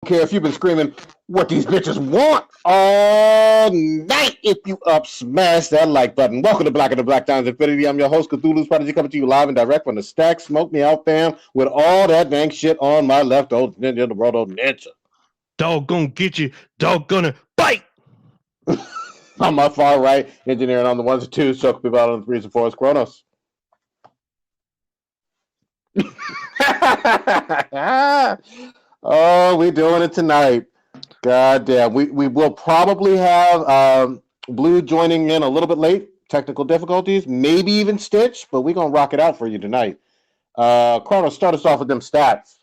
care if you've been screaming what these bitches want all night. If you up, smash that like button. Welcome to Black and the Black Times Infinity. I'm your host, Cthulhu's Prodigy, coming to you live and direct from the stack. Smoke me out, fam, with all that dang shit on my left. Old ninja, the world old ninja. Dog gonna get you. Dog gonna bite. On my far right, engineering on the ones and twos, choke people out on the threes and fours, Kronos. Oh, we doing it tonight. God damn. We will probably have Blue joining in a little bit late. Technical difficulties, maybe even Stitch, but we're going to rock it out for you tonight. Kronos, start us off with them stats.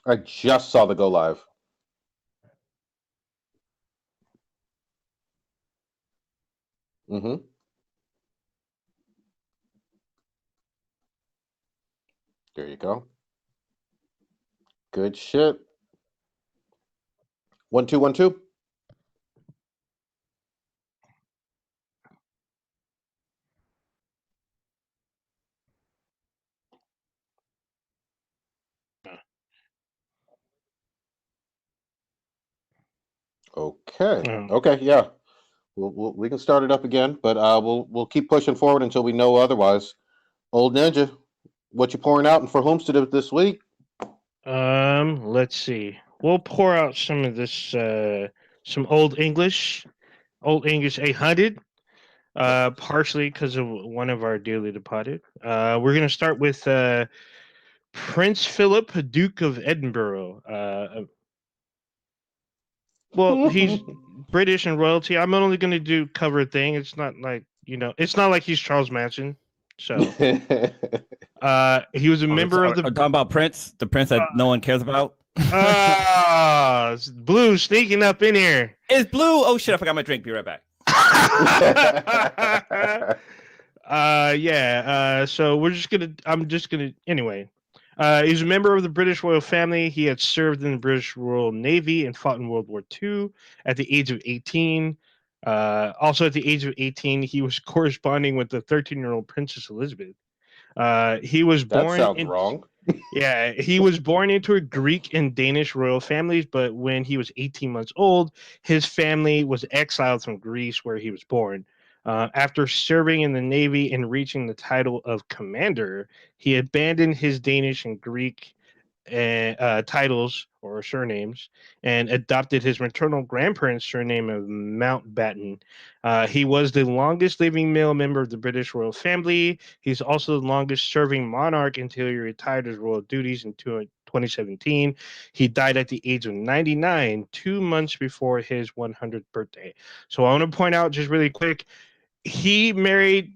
I just saw the go live. Mm-hmm. There you go. Good shit. 1 2 1 2. Okay. Okay. Yeah. We can start it up again, but we'll keep pushing forward until we know otherwise. Old Ninja, what you pouring out and for whom's to do this week? Let's see. We'll pour out some of this, some Old English 800. Partially because of one of our dearly departed. We're gonna start with Prince Philip, Duke of Edinburgh. Well, he's British and royalty. I'm only going to cover a thing. It's not like, it's not like he's Charles Manson. So, he was a member of the... talking about Prince, the prince that no one cares about. Blue sneaking up in here. It's Blue. Oh shit! I forgot my drink. Be right back. So I'm just gonna anyway. He's a member of the British royal family. He had served in the British Royal Navy and fought in World War II at the age of 18. Also, at the age of 18, he was corresponding with the 13-year-old Princess Elizabeth. He was born. That sounds wrong. Yeah, he was born into a Greek and Danish royal families, but when he was 18 months old, his family was exiled from Greece, where he was born. After serving in the Navy and reaching the title of commander, he abandoned his Danish and Greek titles or surnames and adopted his maternal grandparents' surname of Mountbatten. He was the longest living male member of the British royal family. He's also the longest serving monarch until he retired his royal duties in 2017. He died at the age of 99, 2 months before his 100th birthday. So I want to point out just really quick, he married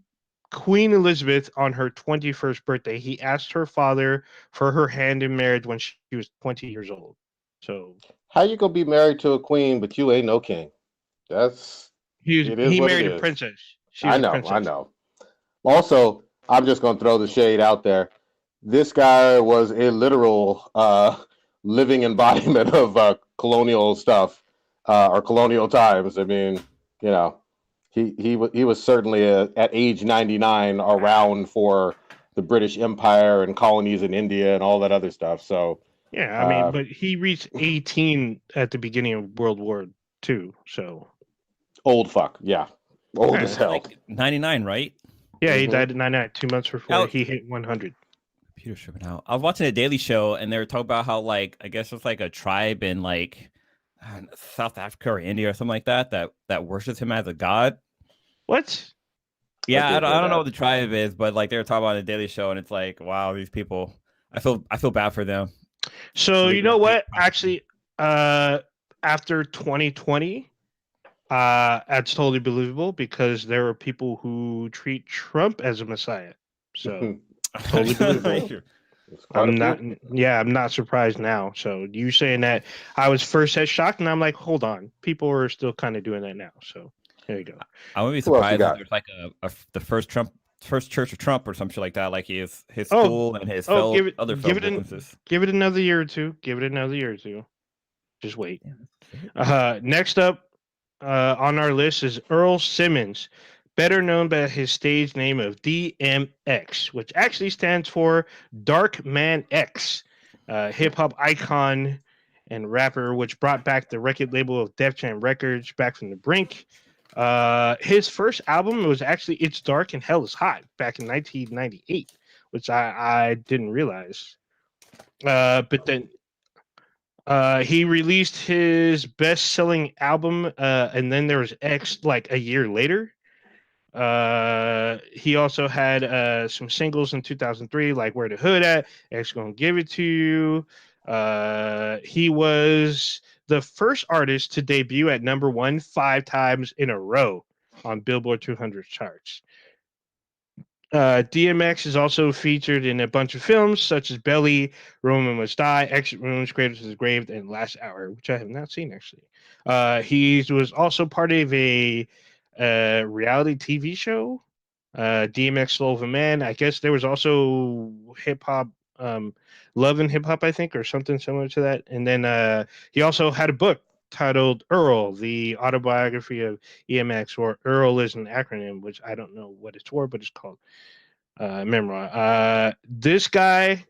Queen Elizabeth on her 21st birthday. He asked her father for her hand in marriage when she was 20 years old. So how you gonna be married to a queen but you ain't no king? He married a princess. I know. Also, I'm just gonna throw the shade out there. This guy was a literal living embodiment of colonial stuff or colonial times. I mean, he was certainly at age 99 around for the British Empire and colonies in India and all that other stuff. So yeah, I mean, but he reached 18 at the beginning of World War II. So old fuck, yeah, old as hell. Like 99, right? Yeah, he died at 99, 2 months before he hit 100. Computer tripping out. I was watching a Daily Show and they were talking about how, like, I guess it's like a tribe in like South Africa or India or something like that worships him as a god. What? Yeah, I don't know what the tribe is, but like they were talking about a Daily Show, and it's like, wow, these people. I feel bad for them. So you know what? Actually, after 2020, that's totally believable because there are people who treat Trump as a messiah. So totally believable. It's quite a few. I'm not surprised now. So you saying that, I was first as shocked, and I'm like, hold on, people are still kind of doing that now. So there you go. I wouldn't be Who else you surprised if got? there's like the first Church of Trump or some shit like that, like his Oh, school and his oh, other give fellow it businesses. give it another year or two. Give it another year or two. Just wait. Yeah, Next up on our list is Earl Simmons, better known by his stage name of DMX, which actually stands for Dark Man X, hip hop icon and rapper, which brought back the record label of Def Jam Records back from the brink. His first album was actually It's Dark and Hell is Hot back in 1998, which I didn't realize. But then he released his best-selling album, and then there was X like a year later. He also had some singles in 2003, like "Where the Hood At," "X Gonna Give It to You." He was the first artist to debut at #1 5 times in a row on Billboard 200 charts. DMX is also featured in a bunch of films such as Belly, Roman Must Die, Exit Wounds, Greatest is Grave, and Last Hour, which I have not seen actually. He was also part of a reality TV show, DMX Soul of a Man. I guess there was also hip hop, Love and Hip Hop, I think, or something similar to that. And then he also had a book titled Earl, the autobiography of EMX, or Earl is an acronym, which I don't know what it's for, but it's called Memoir. This guy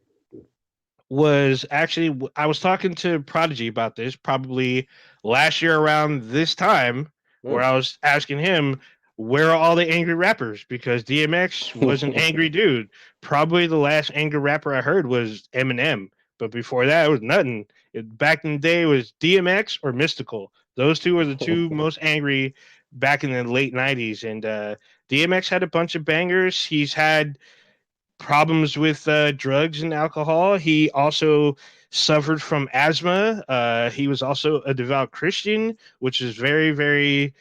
was actually, I was talking to Prodigy about this probably last year around this time, where I was asking him, where are all the angry rappers? Because DMX was an angry dude. Probably the last angry rapper I heard was Eminem, but before that, it was nothing. Back in the day, it was DMX or Mystical. Those two were the two most angry back in the late 90s. And DMX had a bunch of bangers. He's had problems with drugs and alcohol. He also suffered from asthma. He was also a devout Christian, which is very, very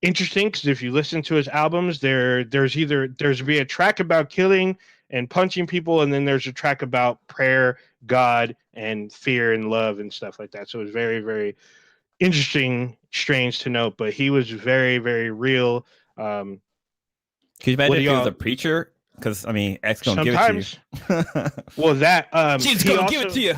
interesting, because if you listen to his albums, there's be a track about killing and punching people, and then there's a track about prayer, God, and fear and love and stuff like that. So it's very, very interesting, strange to note, but he was very, very real. Can you imagine What do if he was y'all? a preacher? Because I mean, X gonna Sometimes. give it to you. Well, that Jesus he gonna also, give it to you.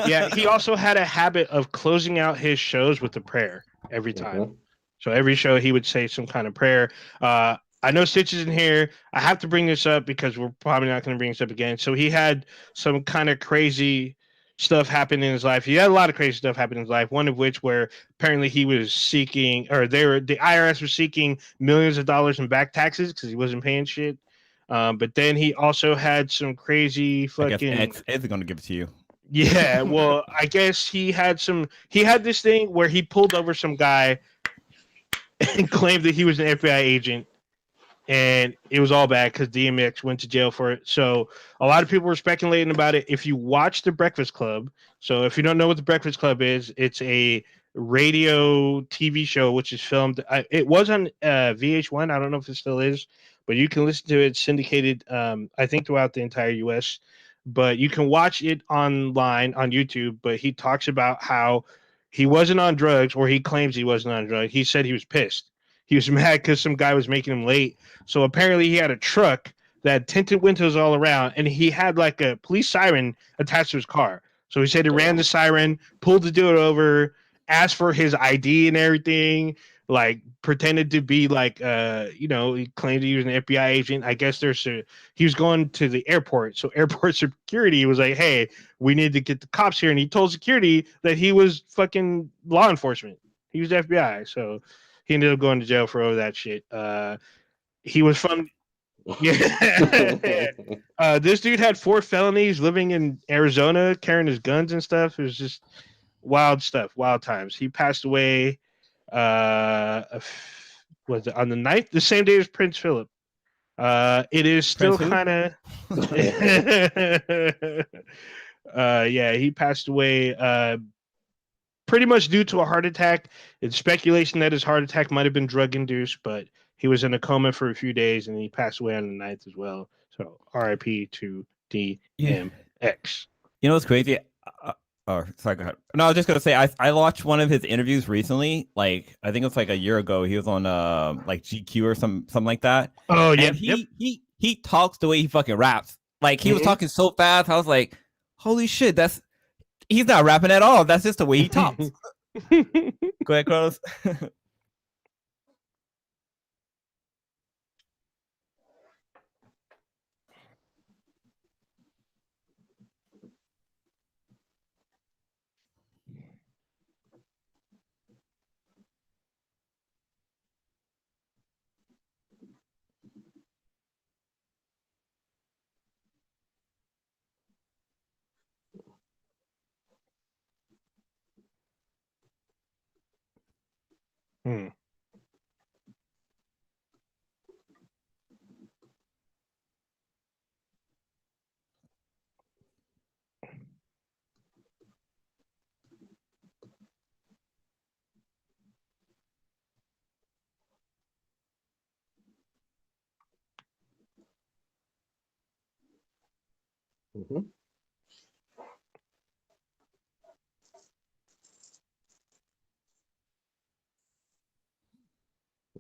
yeah, he also had a habit of closing out his shows with a prayer every time. So every show he would say some kind of prayer. I know Stitch is in here. I have to bring this up because we're probably not going to bring this up again. So he had some kind of crazy stuff happen in his life. He had a lot of crazy stuff happen in his life. One of which where apparently he was seeking, or the IRS was seeking millions of dollars in back taxes because he wasn't paying shit. But then he also had some crazy I guess fucking. X is gonna give it to you. Yeah, well, I guess he had this thing where he pulled over some guy and claimed that he was an FBI agent, and it was all bad because DMX went to jail for it. So a lot of people were speculating about it. If you watch The Breakfast Club, so if you don't know what The Breakfast Club is, it's a radio TV show which is filmed. It was on VH1. I don't know if it still is, but you can listen to it syndicated. I think throughout the entire U.S. But you can watch it online on YouTube. But he talks about how he wasn't on drugs, or he claims he wasn't on drugs. He said he was pissed. He was mad because some guy was making him late. So apparently he had a truck that had tinted windows all around, and he had like a police siren attached to his car. So he said he ran the siren, pulled the dude over, asked for his ID and everything, like pretended to be like, he claimed he was an FBI agent. I guess he was going to the airport. So airport security was like, hey, we need to get the cops here. And he told security that he was fucking law enforcement. He was FBI. So he ended up going to jail for all that shit. He was from, yeah. This dude had 4 felonies, living in Arizona, carrying his guns and stuff. It was just wild stuff, wild times. He passed away. Was it on the 9th, the same day as Prince Philip? It is still kind of. Yeah, he passed away. Pretty much due to a heart attack. It's speculation that his heart attack might have been drug induced, but he was in a coma for a few days and he passed away on the 9th as well. So RIP to DMX. X. You know what's crazy? Oh, sorry. Go ahead. No, I was just gonna say I watched one of his interviews recently. Like I think it was like a year ago. He was on like GQ or something like that. Oh yeah, And he talks the way he fucking raps. Like he was talking so fast. I was like, holy shit, he's not rapping at all. That's just the way he talks. Go ahead, Carlos. Hmm. Mhm.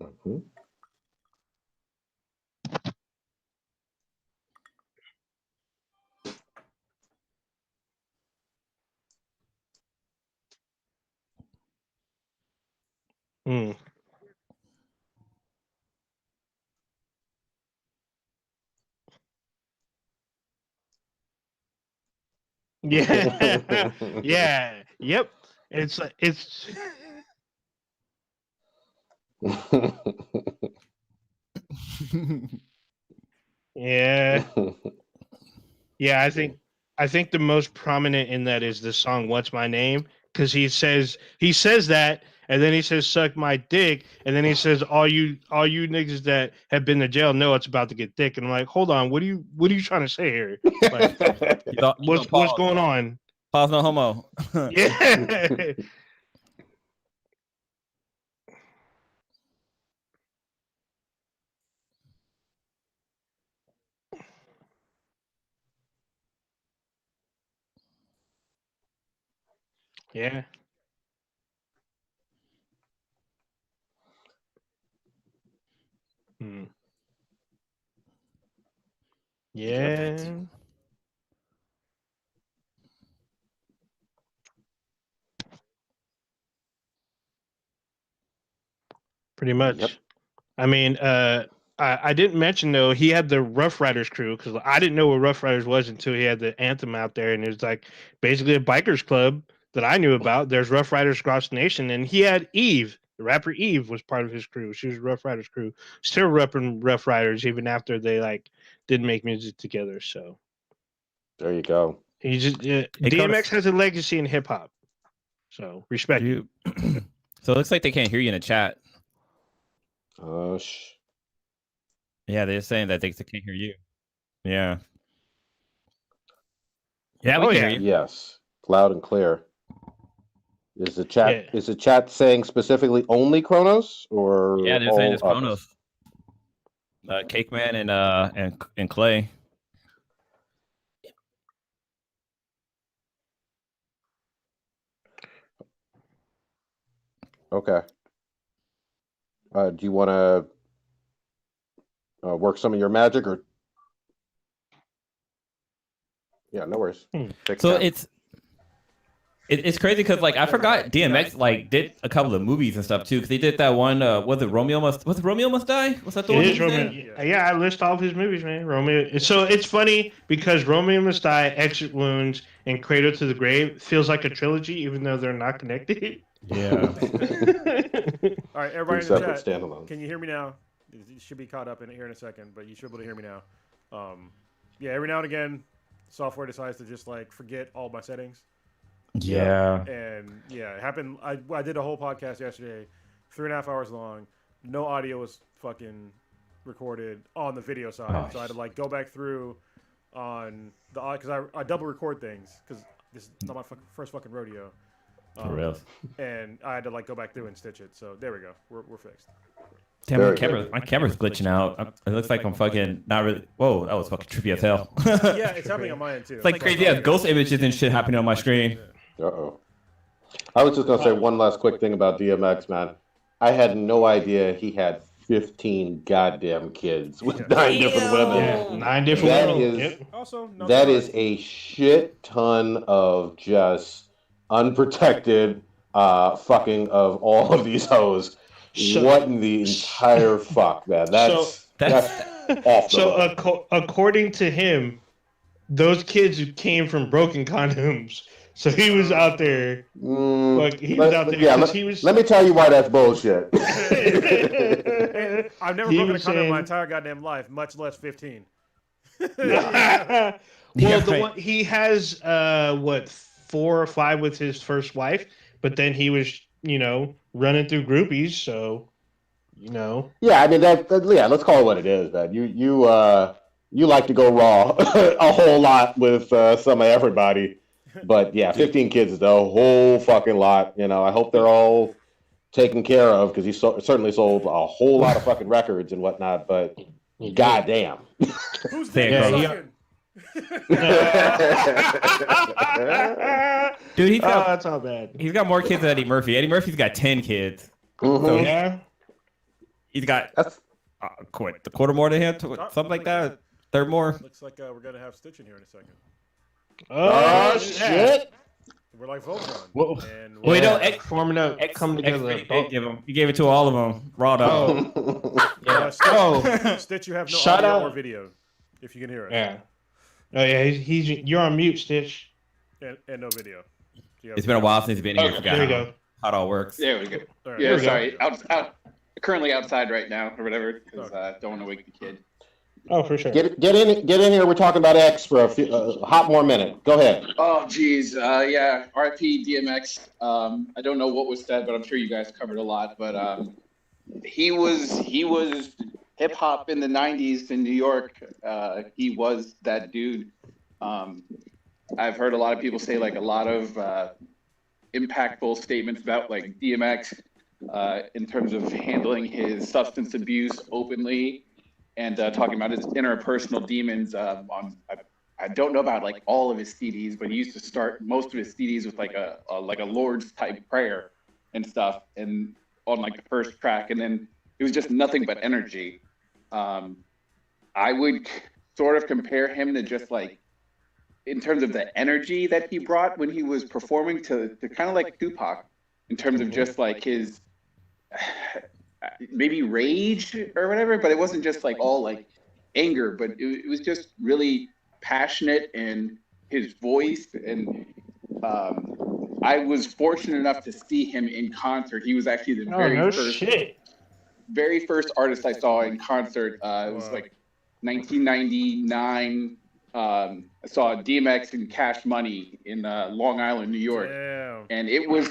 Mhm. Hmm. Yeah, yeah, yep. It's yeah, yeah. I think the most prominent in that is the song "What's My Name" because he says that, and then he says "suck my dick," and then he says all you niggas that have been to jail know it's about to get thick, and I'm like, hold on, what are you trying to say here? Like, He's on what's pause. going on? Pause, no homo. Yeah, yeah. Hmm. Yep. Yeah, pretty Yep. much. I mean, I didn't mention though he had the Rough Riders crew because I didn't know what Rough Riders was until he had the anthem out there, and it was like basically a bikers club that I knew about. There's Rough Riders across the nation, and he had Eve, the rapper Eve, was part of his crew. She was Rough Riders crew, still repping Rough Riders even after they like didn't make music together. So There you go. he just Hey, DMX Carlos, has a legacy in hip hop, so respect it. do you... So it looks like they can't hear you in the chat. Shh. Yeah, they're saying that they can't hear you. Yeah. Yeah, we Oh can hear yeah, you. Yes. Loud and clear. Is the chat yeah. is the chat saying specifically only Kronos Yeah, or they're saying all it's of us? Kronos. Cake Man and Clay. Okay. Do you want to work some of your magic or? Yeah, no worries. Hmm. Take So your time. it's crazy because like I forgot DMX like did a couple of movies and stuff too because he did that one. Was it Romeo Must Die? Was that the It one is he was Romeo. in? Yeah, I list all of his movies, man. Romeo. So it's funny because Romeo Must Die, Exit Wounds, and Cradle to the Grave feels like a trilogy, even though they're not connected. Yeah. All right, Three everybody in the separate chat, standalones. can you hear me now? You should be caught up in it here in a second, but you should be able to hear me now. Yeah, every now and again, software decides to just like forget all my settings. Yeah. And yeah, it happened. I did a whole podcast yesterday, 3.5 hours long. No audio was fucking recorded on the video side, so I had to like go back through on the because I double record things because this is not my first fucking rodeo. For real. And I had to like go back through and stitch it. So there we go. We're fixed. Damn, Very my camera's glitching out. It looks like I'm fucking not really. Whoa, that was fucking trippy as hell. Yeah, it's happening on my end too. It's like crazy. Yeah, ghost images and shit happening on my screen. Uh-oh. I was just gonna say one last quick thing about DMX, man. I had no idea he had 15 goddamn kids with 9 different women. Yeah, 9 different That women. is Yep. Also, no that surprise. is a shit ton of just unprotected fucking of all of these hoes. So- What in the entire fuck, man? That's off the So hook. according to him, those kids came from broken condoms. So he was out there. Like he was out there because he was. Let me tell you why that's bullshit. Hey, I've never He broken a was condom in my saying- entire goddamn life, much less 15. Well, Yeah, the right. one he has 4 or 5 with his first wife, but then he was running through groupies, so Yeah, I mean yeah, let's call it what it is, man. You like to go raw a whole lot with some of everybody. But yeah, 15 kids is a whole fucking lot. I hope they're all taken care of because he certainly sold a whole lot of fucking records and whatnot. But goddamn, Who's Yeah, that? Dude, he's got that's all bad. he's got more kids than Eddie Murphy. Eddie Murphy's got 10 kids. Mhm. Yeah. He's got That's the quarter more than him, something like that. Third more. Looks like we're gonna have Stitch in here in a second. oh shit. We're like Voltron. Whoa. And Well, Forming up, coming together. He gave it to all of them, raw dog. Stitch, Stitch, you have no Shout audio out- or video, if you can hear us. Yeah. Oh yeah, you're on mute, Stitch. And no video. It's been a while since he's been here. Okay, Forgot there we go. how it all works. There we go. All right. Yeah, There we go. sorry. Currently outside right now or whatever because don't want to wake the kid. Oh, for sure. Get in here. We're talking about X for a hot more minute. Go ahead. Oh, geez. Yeah. RIP DMX. I don't know what was said, but I'm sure you guys covered a lot. But he was hip hop in the '90s in New York. He was that dude. I've heard a lot of people say like a lot of impactful statements about like DMX in terms of handling his substance abuse openly and talking about his interpersonal demons. I don't know about like all of his CDs, but he used to start most of his CDs with like a Lord's type prayer and stuff, and on like the first track, and then it was just nothing but energy. I would sort of compare him to just like, in terms of the energy that he brought when he was performing to kind of like Tupac, in terms of just like his maybe rage or whatever, but it wasn't just like all like anger, but it was just really passionate and his voice. And I was fortunate enough to see him in concert. He was actually the very first artist I saw in concert. It was like 1999. I saw DMX and Cash Money in Long Island, New York. Damn. And it was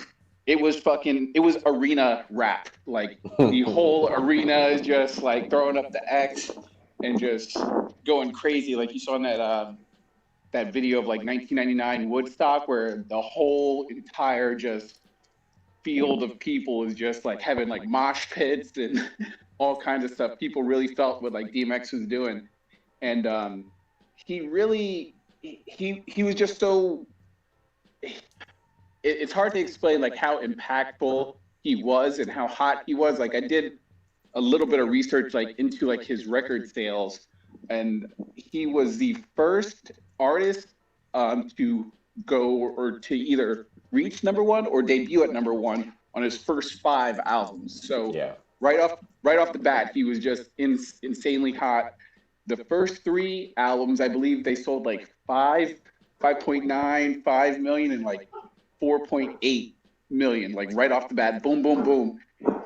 arena rap. Like the whole arena is just like throwing up the X and just going crazy. Like you saw in that video of like 1999 Woodstock, where the whole entire just field of people is just like having like mosh pits and all kinds of stuff. People really felt what like DMX was doing. And he really, he was just so, it's hard to explain like how impactful he was and how hot he was. Like I did a little bit of research like into like his record sales, and he was the first artist to go or to either reach #1 or debut at #1 on his first 5 albums. So Yeah. right off the bat, he was just insanely hot. The first 3 albums, I believe they sold like 5.9, 5 million, and like 4.8 million, like right off the bat, boom, boom, boom.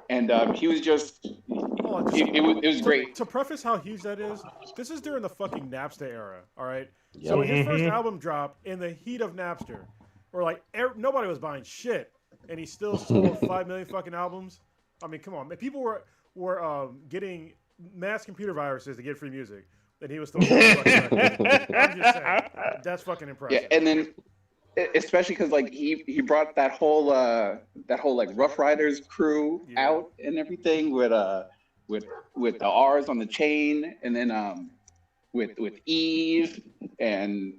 And he was just, it was great. To preface how huge that is, this is during the fucking Napster era, all right? Yep. So his first album dropped in the heat of Napster, where like nobody was buying shit, and he still sold 5 million fucking albums. I mean, come on, man. People were getting mass computer viruses to get free music, and he was still selling fucking records. I'm just saying, that's fucking impressive. Yeah, and then especially because like he brought that whole like Rough Riders crew out and everything with with the R's on the chain, and then with Eve and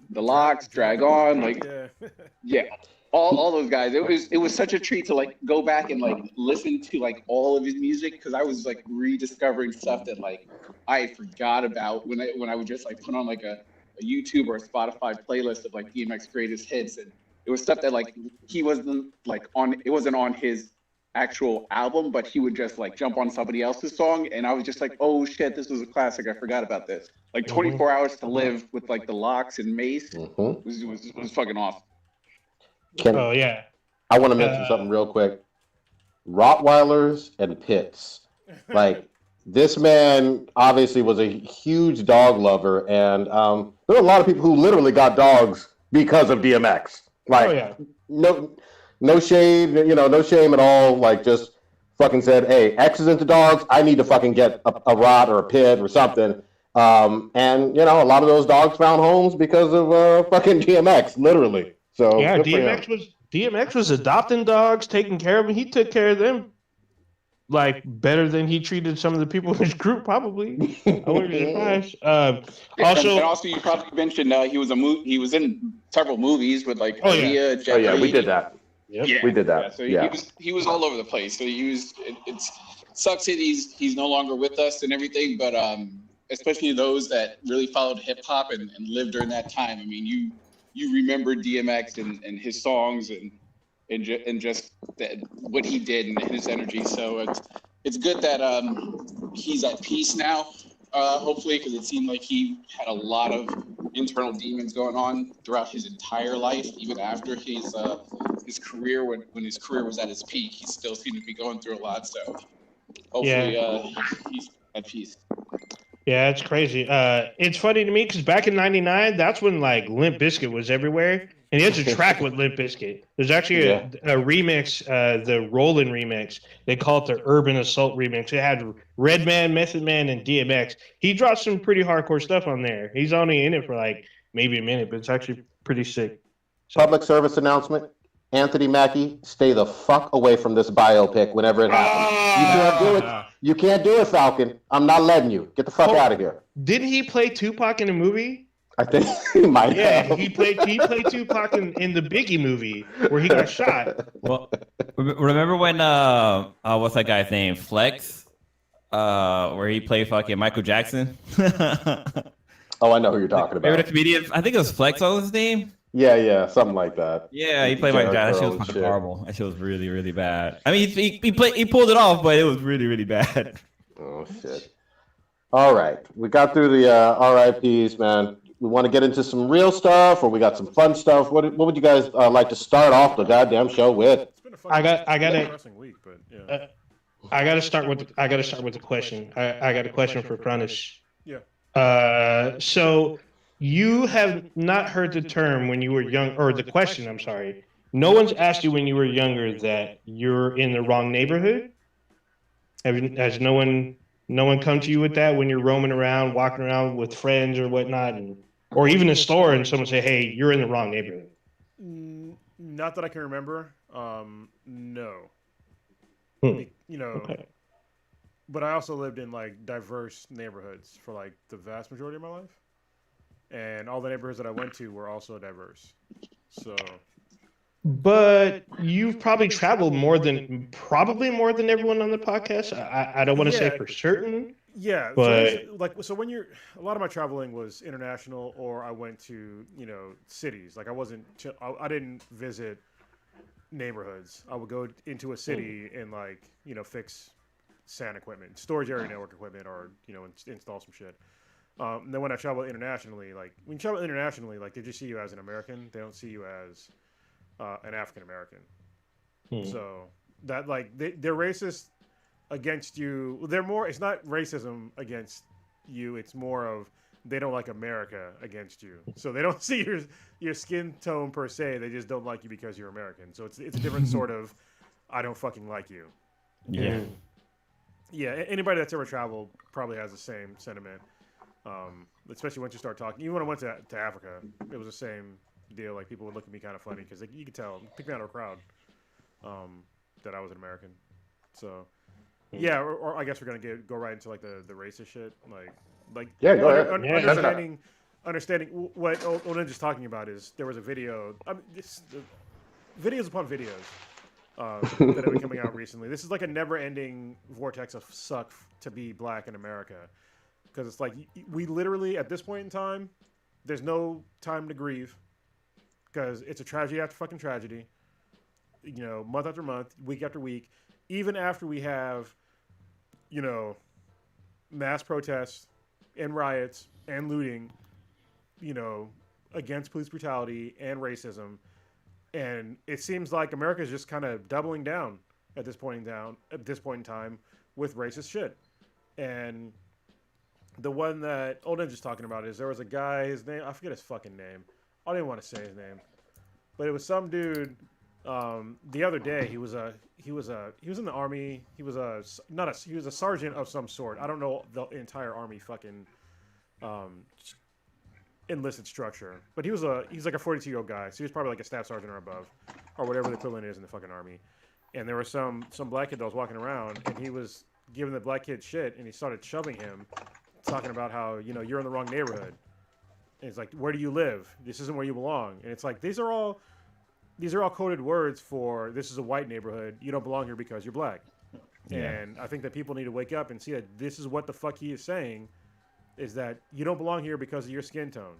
the Locks, Drag On, like yeah, all those guys. It was such a treat to like go back and like listen to like all of his music, because I was like rediscovering stuff that like I forgot about when I would just like put on like a YouTube or a Spotify playlist of like DMX greatest hits, and it was stuff that like he wasn't like on. It wasn't on his actual album, but he would just like jump on somebody else's song, and I was just like, oh shit, this was a classic. I forgot about this. Like 24 Hours to Live with like the Locks and Mace was fucking awesome. Oh yeah. I want to mention something real quick. Rottweilers and pits. Like, this man obviously was a huge dog lover, and there are a lot of people who literally got dogs because of DMX. Like, no shade, no shame at all. Like, just fucking said, hey, X is into dogs. I need to fucking get a rot or a pit or something. And a lot of those dogs found homes because of fucking DMX, literally. So yeah, DMX was adopting dogs, taking care of them. He took care of them like better than he treated some of the people in his group, probably. I wouldn't be surprised. Also, you probably mentioned he was in several movies with like Aaliyah, we did that. Yep. Yeah, we did that. Yeah, so he was all over the place. So it sucks that he's no longer with us and everything, but especially those that really followed hip hop and lived during that time. I mean, you remember DMX and his songs and just what he did and his energy. So it's good that he's at peace now, hopefully, because it seemed like he had a lot of internal demons going on throughout his entire life, even after his career, when his career was at its peak. He still seemed to be going through a lot. So hopefully he's at peace. Yeah, it's crazy. It's funny to me because back in '99, that's when like Limp Bizkit was everywhere, and he has a track with Limp Bizkit. There's actually a remix, the Rollin' remix. They call it the Urban Assault remix. It had Redman, Method Man, and DMX. He dropped some pretty hardcore stuff on there. He's only in it for like maybe a minute, but it's actually pretty sick. So, public service announcement. Anthony Mackie, stay the fuck away from this biopic whenever it happens. You can't do it. You can't do it, Falcon. I'm not letting you. Get the fuck out of here. Didn't he play Tupac in a movie? I think he might have. Yeah, he played Tupac in the Biggie movie where he got shot. Well, remember when what's that guy's name? Flex? Where he played fucking Michael Jackson? Oh, I know who you're talking about. Remember the comedian? I think it was Flex. What was his name? Yeah, something like that. Yeah, he played Michael Jackson. That shit was fucking horrible. That shit was really, really bad. I mean, he pulled it off, but it was really, really bad. Oh shit! All right, we got through the RIPS, man. We want to get into some real stuff, or we got some fun stuff. What would you guys like to start off the goddamn show with? It's been a depressing week, but yeah. I gotta start with the question. I got a question for Pranish. Yeah. So you have not heard the term when you were young, or the question, I'm sorry. No one's asked you when you were younger that you're in the wrong neighborhood? Has no one come to you with that when you're roaming around, walking around with friends or whatnot, or even in a store and someone say, hey, you're in the wrong neighborhood? Not that I can remember. No. Okay. But I also lived in like diverse neighborhoods for like the vast majority of my life. And all the neighborhoods that I went to were also diverse. So, but you've probably traveled more than everyone on the podcast. I don't want to say for certain. Yeah, but so when you're a lot of my traveling was international, or I went to cities. Like I didn't visit neighborhoods. I would go into a city and fix SAN equipment, storage area network equipment, or install some shit. Then when I travel internationally, they just see you as an American. They don't see you as an African American. So that they're racist against you. It's not racism against you. It's more of they don't like America against you. So they don't see your skin tone per se. They just don't like you because you're American. So it's a different sort of I don't fucking like you. Yeah. Yeah. Anybody that's ever traveled probably has the same sentiment. Especially once you start talking. Even when I went to Africa, it was the same deal. Like people would look at me kind of funny because you could tell, pick me out of a crowd, that I was an American. So Yeah, or I guess we're gonna go right into like the racist shit, like Yeah, go ahead. Understanding what Oden's just talking about is there was a video, videos upon videos that have been coming out recently. This is like a never-ending vortex of suck to be black in America, because it's like we literally at this point in time, there's no time to grieve, because it's a tragedy after fucking tragedy. You know, month after month, week after week, even after we have, you know, mass protests and riots and looting, you know, against police brutality and racism. And it seems like America is just kind of doubling down at this point in time with racist shit. And the one that Olden's just talking about is there was a guy, his name, I forget his fucking name. I don't even want to say his name. But it was some dude the other day. He was in the army. He was a sergeant of some sort. I don't know the entire army fucking enlisted structure, but he's like a 42-year-old guy, so he was probably like a staff sergeant or above, or whatever the equivalent is in the fucking army. And there was some black kid that was walking around, and he was giving the black kid shit, and he started shoving him, talking about how, you know, you're in the wrong neighborhood. And it's like, where do you live? This isn't where you belong. And it's like, these are all coded words for this is a white neighborhood. You don't belong here because you're black. Yeah. And I think that people need to wake up and see that this is what the fuck he is saying, is that you don't belong here because of your skin tone.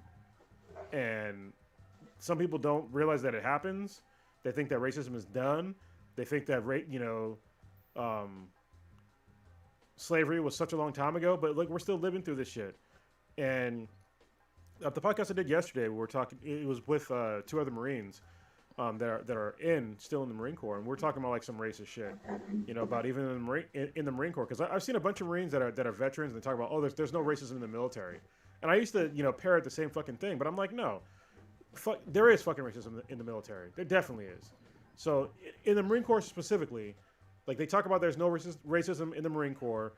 And some people don't realize that it happens. They think that racism is done. They think that slavery was such a long time ago, but look, we're still living through this shit. And the podcast I did yesterday, we were talking. It was with 2 other Marines that are still in the Marine Corps, and we're talking about like some racist shit, you know, about even in the Marine Corps, because I've seen a bunch of Marines that are veterans, and they talk about, oh, there's no racism in the military, and I used to, you know, parrot the same fucking thing, but I'm like, no, there is fucking racism in the military. There definitely is. So in the Marine Corps specifically, like they talk about there's no racism in the Marine Corps,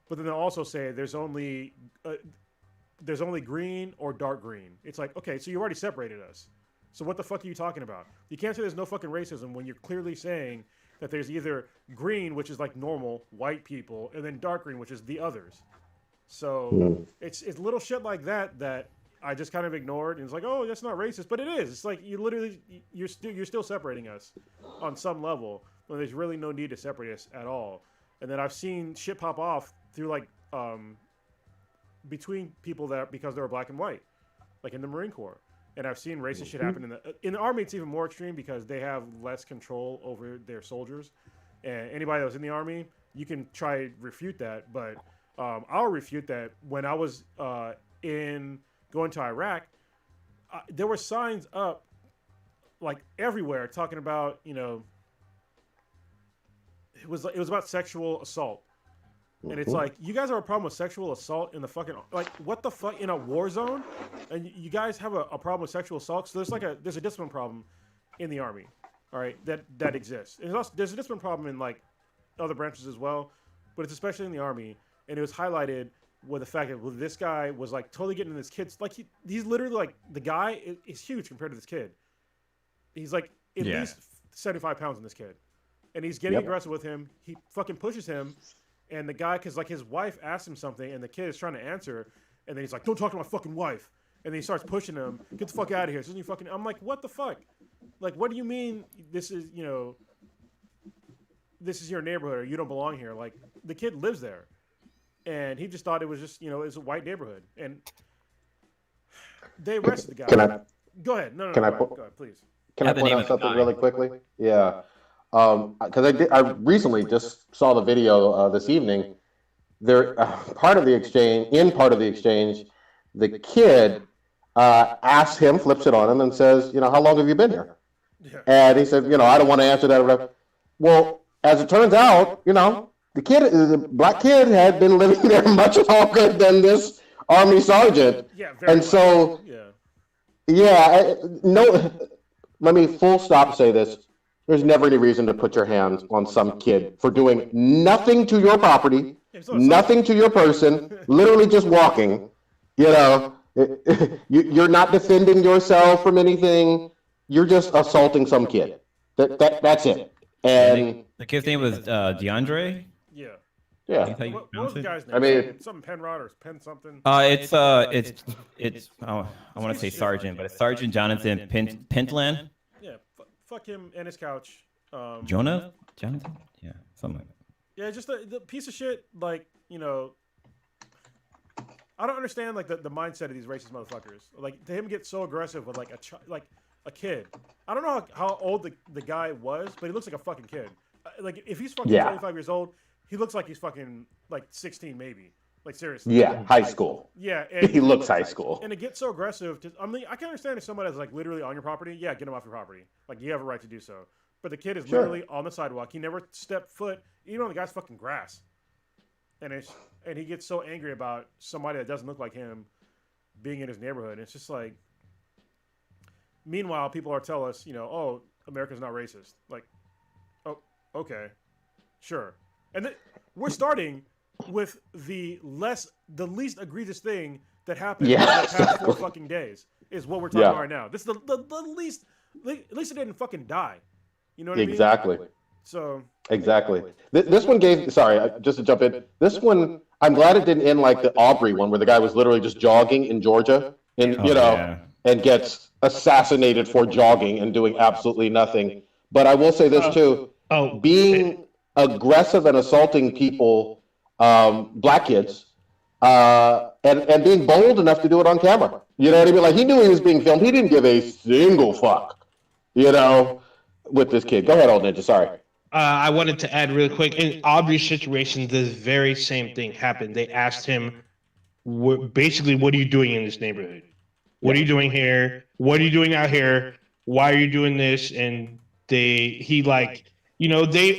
but then they'll also say there's only green or dark green. It's like, okay, so you already separated us. So what the fuck are you talking about? You can't say there's no fucking racism when you're clearly saying that there's either green, which is like normal white people, and then dark green, which is the others. So it's little shit like that I just kind of ignored, and it's like, oh, that's not racist, but it is. It's like you're still separating us on some level when there's really no need to separate us at all. And then I've seen shit pop off through like between people because they were black and white, like in the Marine Corps. And I've seen racist shit happen in the Army. It's even more extreme because they have less control over their soldiers. And anybody that was in the Army, you can try to refute that. But I'll refute that. When I was going to Iraq, there were signs up like everywhere talking about, you know, it was about sexual assault. And it's like, you guys have a problem with sexual assault in the fucking, like, what the fuck, in a war zone? And you guys have a problem with sexual assault? So there's a discipline problem in the Army, all right, that exists. And there's a discipline problem in, like, other branches as well, but it's especially in the Army. And it was highlighted with the fact that this guy was, like, totally getting in this kid's, like, he's literally, like, the guy is huge compared to this kid. He's, like, at least 75 pounds in this kid. And he's getting aggressive with him. He fucking pushes him. And the guy, because like his wife asked him something, and the kid is trying to answer, and then he's like, "Don't talk to my fucking wife." And then he starts pushing him, "Get the fuck out of here!" So you fucking, I'm like, "What the fuck? Like, what do you mean? This is your neighborhood, or you don't belong here?" Like, the kid lives there, and he just thought it was just, it's a white neighborhood, and they arrested the guy. Go ahead. No, go ahead, please. Can I point out something really quickly? Yeah. Because I recently just saw the video this evening. Part of the exchange, the kid asks him, flips it on him, and says, "How long have you been here?" Yeah. And he said, "I don't want to answer that." Or whatever. Well, as it turns out, the black kid had been living there much longer than this Army sergeant. Yeah. And so, let me full stop say this. There's never any reason to put your hands on some kid for doing nothing to your property, nothing to your person, literally just walking. You're not defending yourself from anything. You're just assaulting some kid. That's it. And the kid's name was DeAndre. Yeah. Yeah. That's how you What was pronounce the it? guy's name? I mean- something Penrod or Penn something. It's I want to say Sergeant, but it's Sergeant Jonathan Pentland. Yeah, fuck him and his couch. Jonathan? Yeah, something like that. Yeah, just the piece of shit. Like, you know, I don't understand like the mindset of these racist motherfuckers. Like, to him get so aggressive with like a kid. I don't know how old the guy was, but he looks like a fucking kid. Like, if he's fucking 25 years old, he looks like he's fucking like 16 maybe. Like, seriously. Yeah, high school. Yeah, and He looks high school. And it gets so aggressive. I mean, I can understand if somebody is like literally on your property. Yeah, get him off your property. Like, you have a right to do so. But the kid is literally on the sidewalk. He never stepped foot even on the guy's fucking grass. And he gets so angry about somebody that doesn't look like him being in his neighborhood. It's just like, meanwhile, people are telling us, you know, oh, America's not racist. Like, oh, okay, sure. And then we're starting with the least egregious thing that happened in the past 4 fucking days is what we're talking about right now. This is the least. At least it didn't fucking die. You know what I mean? Exactly. So exactly. This one gave. Sorry, just to jump in. This one, I'm glad it didn't end like the Aubrey one, where the guy was literally just jogging in Georgia, and and gets assassinated for jogging and doing absolutely nothing. But I will say this too: being aggressive and assaulting people, black kids, and being bold enough to do it on camera. You know what I mean? Like, he knew he was being filmed. He didn't give a single fuck, you know, with this kid. Go ahead, old ninja. Sorry. I wanted to add real quick. In Aubrey's situation, the very same thing happened. They asked him, basically, what are you doing in this neighborhood? What are you doing here? What are you doing out here? Why are you doing this? And they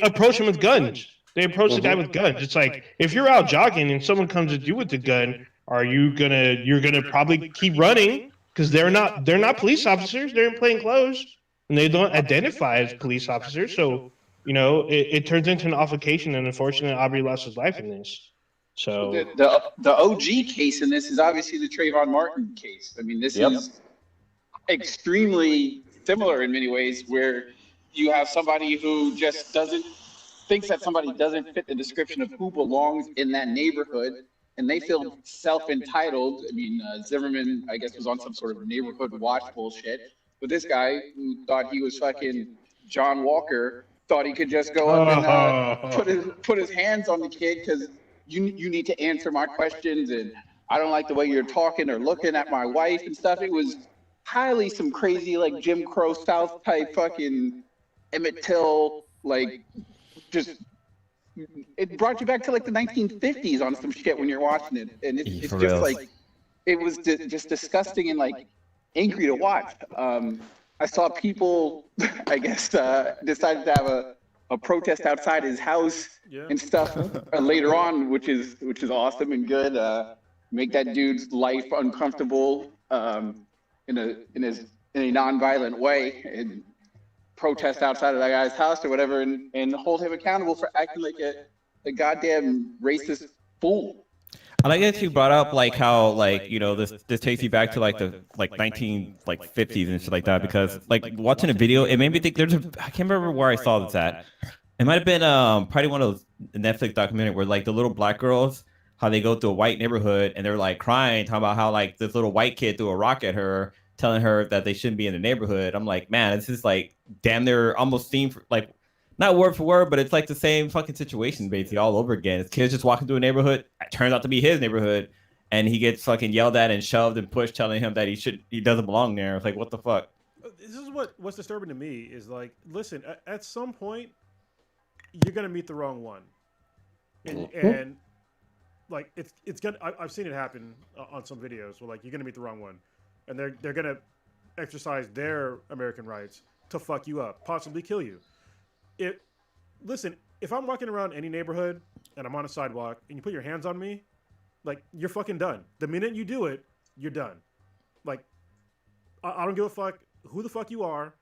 approach him with guns. They approach the guy with guns. It's like, if you're out jogging and someone comes at you with the gun, you're gonna probably keep running because they're not police officers. They're in plain clothes and they don't identify as police officers. So, you know, it turns into an altercation, and unfortunately, Aubrey lost his life in this. So the OG case in this is obviously the Trayvon Martin case. I mean, this is extremely similar in many ways, where you have somebody who just thinks that somebody doesn't fit the description of who belongs in that neighborhood, and they feel self-entitled. I mean, Zimmerman, I guess, was on some sort of neighborhood watch bullshit, but this guy who thought he was fucking John Walker thought he could just go up and put his hands on the kid because you need to answer my questions, and I don't like the way you're talking or looking at my wife and stuff. It was highly some crazy, like, Jim Crow South type fucking Emmett Till, like, just, it brought you back to like the 1950s on some shit when you're watching it, and it's just like, it was just disgusting and like angry to watch. I saw people, I guess, decided to have a protest outside his house and stuff later on, which is awesome and good. Make that dude's life uncomfortable in a non-violent way, and protest outside of that guy's house or whatever, and hold him accountable for acting like a goddamn racist fool. I like that you brought up like how, like, you know, this takes you back to like the 50s and shit like that, because like watching a video, it made me think I can't remember where I saw this at. It might have been probably one of those Netflix documentary where like the little black girls, how they go through a white neighborhood and they're like crying, talking about how like this little white kid threw a rock at her, telling her that they shouldn't be in the neighborhood. I'm like, man, this is like damn near almost seen like, not word for word, but it's like the same fucking situation basically all over again. This kid's just walking through a neighborhood. It turns out to be his neighborhood, and he gets fucking yelled at and shoved and pushed, telling him that he doesn't belong there. It's like, what the fuck? This is what's disturbing to me is like, listen, at some point, you're gonna meet the wrong one, and like it's gonna. I've seen it happen on some videos where like you're gonna meet the wrong one, and they're gonna exercise their American rights to fuck you up, possibly kill you. Listen, if I'm walking around any neighborhood and I'm on a sidewalk and you put your hands on me, like, you're fucking done. The minute you do it, you're done. Like, I don't give a fuck who the fuck you are.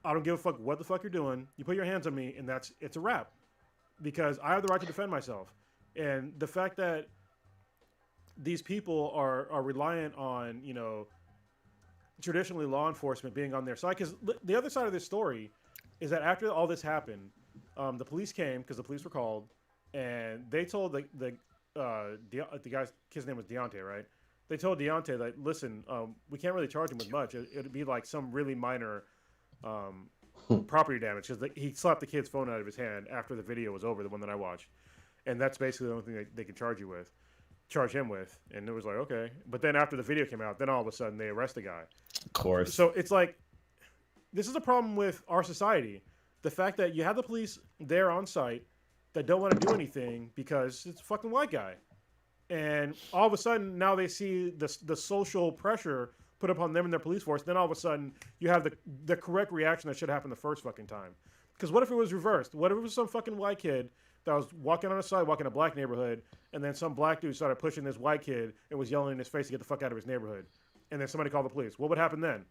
I don't give a fuck what the fuck you're doing. You put your hands on me and it's a wrap, because I have the right to defend myself. And the fact that these people are reliant on, you know, traditionally law enforcement being on their side, because the other side of this story is that after all this happened, the police came because the police were called, and they told the guy's kid's name was Deontay, right? They told Deontay that, listen, we can't really charge him with much. It'd be like some really minor property damage, because he slapped the kid's phone out of his hand after the video was over, the one that I watched, and that's basically the only thing they can charge him with. And it was like, okay, but then after the video came out, then all of a sudden they arrest the guy. Of course. So it's like, this is a problem with our society. The fact that you have the police there on site that don't want to do anything because it's a fucking white guy. And all of a sudden, now they see the social pressure put upon them and their police force. Then all of a sudden, you have the correct reaction that should happen the first fucking time. Because what if it was reversed? What if it was some fucking white kid that was walking on a sidewalk in a black neighborhood, and then some black dude started pushing this white kid and was yelling in his face to get the fuck out of his neighborhood? And then somebody called the police. What would happen then?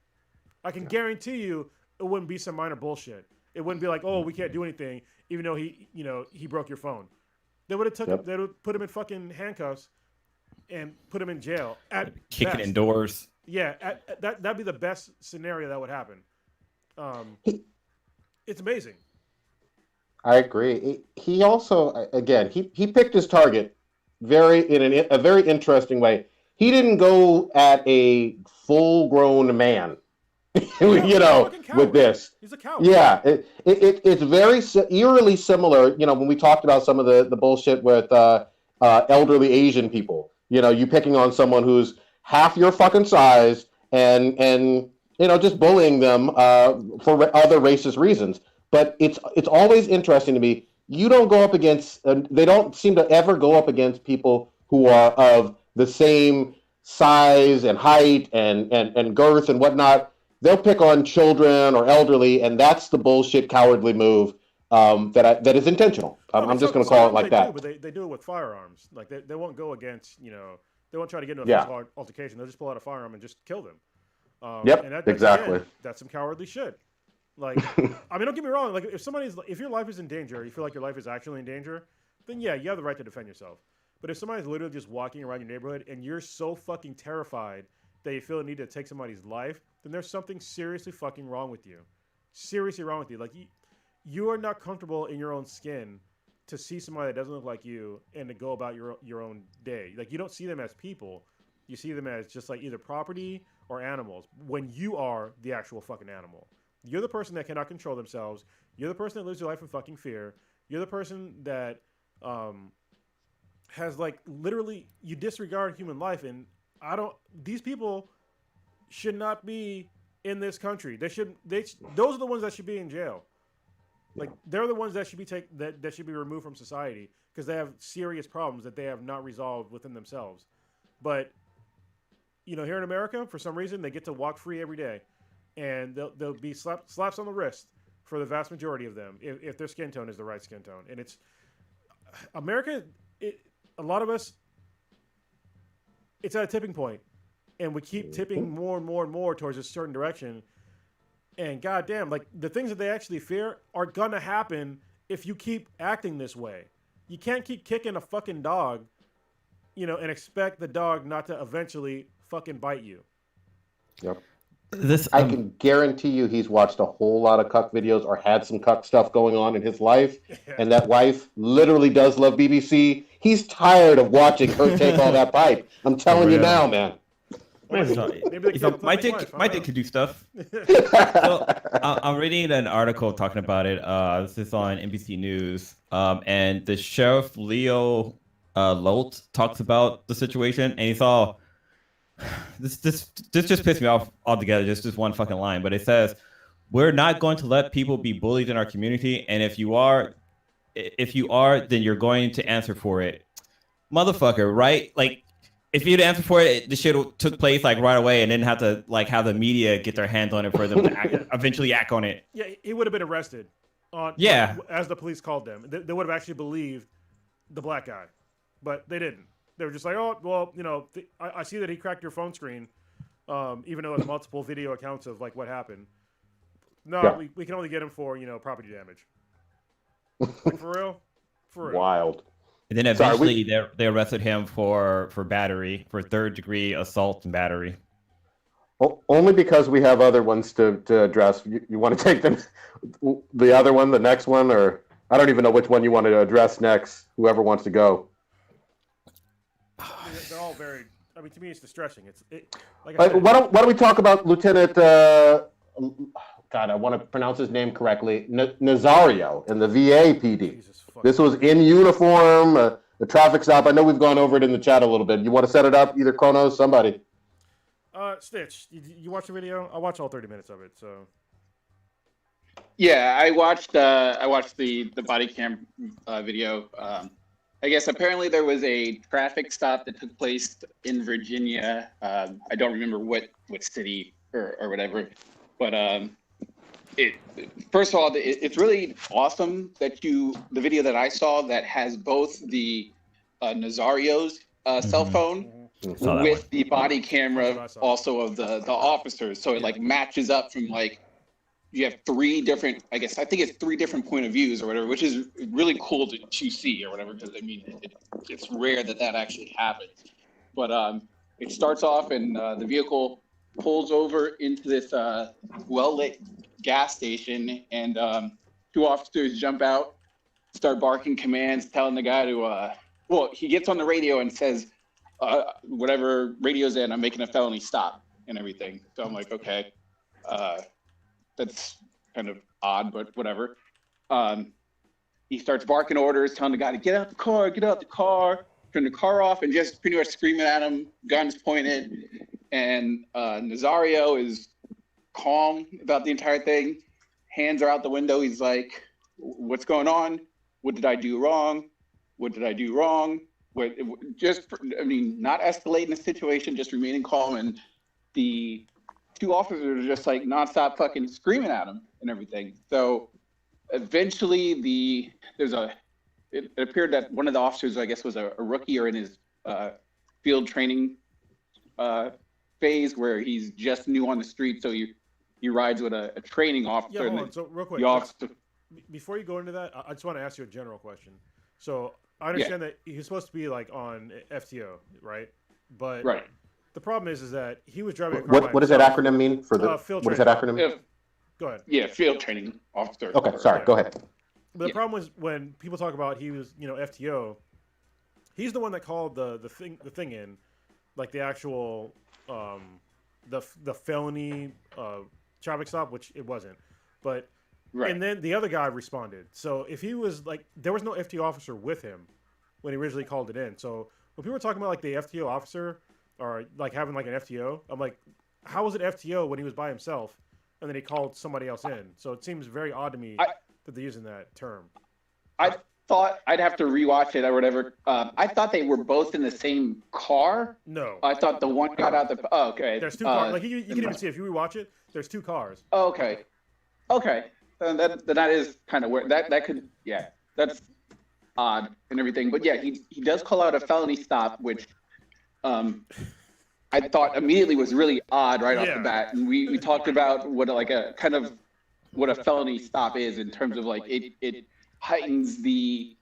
I can guarantee you it wouldn't be some minor bullshit. It wouldn't be like, oh, we can't do anything, even though he broke your phone. They would have they would put him in fucking handcuffs and put him in jail. Kicking indoors. Yeah, that'd be the best scenario that would happen. It's amazing. I agree. He also, again, he picked his target in a very interesting way. He didn't go at a full-grown man. With this. He's a coward. Yeah, it's very eerily similar. When we talked about some of the bullshit with elderly Asian people, you picking on someone who's half your fucking size and just bullying them for other racist reasons. But it's always interesting to me. You don't go up against. They don't seem to ever go up against people who are of the same size and height and girth and whatnot. They'll pick on children or elderly, and that's the bullshit, cowardly move that is intentional. I'm just going to call it like that. But they do it with firearms. Like they won't go against, they won't try to get into a physical altercation. They'll just pull out a firearm and just kill them. Exactly. Again, that's some cowardly shit. Like, I mean, don't get me wrong. Like, if your life is in danger, you feel like your life is actually in danger, then yeah, you have the right to defend yourself. But if somebody's literally just walking around your neighborhood and you're so fucking terrified that you feel the need to take somebody's life, then there's something seriously fucking wrong with you. Seriously wrong with you. Like, you are not comfortable in your own skin to see somebody that doesn't look like you and to go about your own day. Like, you don't see them as people. You see them as just like either property or animals, when you are the actual fucking animal. You're the person that cannot control themselves. You're the person that lives your life in fucking fear. You're the person that has, like, literally, you disregard human life. And these people should not be in this country. Those are the ones that should be in jail. Like, they're the ones that should be that should be removed from society because they have serious problems that they have not resolved within themselves. But here in America, for some reason, they get to walk free every day, and they'll be slaps on the wrist for the vast majority of them if their skin tone is the right skin tone. And it's America. A lot of us, it's at a tipping point, and we keep tipping more and more and more towards a certain direction. And goddamn, like, the things that they actually fear are gonna happen if you keep acting this way. You can't keep kicking a fucking dog, and expect the dog not to eventually fucking bite you. Yep. I can guarantee you he's watched a whole lot of cuck videos or had some cuck stuff going on in his life. And that wife literally does love BBC. He's tired of watching her take all that pipe. I'm telling you now, man. My dick could do stuff. So, I'm reading an article talking about it. This is on NBC News. And the sheriff, Leo Lolt, talks about the situation. And he saw... This just pissed me off altogether. Just one fucking line, but it says, "We're not going to let people be bullied in our community, and if you are, then you're going to answer for it, motherfucker." Right? Like, if you'd answer for it, the shit took place like right away, and didn't have to like have the media get their hands on it for them to eventually act on it. Yeah, he would have been arrested. As the police called them, they would have actually believed the black guy, but they didn't. They were just like, oh, well, I see that he cracked your phone screen, even though there's multiple video accounts of, like, what happened. No, yeah. we can only get him for, property damage. Like, for real? For real. Wild. And then eventually they arrested him for battery, for third-degree assault and battery. Well, only because we have other ones to address. You want to take the other one, the next one, or... I don't even know which one you wanted to address next. Whoever wants to go. They're all very. I mean, to me, it's distressing. Like I Why said, don't we talk about Lieutenant? God, I want to pronounce his name correctly. Nazario in the VA PD. Jesus fucking This was in uniform. The traffic stop. I know we've gone over it in the chat a little bit. You want to set it up? Either Kronos, somebody. Stitch, you watch the video? I watched all 30 minutes of it. So. Yeah, I watched the body cam video. I guess apparently there was a traffic stop that took place in Virginia. I don't remember what city or whatever, but first of all, it's really awesome that the video that I saw that has both the Nazario's cell phone with the body camera also of the officers, so it like matches up from like. You have three different, I think it's three different point of views or whatever, which is really cool to see or whatever, because I mean, it's rare that actually happens. But it starts off and the vehicle pulls over into this well-lit gas station, and two officers jump out, start barking commands, telling the guy to, he gets on the radio and says, whatever radio's in, I'm making a felony stop and everything. So I'm like, okay. That's kind of odd, but whatever. He starts barking orders, telling the guy to get out the car, turn the car off, and just pretty much screaming at him, guns pointed. And Nazario is calm about the entire thing. Hands are out the window. He's like, what's going on? What did I do wrong? What did I do wrong? Not escalating the situation, just remaining calm. And the two officers are just like nonstop fucking screaming at him and everything. So eventually it appeared that one of the officers, I guess, was a rookie or in his field training phase where he's just new on the street. So he rides with a training officer. Yeah, hold on. So real quick, before you go into that, I just want to ask you a general question. So I understand that he's supposed to be like on FTO, right? But right. The problem is that he was driving a car. What does that acronym mean for the? Field what does that acronym mean? Go ahead. Yeah, field training officer. Okay, sorry. Go ahead. But the problem was when people talk about he was, FTO. He's the one that called the thing in, like the actual the felony traffic stop, which it wasn't. But right. And then the other guy responded. So if he was like, there was no FTO officer with him when he originally called it in. So when people were talking about like the FTO officer. Or like having like an FTO, I'm like, how was it FTO when he was by himself, and then he called somebody else in? So it seems very odd to me that they're using that term. I thought I'd have to rewatch it or whatever. I thought they were both in the same car. No, I thought the one got out the. Oh, okay. There's two cars. Like you can even see if you rewatch it. There's two cars. Oh, okay. That is kind of weird. That could that's odd and everything. But yeah, he does call out a felony stop, which. I thought immediately was really odd right off the bat, and we talked about what a felony stop is in terms of like it heightens the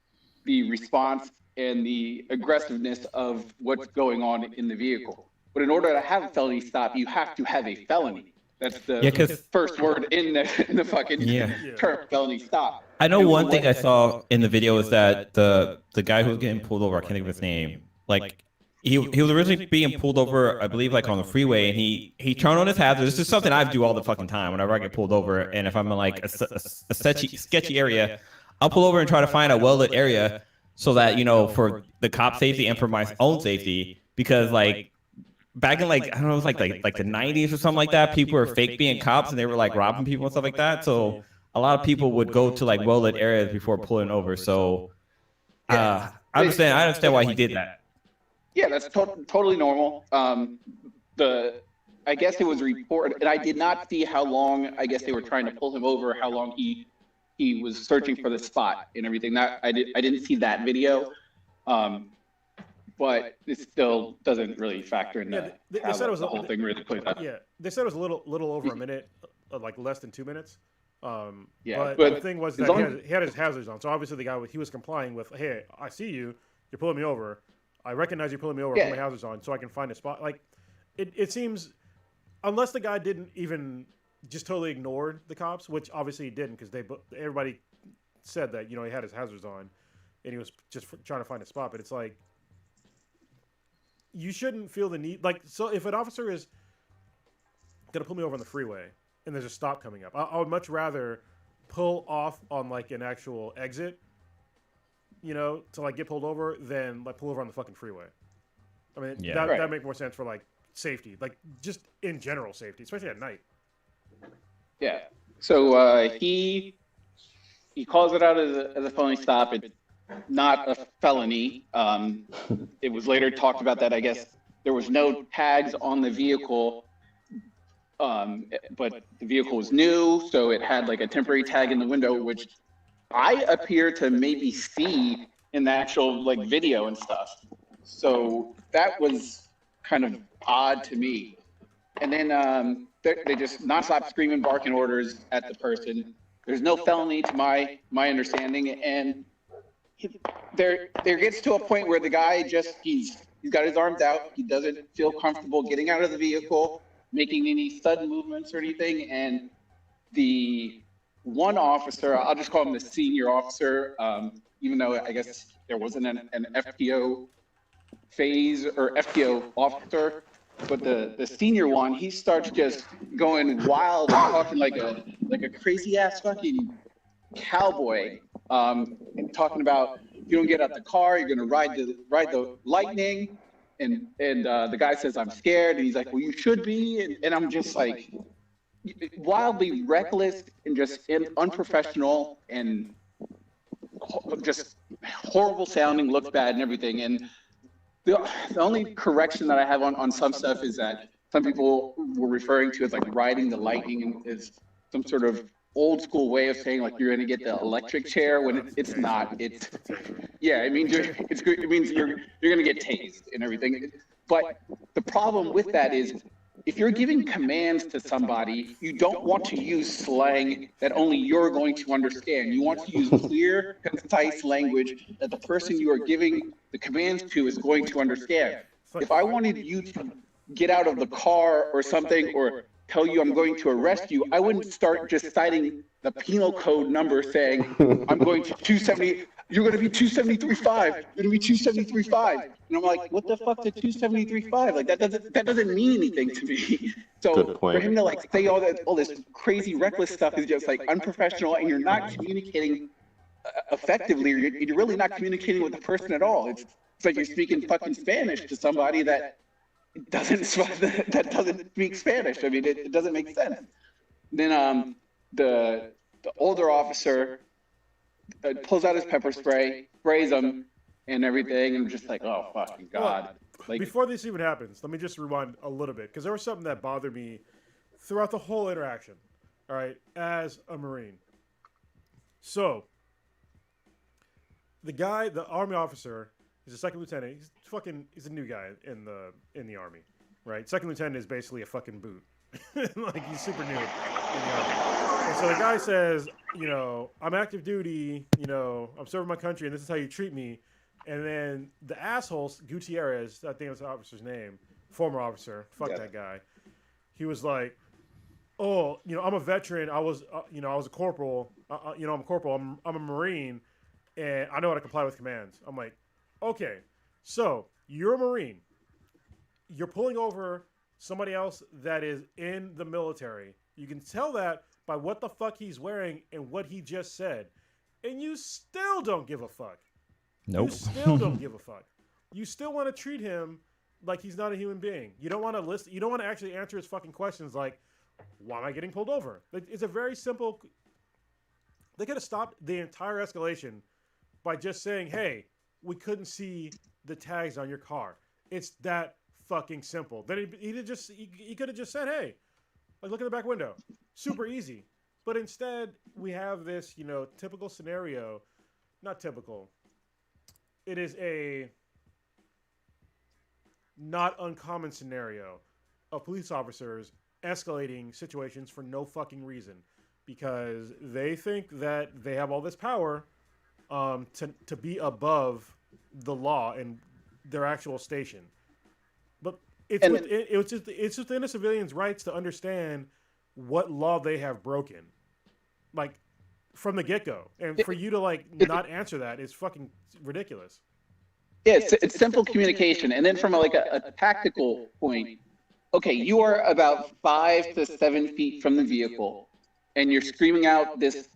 response and the aggressiveness of what's going on in the vehicle. But in order to have a felony stop, you have to have a felony. That's the first word in the fucking term, felony stop. I know one thing I saw in the video is that the guy who was getting pulled over, I can't think of his name, like. He was originally being pulled over, I believe, like on the freeway, and he turned on his hazards. This is something I do all the fucking time whenever I get pulled over, and if I'm in like a sketchy area, I'll pull over and try to find a well-lit area so that, for the cop safety and for my own safety, because like back in like, I don't know, it was like the 90s or something like that, people were fake being cops and they were like robbing people and stuff like that. So a lot of people would go to like well-lit areas before pulling over. So I understand why he did that. Yeah, that's totally normal. I guess it was reported, and I did not see how long. I guess they were trying to pull him over. How long he was searching for the spot and everything. That I didn't see that video, but it still doesn't really factor in they said it was the whole thing really plays out. Yeah, they said it was a little over a minute, like less than 2 minutes. But the thing was that he had his hazards on, so obviously the guy he was complying with. Hey, I see you. You're pulling me over. I recognize you're pulling me over. Put my hazards on so I can find a spot. Like, it seems, unless the guy didn't even just totally ignore the cops, which obviously he didn't, because everybody said that, he had his hazards on and he was just trying to find a spot. But it's like, you shouldn't feel the need. Like, so if an officer is going to pull me over on the freeway and there's a stop coming up, I would much rather pull off on like an actual exit, to like get pulled over than like pull over on the fucking freeway. I mean, that make more sense for like safety, like just in general safety, especially at night. Yeah. So he calls it out as a felony stop. It's not a felony. It was later talked about that I guess there was no tags on the vehicle, but the vehicle was new, so it had like a temporary tag in the window, which I appear to maybe see in the actual like video and stuff. So that was kind of odd to me. And then they just nonstop screaming, barking orders at the person. There's no felony to my understanding, and there gets to a point where the guy he's got his arms out. He doesn't feel comfortable getting out of the vehicle, making any sudden movements or anything. And the one officer, I'll just call him the senior officer, even though I guess there wasn't an FTO phase or FTO officer. But the senior one, he starts just going wild and talking like a crazy ass fucking cowboy, and talking about, if you don't get out the car, you're gonna ride the lightning, and the guy says, I'm scared, and he's like, well, you should be, and I'm just like, wildly reckless and just unprofessional and just horrible sounding, looks bad and everything. And the only correction that I have on some stuff is that some people were referring to as like riding the lightning is some sort of old school way of saying like you're going to get the electric chair when it's not. It means it means you're going to get tased and everything. But the problem with that is, if you're giving commands to somebody, you don't want to use slang that only you're going to understand. You want to use clear, concise language that the person you are giving the commands to is going to understand. If I wanted you to get out of the car or something, or tell you I'm going to arrest you, I wouldn't start just citing the penal code number saying, I'm going to 270, you're going to be 273.5, you're going to be 273.5. And I'm like, what the fuck's a 273.5? Like that doesn't mean anything to me. So for him to like say all this crazy reckless stuff is just like unprofessional, and you're not communicating effectively. You're really not communicating with the person at all. It's like you're speaking fucking Spanish to somebody that doesn't speak Spanish. I mean, it doesn't make sense. Then the older officer pulls out his pepper spray, sprays him, and everything, and I'm just like, oh fucking god. Like, before this even happens, let me just rewind a little bit, because there was something that bothered me throughout the whole interaction. All right, as a Marine. So the Army officer, he's a second lieutenant. He's a new guy in the Army, right? Second lieutenant is basically a fucking boot. Like, he's super new in the Army. And so the guy says, I'm active duty, I'm serving my country, and this is how you treat me. And then the asshole, Gutierrez, I think that's the officer's name, former officer, that guy. He was like, oh, I'm a veteran. I was a corporal. I'm a corporal. I'm a Marine, and I know how to comply with commands. I'm like, okay, so you're a Marine. You're pulling over somebody else that is in the military. You can tell that by what the fuck he's wearing and what he just said. And you still don't give a fuck. Nope. You still don't give a fuck. You still want to treat him like he's not a human being. You don't want to listen. You don't want to actually answer his fucking questions like, why am I getting pulled over? It's a very simple. They could have stopped the entire escalation by just saying, hey, we couldn't see the tags on your car. It's that fucking simple. Then he could have just said, hey, like, look in the back window. Super easy. But instead, we have this, typical scenario. Not typical. It is a not uncommon scenario of police officers escalating situations for no fucking reason, because they think that they have all this power to be above the law and their actual station. But it's within a civilian's rights to understand what law they have broken. Like, from the get-go. And for you to like not answer that is fucking ridiculous. Yeah, it's simple communication. And then from like a tactical point, okay, you are about 5 to 7 feet from the vehicle, and you're screaming out this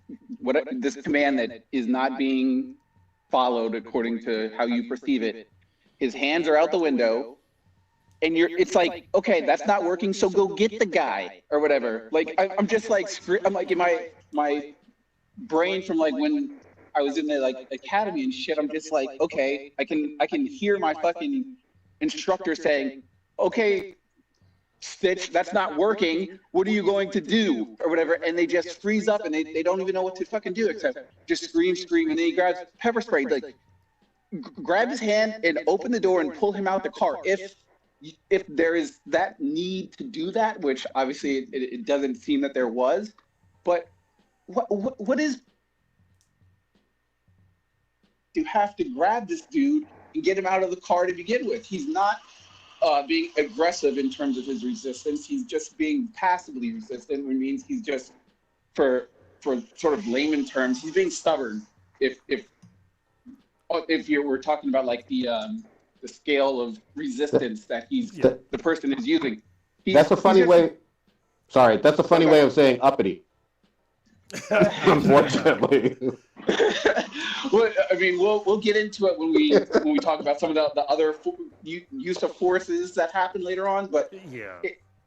command that is not being followed according to how you perceive it. His hands are out the window, and it's like, okay, that's not working, so go get the guy or whatever. Like I'm just like I'm like in my brain from like when I was in the like academy and shit. I'm just like, okay, I can hear my fucking instructor saying, okay, Stitch, that's not working. What are you going to do or whatever? And they just freeze up and they don't even know what to fucking do except just scream, and then he grabs pepper spray, like grab his hand and open the door and pull him out the car. If there is that need to do that, which obviously it doesn't seem that there was, but what is you have to grab this dude and get him out of the car to begin with? He's not being aggressive in terms of his resistance. He's just being passively resistant, which means he's just, for sort of layman terms, he's being stubborn. If you were talking about like the scale of resistance that the person is using. That's a funny way. Sorry, that's a funny way of saying uppity. Unfortunately. Well, I mean, we'll get into it when we talk about some of the other use of forces that happen later on. But yeah,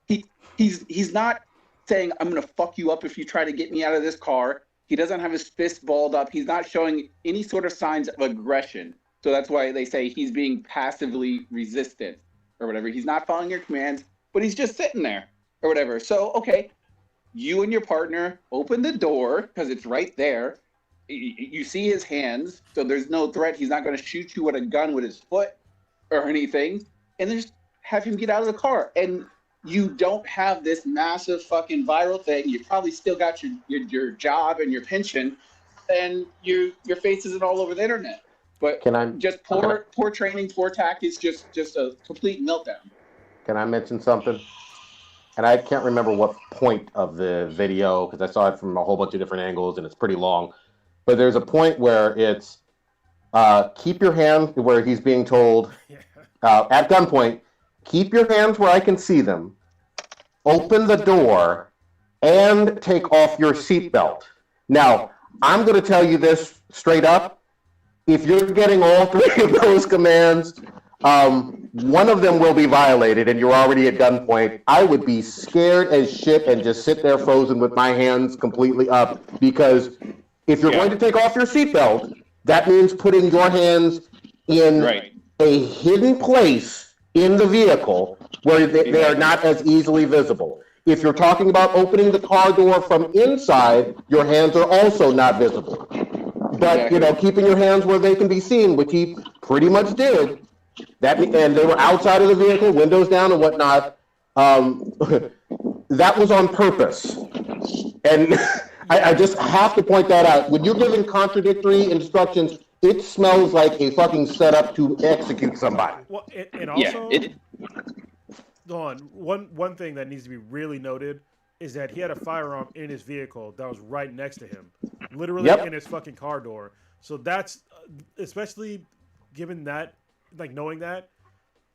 he's not saying I'm gonna fuck you up if you try to get me out of this car. He doesn't have his fist balled up. He's not showing any sort of signs of aggression. So that's why they say he's being passively resistant or whatever. He's not following your commands, but he's just sitting there or whatever. So okay, you and your partner open the door because it's right there. You see his hands, so there's no threat. He's not going to shoot you with a gun with his foot or anything. And then just have him get out of the car. And you don't have this massive fucking viral thing. You probably still got your job and your pension, and your face isn't all over the internet. But just poor training, poor tactics, just a complete meltdown. Can I mention something? And I can't remember what point of the video because I saw it from a whole bunch of different angles and it's pretty long. But there's a point where it's keep your hand where he's being told at gunpoint, keep your hands where I can see them, open the door, and take off your seatbelt. Now, I'm going to tell you this straight up. If you're getting all three of those commands, one of them will be violated and you're already at gunpoint. I would be scared as shit and just sit there frozen with my hands completely up because if you're going to take off your seatbelt, that means putting your hands in a hidden place in the vehicle where they are not as easily visible. If you're talking about opening the car door from inside, your hands are also not visible. But, keeping your hands where they can be seen, which he pretty much did, and they were outside of the vehicle, windows down and whatnot, that was on purpose. And I just have to point that out. When you're giving contradictory instructions, it smells like a fucking setup to execute somebody. Well, and also, one thing that needs to be really noted is that he had a firearm in his vehicle that was right next to him, literally in his fucking car door. So that's, especially given that, like knowing that,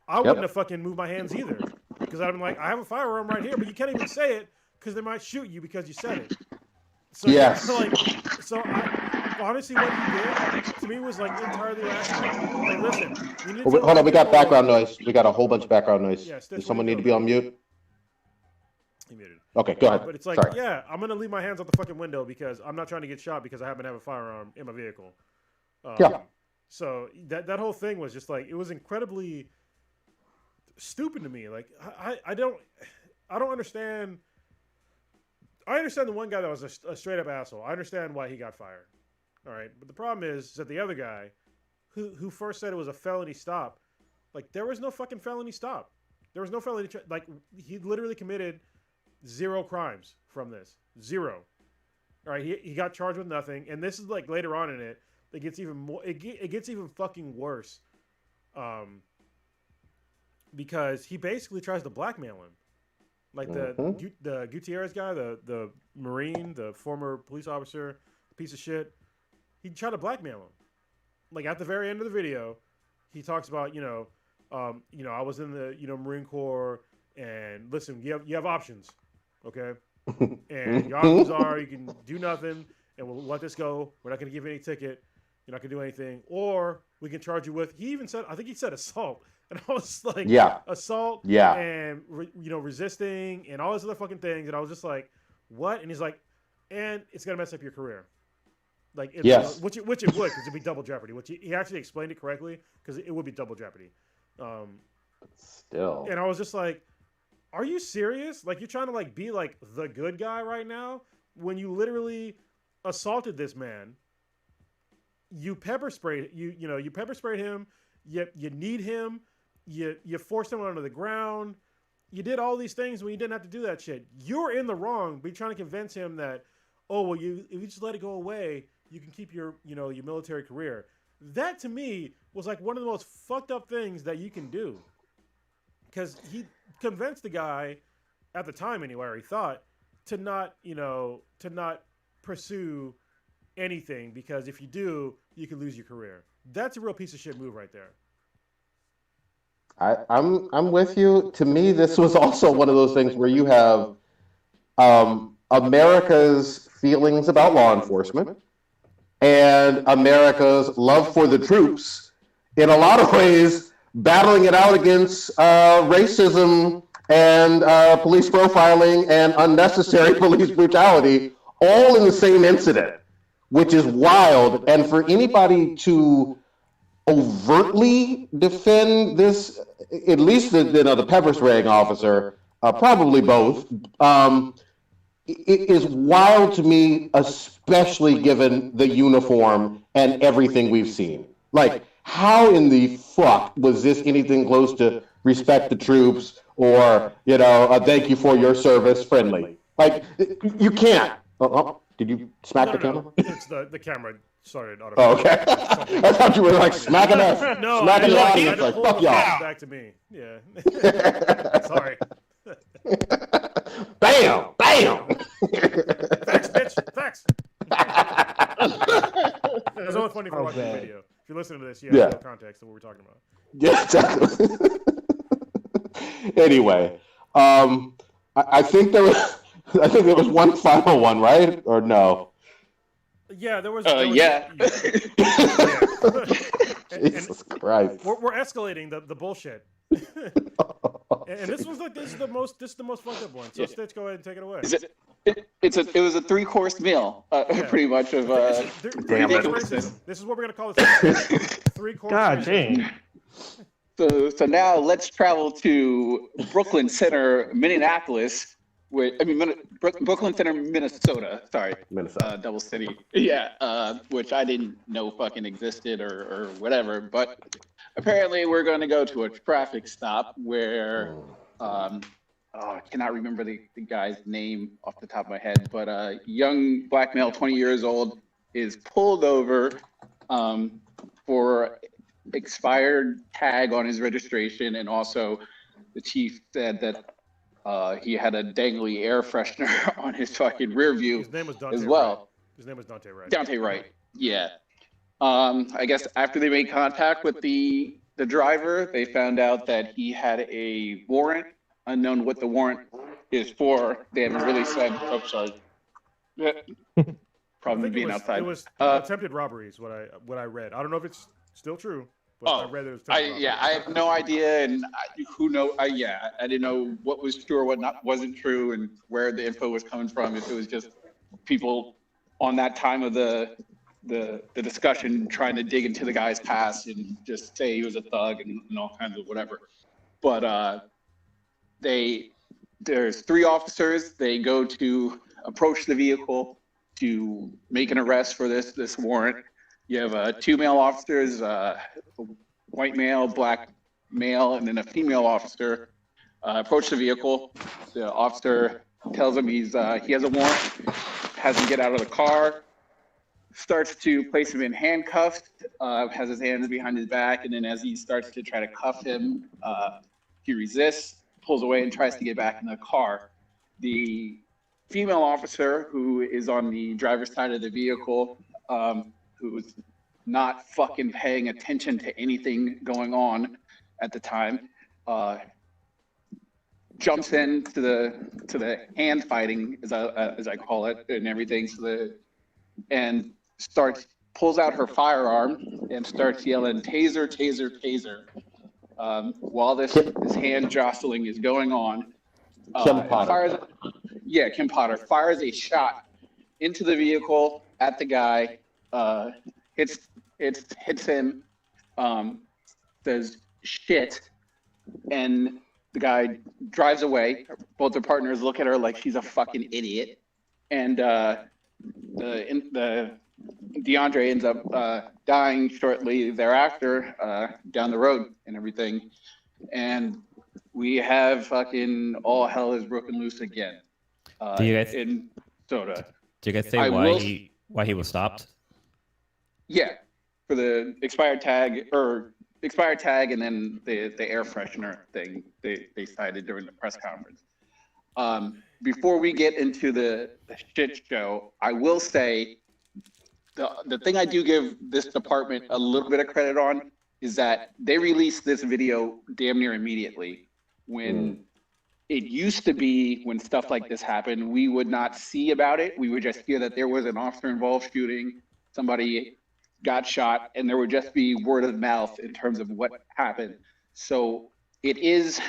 I wouldn't have fucking moved my hands either. Because I'd been like, I have a firearm right here, but you can't even say it because they might shoot you because you said it. So, honestly, what he did to me was like entirely rational. Like, listen, you need to hold on, we got background noise. We got a whole bunch of background noise. Yeah, Does someone need to be on mute? He muted. Okay, go ahead. But it's like, I'm gonna leave my hands out the fucking window because I'm not trying to get shot because I happen to have a firearm in my vehicle. So that whole thing was just like, it was incredibly stupid to me. Like I don't understand. I understand the one guy that was a straight up asshole. I understand why he got fired. All right, but the problem is that the other guy, who first said it was a felony stop, like there was no fucking felony stop. There was no felony. Like he literally committed 0 crimes from this. 0. All right, he got charged with nothing, and this is like later on in it. It gets even more. It gets even fucking worse, because he basically tries to blackmail him, like the Gutierrez guy, the Marine, the former police officer, piece of shit. He tried to blackmail him. Like at the very end of the video, he talks about, I was in the, Marine Corps, and listen, you have options, okay? And your options are you can do nothing, and we'll let this go. We're not going to give you any ticket. You're not going to do anything. Or we can charge you with, I think he said assault. And I was like, assault, and, resisting, and all these other fucking things. And I was just like, what? And he's like, and it's going to mess up your career. Like, which it would, because it'd be double jeopardy. Which he actually explained it correctly, because it would be double jeopardy. Still. And I was just like, are you serious? Like, you're trying to like be like the good guy right now when you literally assaulted this man. You pepper sprayed you pepper sprayed him. You need him. You forced him onto the ground. You did all these things when you didn't have to do that shit. You're in the wrong, but you're trying to convince him that, oh well, if you just let it go away, you can keep your your military career. That to me was like one of the most fucked up things that you can do. Because he convinced the guy, at the time anyway, or he thought, to not pursue anything, because if you do, you could lose your career. That's a real piece of shit move right there. I'm with you. To me, this was also one of those things where you have America's feelings about law enforcement and America's love for the troops, in a lot of ways, battling it out against racism and police profiling and unnecessary police brutality, all in the same incident, which is wild. And for anybody to overtly defend this, at least the pepper spraying officer, probably both, it is wild to me, especially given the uniform and everything we've seen. Like, how in the fuck was this anything close to respect the troops or, thank you for your service friendly? Like, you can't. Did you smack the camera? It's the camera started automatically. Oh, okay. I thought you were like smacking us. No, smacking the I audience. Like, fuck y'all. Back to me. Yeah. Sorry. Bam! Bam! Facts, bitch. Facts. It's only funny if you're watching the video. If you're listening to this, you have no context of what we're talking about. Yeah, exactly. Anyway, I think there was one final one, right? Or no? Yeah, there was. Yeah. Jesus Christ. We're escalating the bullshit. And this is the most fucked up one. So Stitch, go ahead and take it away. It was a 3-course meal, pretty much of. Damn it. Racism. This is what we're gonna call this. 3-course. God racism. dang. So now let's travel to Brooklyn Center, Minneapolis. Brooklyn Center, Minnesota. Sorry, Minnesota. double city. Yeah, which I didn't know fucking existed or whatever. But apparently, we're going to go to a traffic stop where I cannot remember the guy's name off the top of my head, but a young black male, 20 years old, is pulled over for expired tag on his registration, and also the chief said that he had a dangly air freshener on his fucking rear view. His name was Dante as well. Wright. His name was Dante Wright. Dante Wright, yeah. I guess after they made contact with the driver, they found out that he had a warrant, unknown what the warrant is for. They haven't really said. Oh, sorry. Probably being outside. It was attempted robbery is what I read. I don't know if it's still true. But I read it was I have no idea, and who knows? I didn't know what was true or what wasn't true, and where the info was coming from. If it was just people on that time of the discussion trying to dig into the guy's past and just say he was a thug and all kinds of whatever. But there's 3 officers. They go to approach the vehicle to make an arrest for this warrant. You have 2 male officers, white male, black male, and then a female officer approach the vehicle. The officer tells him he has a warrant, has him get out of the car, starts to place him in handcuffs, has his hands behind his back, and then as he starts to try to cuff him, he resists, pulls away, and tries to get back in the car. The female officer who is on the driver's side of the vehicle, who's not fucking paying attention to anything going on at the time, jumps into the hand fighting, as I call it, and everything, and pulls out her firearm and starts yelling taser, taser, taser, while this hand jostling is going on. Kim Potter. Kim Potter fires a shot into the vehicle at the guy, hits him, says shit, and the guy drives away. Both their partners look at her like she's a fucking idiot, and the DeAndre ends up dying shortly thereafter, down the road and everything, and we have fucking all hell is broken loose again. In Soda. Do you guys say why he was stopped? Yeah, for the expired tag, and then the air freshener thing they cited during the press conference. Before we get into the shit show, I will say the thing I do give this department a little bit of credit on is that they released this video damn near immediately. When it used to be, when stuff like this happened, we would not see about it. We would just hear that there was an officer-involved shooting, somebody got shot, and there would just be word of mouth in terms of what happened. So it is,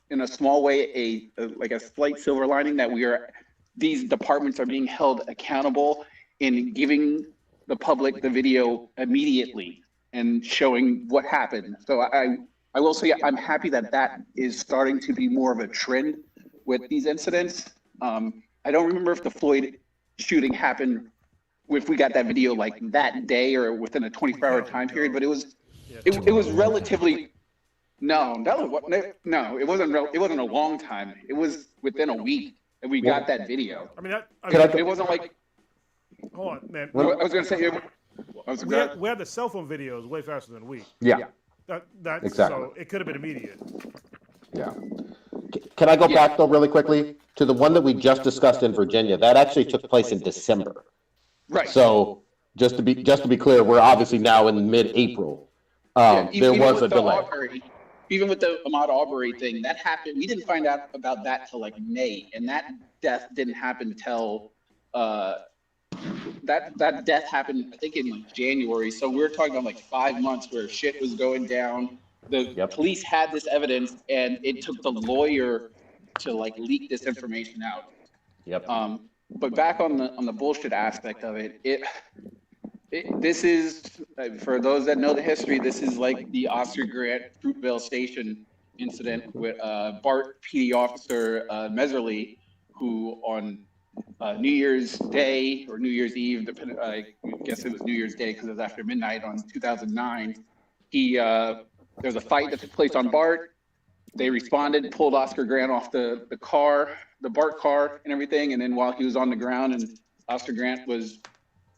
in a small way, a slight silver lining that these departments are being held accountable in giving the public the video immediately and showing what happened. So I will say I'm happy that is starting to be more of a trend with these incidents. I don't remember if the Floyd shooting happened, if we got that video like that day or within a 24-hour time period, but it was relatively it wasn't a long time. It was within a week and we got that video. I mean, it wasn't like. Hold on, man. I was going to say. We had the cell phone videos way faster than a week. Yeah. That's exactly. So it could have been immediate. Yeah. Can I go back though really quickly to the one that we just discussed in Virginia? That actually took place in December. Right. So just to be clear, we're obviously now in mid-April. There was a delay. Even with the Ahmaud Arbery thing, that happened. We didn't find out about that till like May, and that death didn't happen till that death happened, I think, in like January. So we're talking about like 5 months where shit was going down. The police had this evidence, and it took the lawyer to like leak this information out. Yep. But back on the bullshit aspect of it, this is, for those that know the history, this is like the Oscar Grant Fruitvale Station incident with BART PD officer Meserly, who on New Year's Day or New Year's Eve, I guess it was New Year's Day because it was after midnight on 2009, there was a fight that took place on BART. They responded, pulled Oscar Grant off the car, the BART car and everything, and then while he was on the ground, and Oscar Grant was,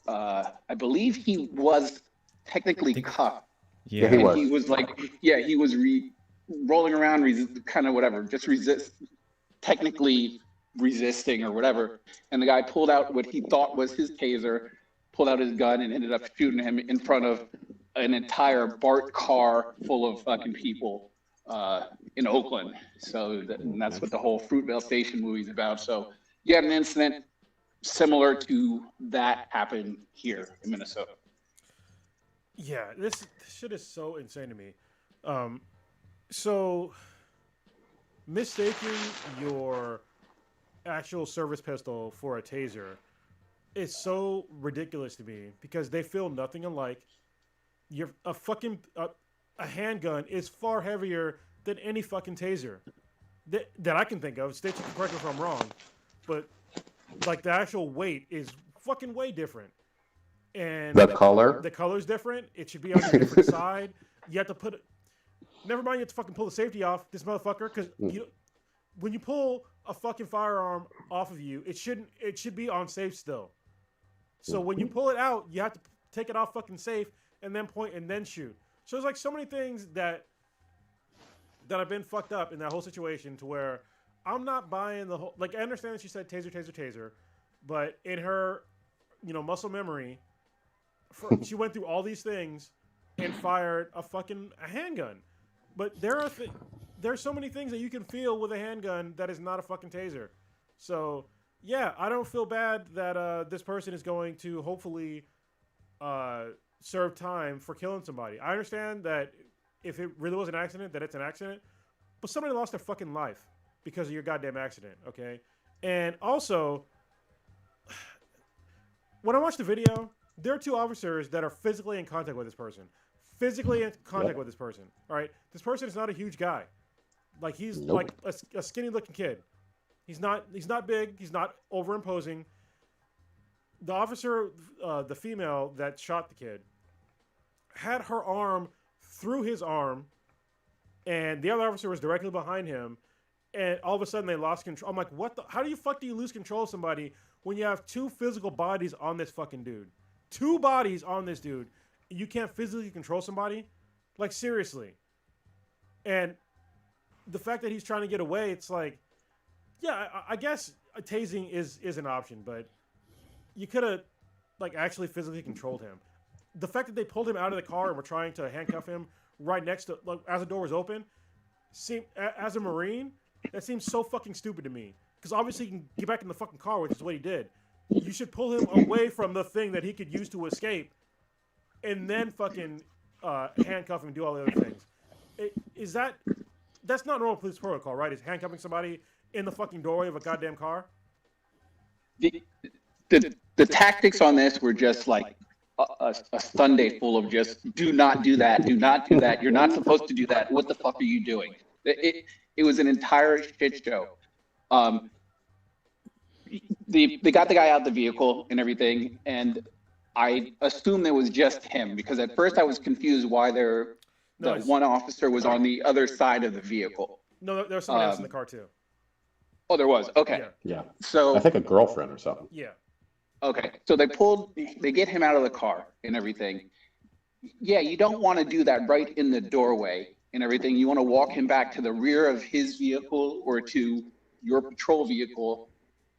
I believe he was technically cuffed. Yeah, he was. He was like, he was rolling around, kind of whatever, just technically resisting or whatever. And the guy pulled out what he thought was his taser, pulled out his gun, and ended up shooting him in front of an entire BART car full of fucking people in Oakland. So that's what the whole Fruitvale Station movie is about. So you had an incident similar to that happen here in Minnesota. Yeah, this shit is so insane to me. So mistaking your actual service pistol for a taser is so ridiculous to me because they feel nothing alike. A handgun is far heavier than any fucking taser that I can think of. Stitch, you can correct me if I'm wrong, but like the actual weight is fucking way different. And the color's different. It should be on a different side. You have to never mind, you have to fucking pull the safety off this motherfucker because when you pull a fucking firearm off of you, it should be on safe still. So when you pull it out, you have to take it off fucking safe and then point and then shoot. So there's like so many things that have been fucked up in that whole situation to where I'm not buying the whole. Like, I understand that she said taser, taser, taser, but in her, muscle memory, she went through all these things and fired a handgun. But there's so many things that you can feel with a handgun that is not a fucking taser. So yeah, I don't feel bad that this person is going to hopefully serve time for killing somebody. I understand that if it really was an accident, that it's an accident, but somebody lost their fucking life because of your goddamn accident, okay? And also, when I watched the video, there are two officers that are physically in contact with this person. Physically in contact with this person, all right? This person is not a huge guy. Like, he's like a skinny-looking kid. He's not big. He's not overimposing. The officer, the female that shot the kid, had her arm through his arm, and the other officer was directly behind him, and all of a sudden they lost control. I'm like, what the? How do you lose control of somebody when you have two physical bodies on this fucking dude? Two bodies on this dude. You can't physically control somebody? Like, seriously. And the fact that he's trying to get away, it's like, yeah, I guess tasing is an option, but you could have, like, actually physically controlled him. The fact that they pulled him out of the car and were trying to handcuff him right next to, like, as the door was open, as a Marine, that seems so fucking stupid to me. Because obviously he can get back in the fucking car, which is what he did. You should pull him away from the thing that he could use to escape, and then fucking handcuff him and do all the other things. That's not normal police protocol, right? Is handcuffing somebody in the fucking doorway of a goddamn car? The tactics on this were just like a Sunday full of just do not do that, do not do that. You're not supposed to do that. What the fuck are you doing? It was an entire shit show. They got the guy out of the vehicle and everything, and I assumed it was just him because at first I was confused why one officer was on the other side of the vehicle. No, there was someone else in the car too. Oh, there was. Okay. Yeah. So I think a girlfriend or something. Yeah. Okay. So they get him out of the car and everything. Yeah, you don't want to do that right in the doorway and everything. You want to walk him back to the rear of his vehicle or to your patrol vehicle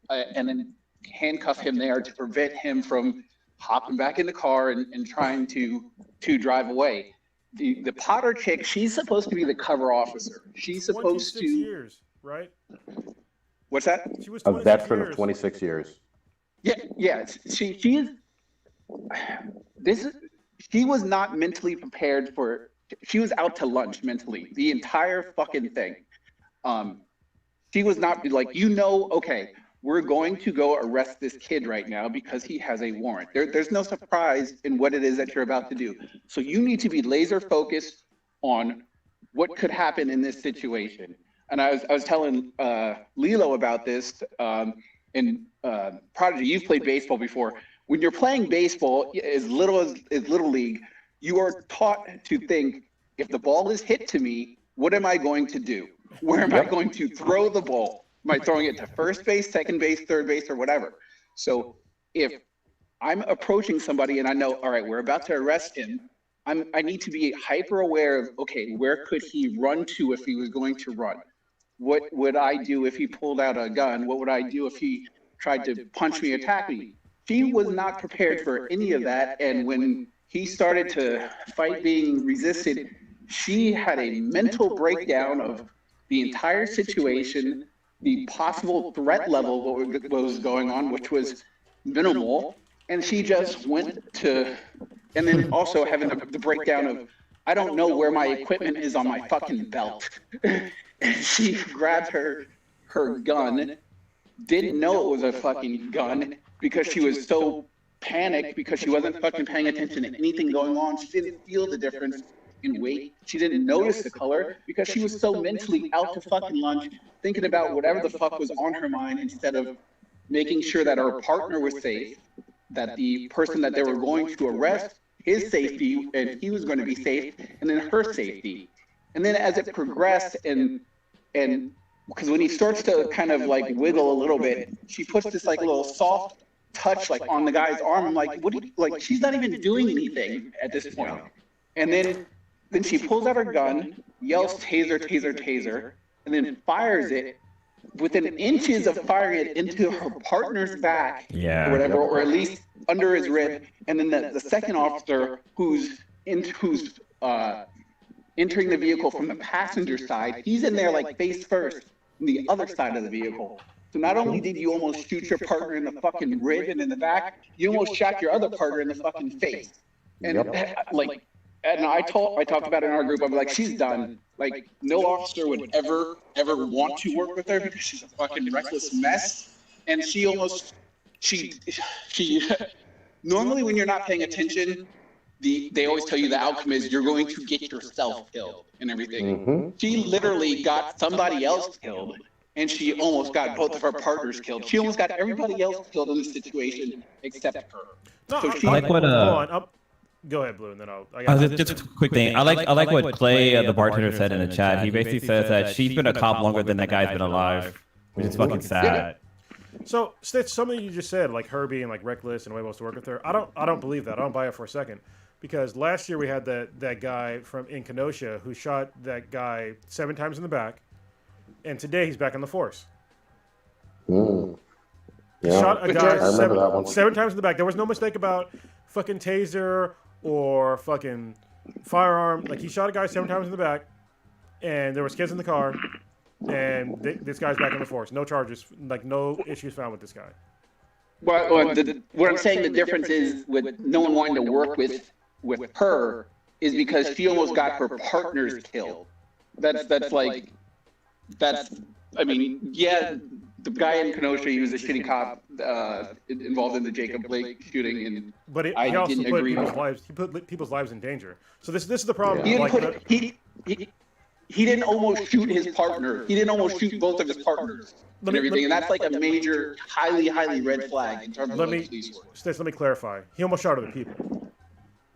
and then handcuff him there to prevent him from hopping back in the car and trying to drive away. The Potter chick, she's supposed to be the cover officer. She's supposed 26 to. years, right? What's that? She was A 26 veteran years. of 26 years. Yeah. She was not mentally prepared for. She was out to lunch mentally the entire fucking thing. She was not like, okay, we're going to go arrest this kid right now because he has a warrant. There's no surprise in what it is that you're about to do. So you need to be laser focused on what could happen in this situation. And I was telling Lilo about this. And Prodigy, you've played baseball before. When you're playing baseball, as little as Little League, you are taught to think, if the ball is hit to me, what am I going to do? Where am I going to throw the ball? Am I throwing it to first base, second base, third base, or whatever? So if I'm approaching somebody and I know, all right, we're about to arrest him, I need to be hyper aware of, okay, where could he run to if he was going to run? What would I do if he pulled out a gun? What would I do if he tried to punch me, attack me? She was not prepared for any of that. And when he started to fight being resisted, she had a mental breakdown of the entire situation, the possible threat level, what was going on, which was minimal. And she just went to, and then also having the breakdown of, I don't know where my equipment is on my fucking belt. She grabbed her gun, didn't know it was a fucking gun because she was so panicked because she wasn't fucking paying attention to anything going on. She didn't feel the difference in weight. She didn't notice the color because she was so mentally out to fucking lunch thinking about whatever the fuck was on her mind instead of making sure that her partner was safe, that the person that they were going to arrest, his safety, and he was going to be safe, and then her safety. And then as it progressed and because when he starts to kind of like wiggle a little bit, she puts this like little soft touch like on the guy's arm. I'm like, what? Like she's not even doing anything at this point. And then she pulls out her gun, yells taser, taser, taser, and then fires it within inches of firing it into her partner's back, Yeah. or whatever, or at least under his rib. And then the second officer who's entering the vehicle from the passenger side, he's in there like face first on the other side of the vehicle. So not only did you almost shoot your partner in the fucking rib and in the back, you almost shot your other partner in the fucking face. And and I talked about it in our group. I'm like, she's done. Like, no officer would ever want to work with her because she's a fucking reckless mess. And she normally when you're not paying attention, they always tell you the outcome is you're going to get yourself killed and everything. Mm-hmm. She literally got somebody else killed, and she almost got both of her partners killed. She almost got everybody else killed in this situation except her. No, So she, I like what go ahead, Blue, and then I'll. just a quick thing. I like what Clay, the bartender, said in the chat. He basically says that she's been a cop longer than that guy's been alive, which is fucking sad. So, Stitch, something you just said, like her being like reckless and nobody wants to work with her. I don't believe that. I don't buy it for a second, because last year we had that guy in Kenosha who shot that guy 7 times in the back, and today he's back on the force. Mm. He Yeah. shot a guy I remember that one. 7 times in the back. There was no mistake about fucking taser or fucking firearm. Like, he shot a guy 7 times in the back, and there was kids in the car, and this guy's back on the force. No charges, like no issues found with this guy. what I'm saying, the difference is with no one wanting to work with her is because she almost got her partners killed. I mean, yeah, the guy in Kenosha, he was a shitty cop involved in the Jacob Blake shooting, and But he I also didn't put agree. people's lives in danger. So this is the problem. He Like, didn't he didn't almost shoot his partner. He didn't almost shoot both of his partners and everything, and that's like a major, highly red flag in terms of like police work. Stitch, let me clarify. He almost shot other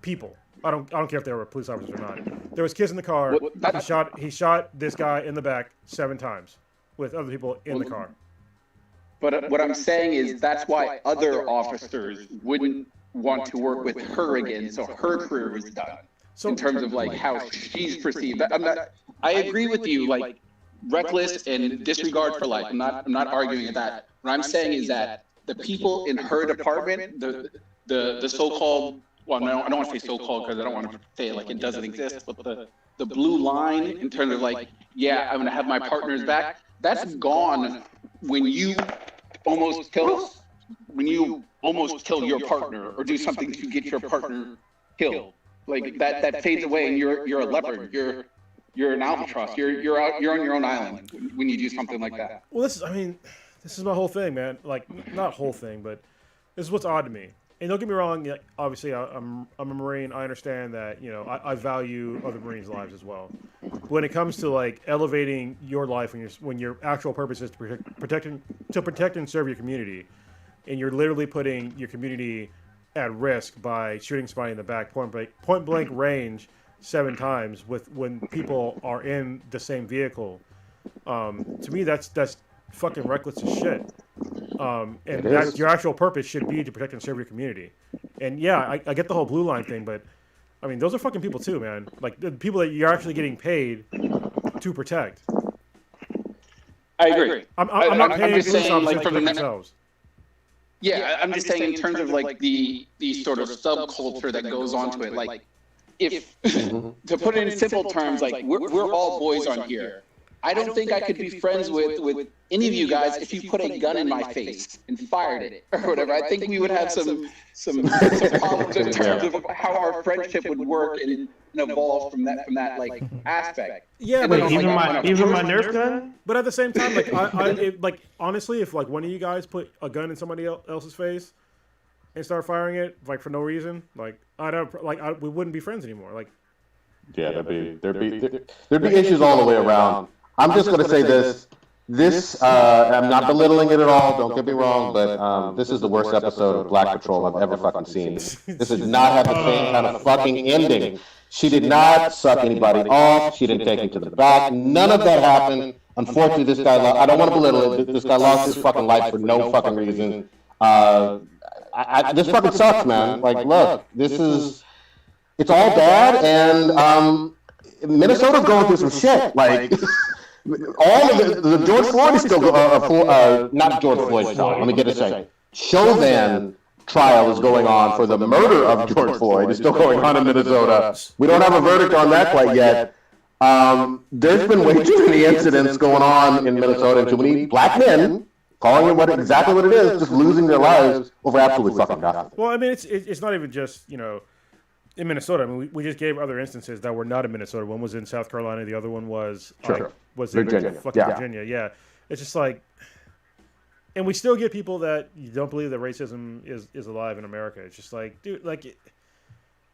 people. I don't care if they were police officers or not. There was kids in the car. He shot this guy in the back 7 times with other people in the car. But what I'm saying is that's why other officers wouldn't want to work with her again, so her career was done. So In terms of like how she's perceived. I agree with you, like reckless and disregard for life. I'm not arguing with that. What I'm saying is that the people in her department, the so-called, well, no, I don't want to say so-called because I don't want to say it like it doesn't exist, but the blue line in terms of like, yeah, I'm going to have my partners back, that's gone when you almost kill your partner or do something to get your partner killed. Like that fades away, and you're a leopard. You're an albatross. You're on your own island when you do something like that. Well, this is my whole thing, man. Like, not whole thing, but this is what's odd to me. And don't get me wrong. Obviously, I'm a Marine. I understand that. I value other Marines' lives as well. When it comes to like elevating your life when your actual purpose is to protect and serve your community, and you're literally putting your community at risk by shooting somebody in the back point blank range 7 times when people are in the same vehicle. To me, that's fucking reckless as shit. And that your actual purpose should be to protect and serve your community. And yeah, I get the whole blue line thing, but I mean, those are fucking people too, man. Like, the people that you're actually getting paid to protect. I agree. I'm not paying just police saying, officers like, to from protect the themselves. Yeah, I'm just saying in terms of like the sort of subculture that goes onto it. Like, if to put it in simple terms, like we're all boys on here. I don't think I could be friends with any of you guys if you put a gun in my face and fired it or whatever. I think we would have some problems in terms of how our friendship would work and evolve from that like aspect. Yeah, And but then, Even like, my Nerf gun? But at the same time, like honestly, if like one of you guys put a gun in somebody else's face and start firing it like for no reason, like we wouldn't be friends anymore. Like, Yeah, there'd be issues all the way around. I'm just going to say this. I'm not belittling it at all. Don't get me wrong, but this is the worst episode of Black Patrol I've ever fucking seen. This did not have the same kind of fucking ending. She did not suck anybody off. She didn't take him to the back. None of that happened. Unfortunately, this guy. I don't want to belittle it. This guy lost his fucking life for no fucking reason. This fucking sucks, man. Like, look, it's all bad, and Minnesota's going through some shit. Like, all of the George Floyd is still not George Floyd. Let me get it straight. Chauvin trial is going on for the murder of George Floyd. It's still going on in Minnesota. We don't have a verdict on that quite yet. There's been way too many incidents going on in Minnesota. Too many black men calling it exactly what it is, just losing their lives over absolutely fucking nothing. Well, I mean, it's not even just in Minnesota. I mean, we just gave other instances that were not in Minnesota. One was in South Carolina. The other one was in Virginia. Yeah, it's just like, and we still get people that don't believe that racism is alive in America. It's just like, dude, like,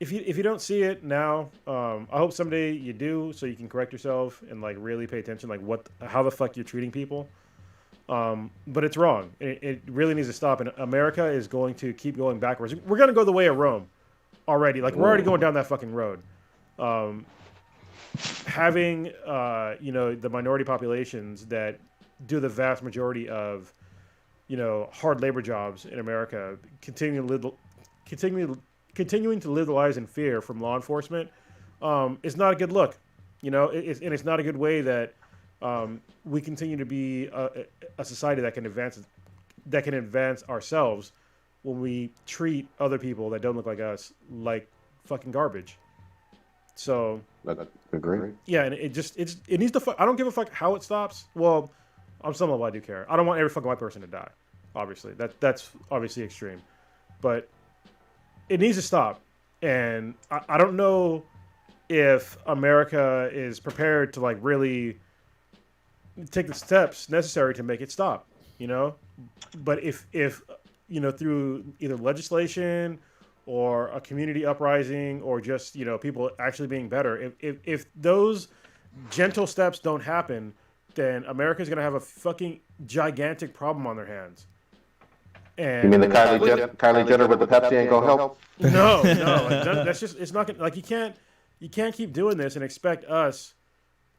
if you don't see it now, I hope someday you do, so you can correct yourself and like really pay attention, like how the fuck you're treating people. But it's wrong. It really needs to stop. And America is going to keep going backwards. We're going to go the way of Rome already. Like, we're already going down that fucking road. Having, the minority populations that do the vast majority of, hard labor jobs in America, continuing to live the lives in fear from law enforcement, is not a good look. And it's not a good way that we continue to be a society that can advance ourselves when we treat other people that don't look like us like fucking garbage. So I agree. Yeah, and it needs to. I don't give a fuck how it stops. Well, on some level, I do care. I don't want every fucking white person to die. Obviously, that's obviously extreme, but it needs to stop. And I don't know if America is prepared to like really take the steps necessary to make it stop, but if through either legislation or a community uprising or just people actually being better, if those gentle steps don't happen, then America's gonna have a fucking gigantic problem on their hands. And you mean the Kylie Jenner with the Pepsi ain't gonna help? No, that's just, it's not gonna, like, you can't keep doing this and expect us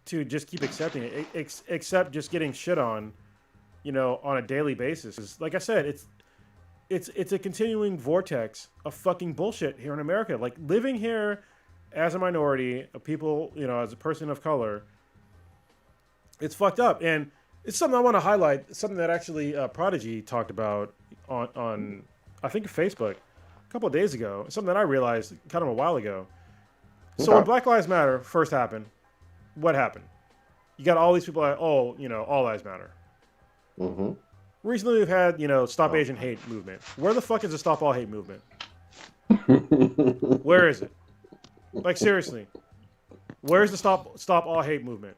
to just keep accepting it, except just getting shit on, on a daily basis. Like I said, it's a continuing vortex of fucking bullshit here in America. Like, living here as a minority of people, as a person of color, it's fucked up. And it's something I want to highlight, something that actually Prodigy talked about on I think Facebook a couple of days ago, something that I realized kind of a while ago. Okay. So when Black Lives Matter first happened, what happened? You got all these people like, all lives matter. Mm-hmm. Recently, we've had, Stop Asian Hate movement. Where the fuck is the Stop All Hate movement? Where is it? Like, seriously. Where's the Stop All Hate movement?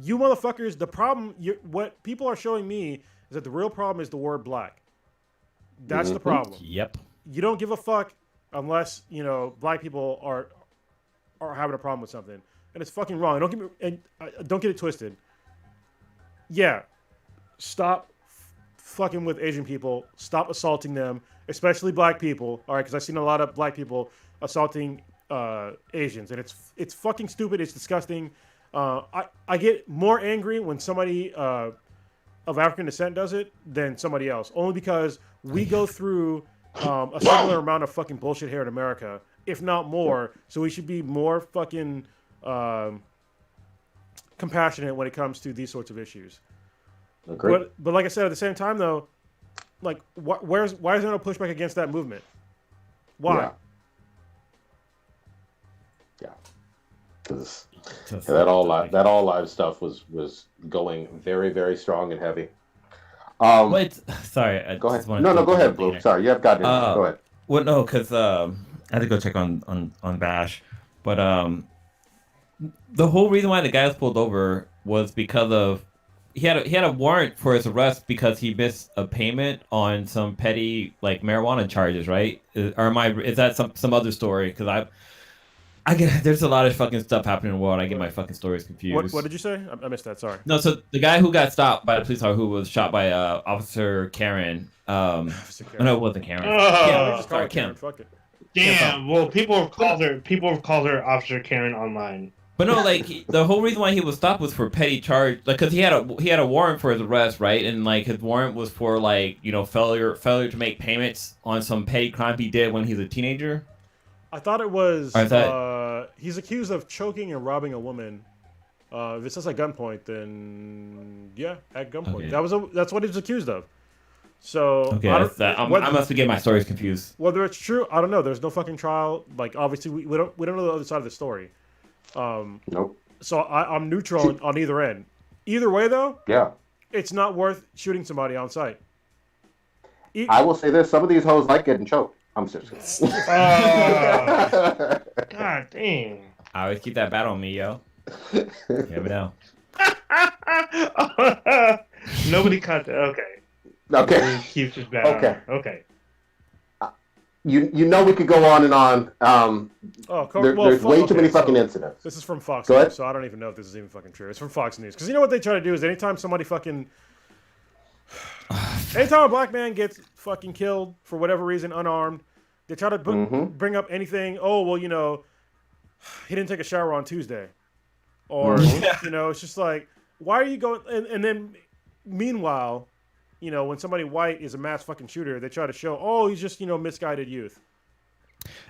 You motherfuckers, the problem, what people are showing me is that the real problem is the word black. That's the problem. Yep. You don't give a fuck unless, black people are having a problem with something. And it's fucking wrong. Don't get it twisted. Yeah. Stop fucking with Asian people. Stop assaulting them, especially black people. All right, because I've seen a lot of black people assaulting Asians, and it's fucking stupid. It's disgusting. I get more angry when somebody of African descent does it than somebody else, only because we go through a similar amount of fucking bullshit here in America, if not more. So we should be more fucking compassionate when it comes to these sorts of issues. But like I said, at the same time, though, like, why is there no pushback against that movement? Why? Yeah. Because that all live stuff was going very, very strong and heavy. Sorry. Go ahead. No, go ahead, Blue. Sorry, you have got it. Go ahead. Well, no, because I had to go check on Bash, but the whole reason why the guy was pulled over was because of he had a warrant for his arrest because he missed a payment on some petty like marijuana charges, right? Is that some other story? Because I get there's a lot of fucking stuff happening in the world. I get my fucking stories confused. What did you say? I missed that. Sorry. No, so the guy who got stopped by the police officer who was shot by Officer Karen. Officer Karen. No, it wasn't Karen. Sorry, Karen. Fuck it. Damn. Well, people have called her Officer Karen online. But no, like the whole reason why he was stopped was for petty charge, like because he had a warrant for his arrest, right? And like his warrant was for like failure to make payments on some petty crime he did when he was a teenager. I thought it was he's accused of choking and robbing a woman If it says at gunpoint, then yeah, at gunpoint. Okay. That's what he was accused of. So Okay, I must be getting my stories confused. Whether it's true, I don't know. There's no fucking trial. Like obviously, we don't know the other side of the story. Nope. So I'm neutral on either end. Either way, though, Yeah. it's not worth shooting somebody on sight. I will say this: some of these hoes like getting choked. I'm serious. God dang. I always keep that bat on me, yo. You never know. Nobody caught that. Okay. Okay. He keeps his bat Okay. on. Okay. You know we could go on and on. There's way too many fucking incidents. This is from Fox Go News, ahead. so I don't even know if this is even fucking true. It's from Fox News. Because you know what they try to do is anytime somebody fucking... anytime a black man gets fucking killed for whatever reason, unarmed, they try to bring up anything. Oh, well, you know, he didn't take a shower on Tuesday. Or, you know, it's just like, why are you going... And then, meanwhile... You know, when somebody white is a mass fucking shooter, they try to show, oh, he's just, you know, misguided youth.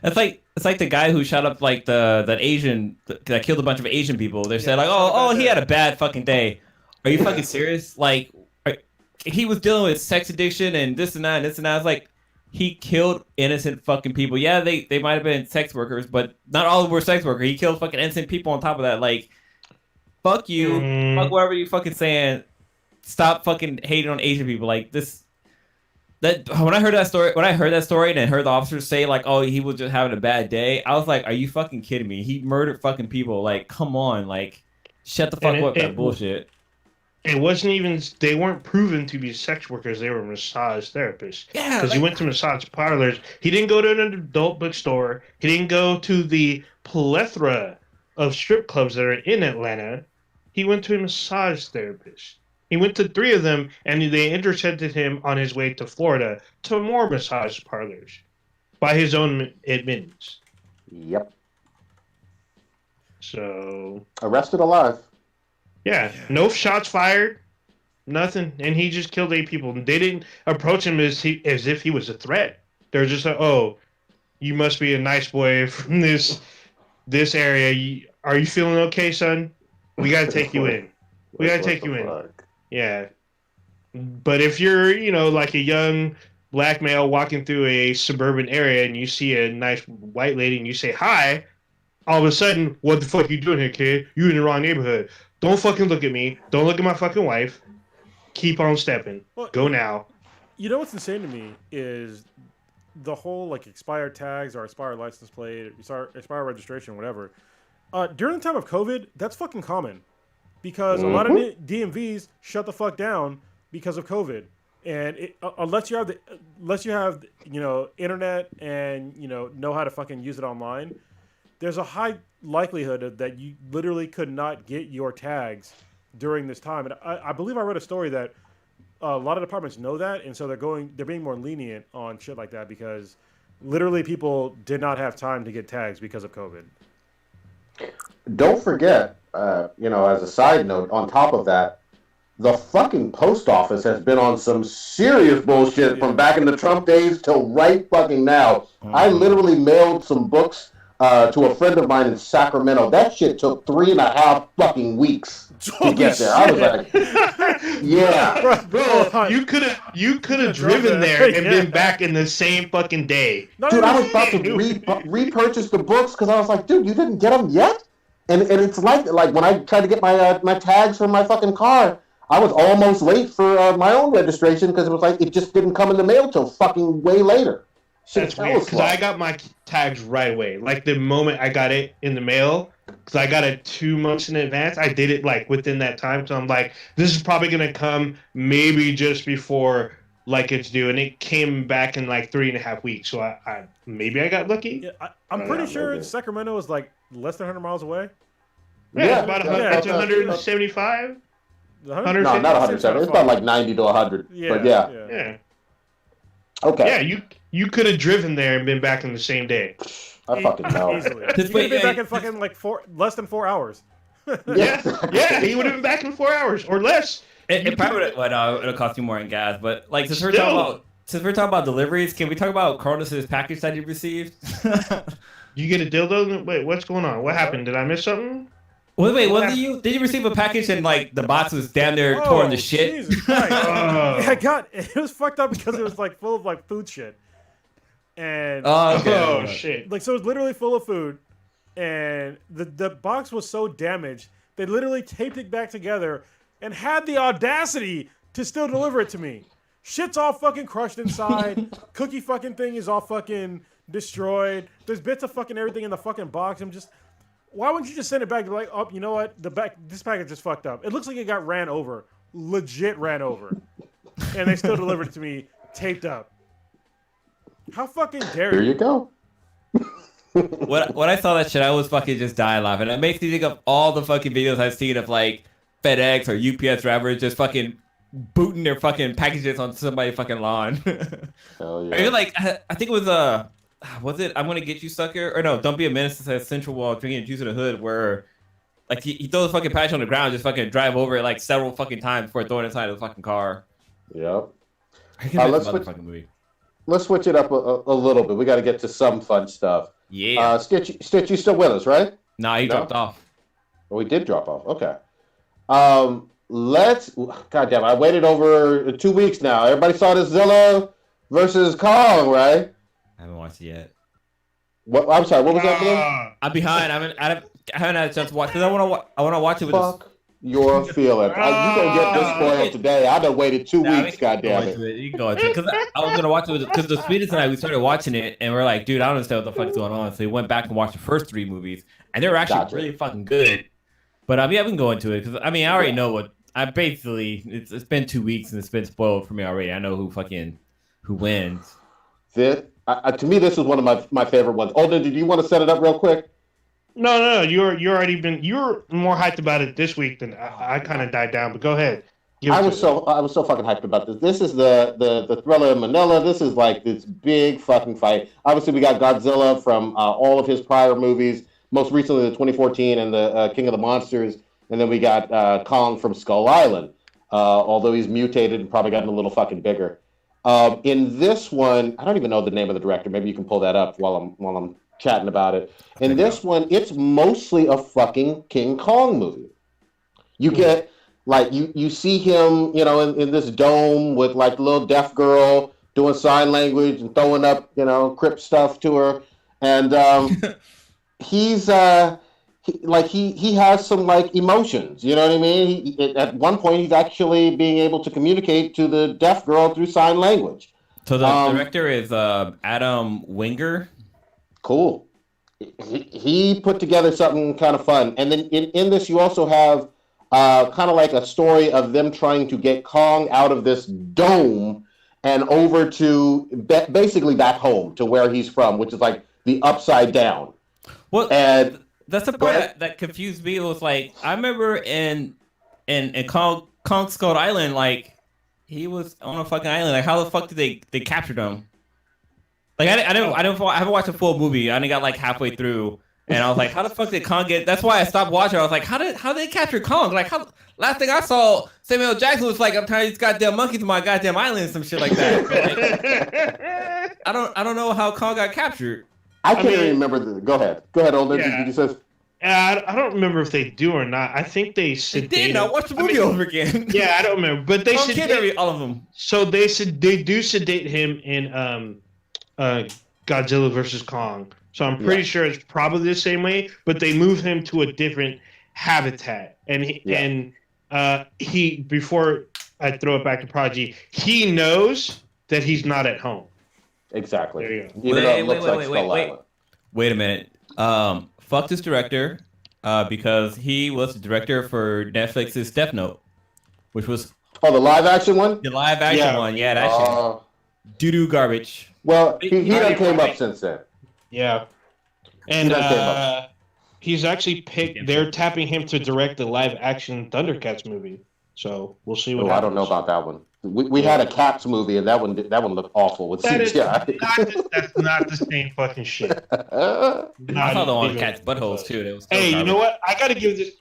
It's like the guy who shot up like that Asian that killed a bunch of Asian people. They said like, oh, he had a bad fucking day. Are you fucking serious? Like, he was dealing with sex addiction and this and that and this and that. It's like he killed innocent fucking people. Yeah, they might have been sex workers, but not all of them were sex workers. He killed fucking innocent people on top of that. Like, fuck you, fuck whatever you fucking saying. Stop fucking hating on Asian people like this. When I heard that story and I heard the officers say like, "Oh, he was just having a bad day," I was like, "Are you fucking kidding me? He murdered fucking people. Like, come on, like, shut the fuck up with that bullshit." It wasn't even. They weren't proven to be sex workers. They were massage therapists. Yeah, because he went to massage parlors. He didn't go to an adult bookstore. He didn't go to the plethora of strip clubs that are in Atlanta. He went to a massage therapist. He went to 3 of them, and they intercepted him on his way to Florida to more massage parlors by his own admittance. Yep. So arrested alive. Yeah, no shots fired, nothing, and he just killed 8 people. They didn't approach him as if he was a threat. They're just like, "Oh, you must be a nice boy from this area. Are you feeling okay, son? We gotta take you in. We gotta take you in." Yeah, but if you're, you know, like a young black male walking through a suburban area and you see a nice white lady and you say hi, all of a sudden, what the fuck you doing here, kid? You in the wrong neighborhood. Don't fucking look at me. Don't look at my fucking wife. Keep on stepping. Well, go now. You know what's insane to me is the whole like expired tags or expired license plate, expired registration, whatever. During the time of COVID, that's fucking common. Because a lot of DMVs shut the fuck down because of COVID, and unless you have you know internet and you know how to fucking use it online, there's a high likelihood that you literally could not get your tags during this time. And I believe I read a story that a lot of departments know that, and so they're being more lenient on shit like that because literally people did not have time to get tags because of COVID. Don't forget, you know, as a side note, on top of that, the fucking post office has been on some serious bullshit from back in the Trump days till right fucking now. I literally mailed some books to a friend of mine in Sacramento. That shit took 3.5 fucking weeks to get there. I was like, yeah. Bro, you could have driven there and been back in the same fucking day. Dude, I was about to repurchase the books because I was like, dude, you didn't get them yet? And it's like when I tried to get my tags for my fucking car, I was almost late for my own registration because it was like it just didn't come in the mail till fucking way later. That's weird because I got my tags right away. Like the moment I got it in the mail, because I got it 2 months in advance. I did it like within that time, so I'm like, this is probably gonna come maybe just before like it's due, and it came back in like 3.5 weeks. So I maybe I got lucky. Yeah, I'm pretty sure Sacramento is like less than 100 miles away. Yeah, it's about 175. No, not 170. It's about like 90 to 100. Yeah, but yeah. Yeah, Okay. you could have driven there and been back in the same day. I fucking know. Easily. You could have been back in fucking like less than 4 hours. yeah, he would have been back in 4 hours or less. It probably it'll cost you more in gas, but like since we're talking about deliveries, can we talk about Cronus's package that you received? You get a dildo? Wait, what's going on? What happened? Did I miss something? Wait, what did you receive a package and like the box was damn near torn to shit? Jesus Christ. Yeah, it was fucked up because it was like full of like food shit. And Oh shit! like, so it was literally full of food, and the box was so damaged they literally taped it back together and had the audacity to still deliver it to me. Shit's all fucking crushed inside. Cookie fucking thing is all fucking destroyed. There's bits of fucking everything in the fucking box. I'm just, why wouldn't you just send it back? Like, oh, you know what? This package is fucked up. It looks like it got ran over, legit ran over, and they still delivered it to me taped up. How fucking dare you? Here you go. When I saw that shit, I was fucking just dying laughing. It makes me think of all the fucking videos I've seen of like FedEx or UPS drivers just fucking booting their fucking packages on somebody's fucking lawn. Hell I yeah. mean, like I think it was I'm gonna get you sucker, or no, don't be a menace to Central while drinking juice in the hood, where like he throws a fucking package on the ground, just fucking drive over it like several fucking times before throwing it inside of the fucking car. Yep. Movie. Let's switch it up a little bit. We got to get to some fun stuff. Yeah. Stitch, you still with us, right? Nah, he dropped off. Oh, we did drop off. Okay. Goddamn, I waited over 2 weeks now. Everybody saw this Zilla versus Kong, right? I haven't watched it yet. What? I'm sorry. What was that, Blue? I'm behind. I haven't had a chance to watch because I want to watch it with Fuck your feeling. You gonna get this spoiled today? I done waited 2 weeks. Goddamn it. You can go into it because I was gonna watch it because the Swedish and I we started watching it and we're like, dude, I don't understand what the fuck's going on. So we went back and watched the first 3 movies and they were actually really fucking good. But I mean, I can go into it because I mean, I already know what I basically. It's been 2 weeks and it's been spoiled for me already. I know who wins. To me, this is one of my favorite ones. Olden, did you want to set it up real quick? No, you're more hyped about it this week than I kind of died down. But go ahead. I was so fucking hyped about this. This is the Thriller in Manila. This is like this big fucking fight. Obviously, we got Godzilla from all of his prior movies. Most recently, the 2014 and the King of the Monsters, and then we got Kong from Skull Island. Although he's mutated and probably gotten a little fucking bigger. In this one, I don't even know the name of the director. Maybe you can pull that up while I'm chatting about it. In this one, it's mostly a fucking King Kong movie. You get like you see him, in this dome with like the little deaf girl doing sign language and throwing up, Crip stuff to her, and he's he has some like emotions. You know what I mean? At one point, he's actually being able to communicate to the deaf girl through sign language. So the director is Adam Winger. Cool. He put together something kind of fun. And then in this, you also have kind of like a story of them trying to get Kong out of this dome and over to basically back home to where he's from, which is like the Upside Down. Well, and that's the part that confused me. It was like, I remember in Kong Skull Island, like, he was on a fucking island. Like, how the fuck did they capture him? Like I haven't watched a full movie. I only got like halfway through, and I was like, "How the fuck did Kong get?" That's why I stopped watching. I was like, "How did they capture Kong?" Like, last thing I saw, Samuel L. Jackson was like, "I'm tired of these goddamn monkeys on my goddamn island," and some shit like that. Like, I don't know how Kong got captured. I can't even remember. Go ahead, Olden. Yeah. Did you say? I don't remember if they do or not. I think they sedate. They did. Watch the movie over again. Yeah, I don't remember, but they sedate all of them. So they do sedate him in Godzilla versus Kong. So I'm pretty sure it's probably the same way, but they move him to a different habitat. And he before I throw it back to Prodigy, he knows that he's not at home. Exactly. There you go. Wait a minute. Fuck this director, because he was the director for Netflix's Death Note, which was the live action one. The live action one, yeah, that shit. Doo-doo garbage. Well, he done came up since then. Yeah. And he's actually picked. They're tapping him to direct the live action Thundercats movie. So we'll see what happens. I don't know about that one. We had a Cats movie, and that one looked awful with CGI. That's not the same fucking shit. I saw the one with Cats buttholes too. Hey, you know what? I gotta give this.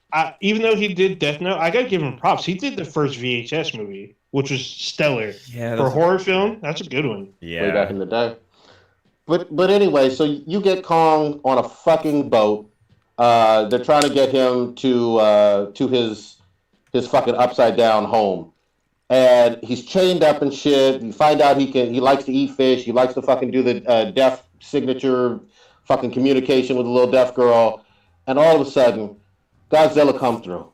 Even though he did Death Note, I gotta give him props. He did the first VHS movie, which was stellar. Yeah, for a horror film, that's a good one. Yeah, way back in the day. But anyway, so you get Kong on a fucking boat. They're trying to get him to his fucking upside down home, and he's chained up and shit. You find out he likes to eat fish. He likes to fucking do the deaf signature fucking communication with a little deaf girl, and all of a sudden, Godzilla comes through.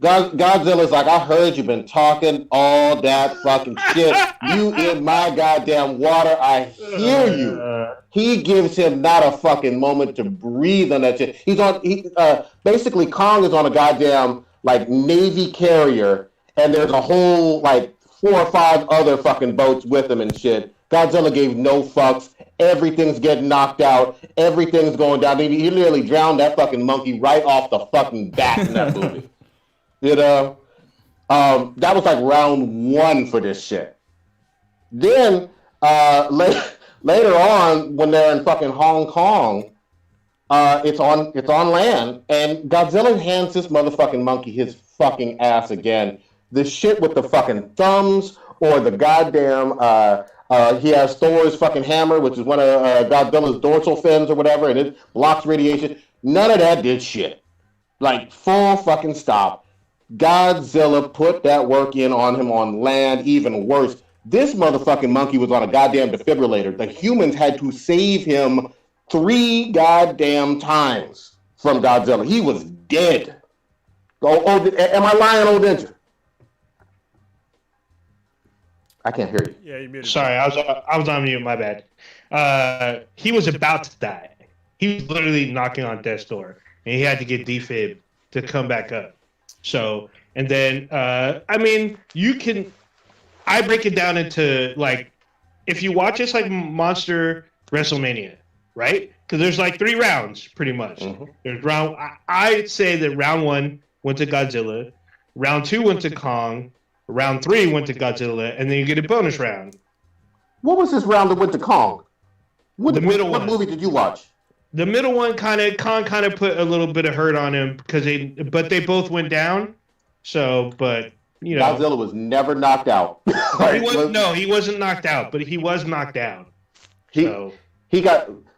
Godzilla's like, I heard you've been talking all that fucking shit. You in my goddamn water. I hear you. He gives him not a fucking moment to breathe on that shit. Basically Kong is on a goddamn like Navy carrier, and there's a whole like 4 or 5 other fucking boats with him and shit. Godzilla gave no fucks. Everything's getting knocked out. Everything's going down. He literally drowned that fucking monkey right off the fucking bat in that movie. You know, that was like round 1 for this shit. Then later on, when they're in fucking Hong Kong, it's on land, and Godzilla hands this motherfucking monkey his fucking ass again. The shit with the fucking thumbs, or the goddamn he has Thor's fucking hammer, which is one of Godzilla's dorsal fins or whatever, and it blocks radiation. None of that did shit. Like full fucking stop. Godzilla put that work in on him on land. Even worse, this motherfucking monkey was on a goddamn defibrillator. The humans had to save him 3 goddamn times from Godzilla. He was dead. Am I lying, old ninja? I can't hear you. Yeah, you muted. Sorry, I was on mute. My bad. He was about to die. He was literally knocking on death's door, and he had to get defib to come back up. So, and then, I mean, I break it down into, like, if you watch it's like Monster WrestleMania, right? Because there's like 3 rounds, pretty much. Mm-hmm. There's I'd say that round 1 went to Godzilla, round 2 went to Kong, round 3 went to Godzilla, and then you get a bonus round. What was this round that went to Kong? The middle one. What movie did you watch? The middle one Kong kind of put a little bit of hurt on him because they both went down. So, but you know, Godzilla was never knocked out. He wasn't knocked out, but he was knocked down.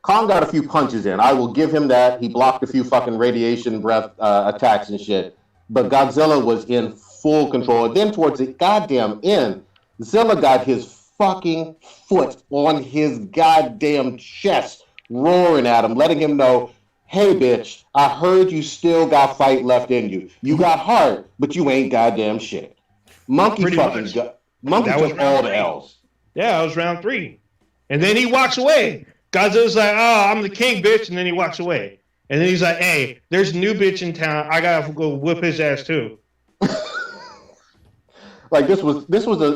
Kong got a few punches in. I will give him that. He blocked a few fucking radiation breath attacks and shit. But Godzilla was in full control. And then towards the goddamn end, Zilla got his fucking foot on his goddamn chest, roaring at him, letting him know, hey, bitch, I heard you still got fight left in you. You got heart, but you ain't goddamn shit. Monkey took all the L's. Yeah, that was round 3. And then he walks away. Godzilla's like, oh, I'm the king, bitch. And then he walks away. And then he's like, hey, there's a new bitch in town. I got to go whip his ass, too. Like, this was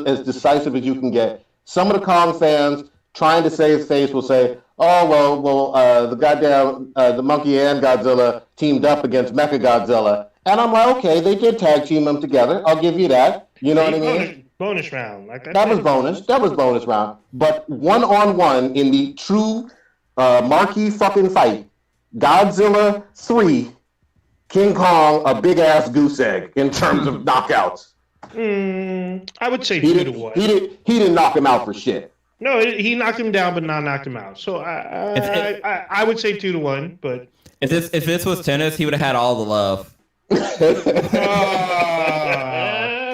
as decisive as you can get. Some of the Kong fans trying to save face will say, oh, well, the goddamn, the monkey and Godzilla teamed up against Mechagodzilla. And I'm like, okay, they did tag team them together. I'll give you that. You know what I mean? Bonus round. Like that was bonus. That was bonus round. But 1-on-1 in the true marquee fucking fight, Godzilla 3, King Kong, a big-ass goose egg in terms of knockouts. I would say 2-1. He didn't knock him out for shit. No, he knocked him down, but not knocked him out. So I would say 2-1. But if this was tennis, he would have had all the love.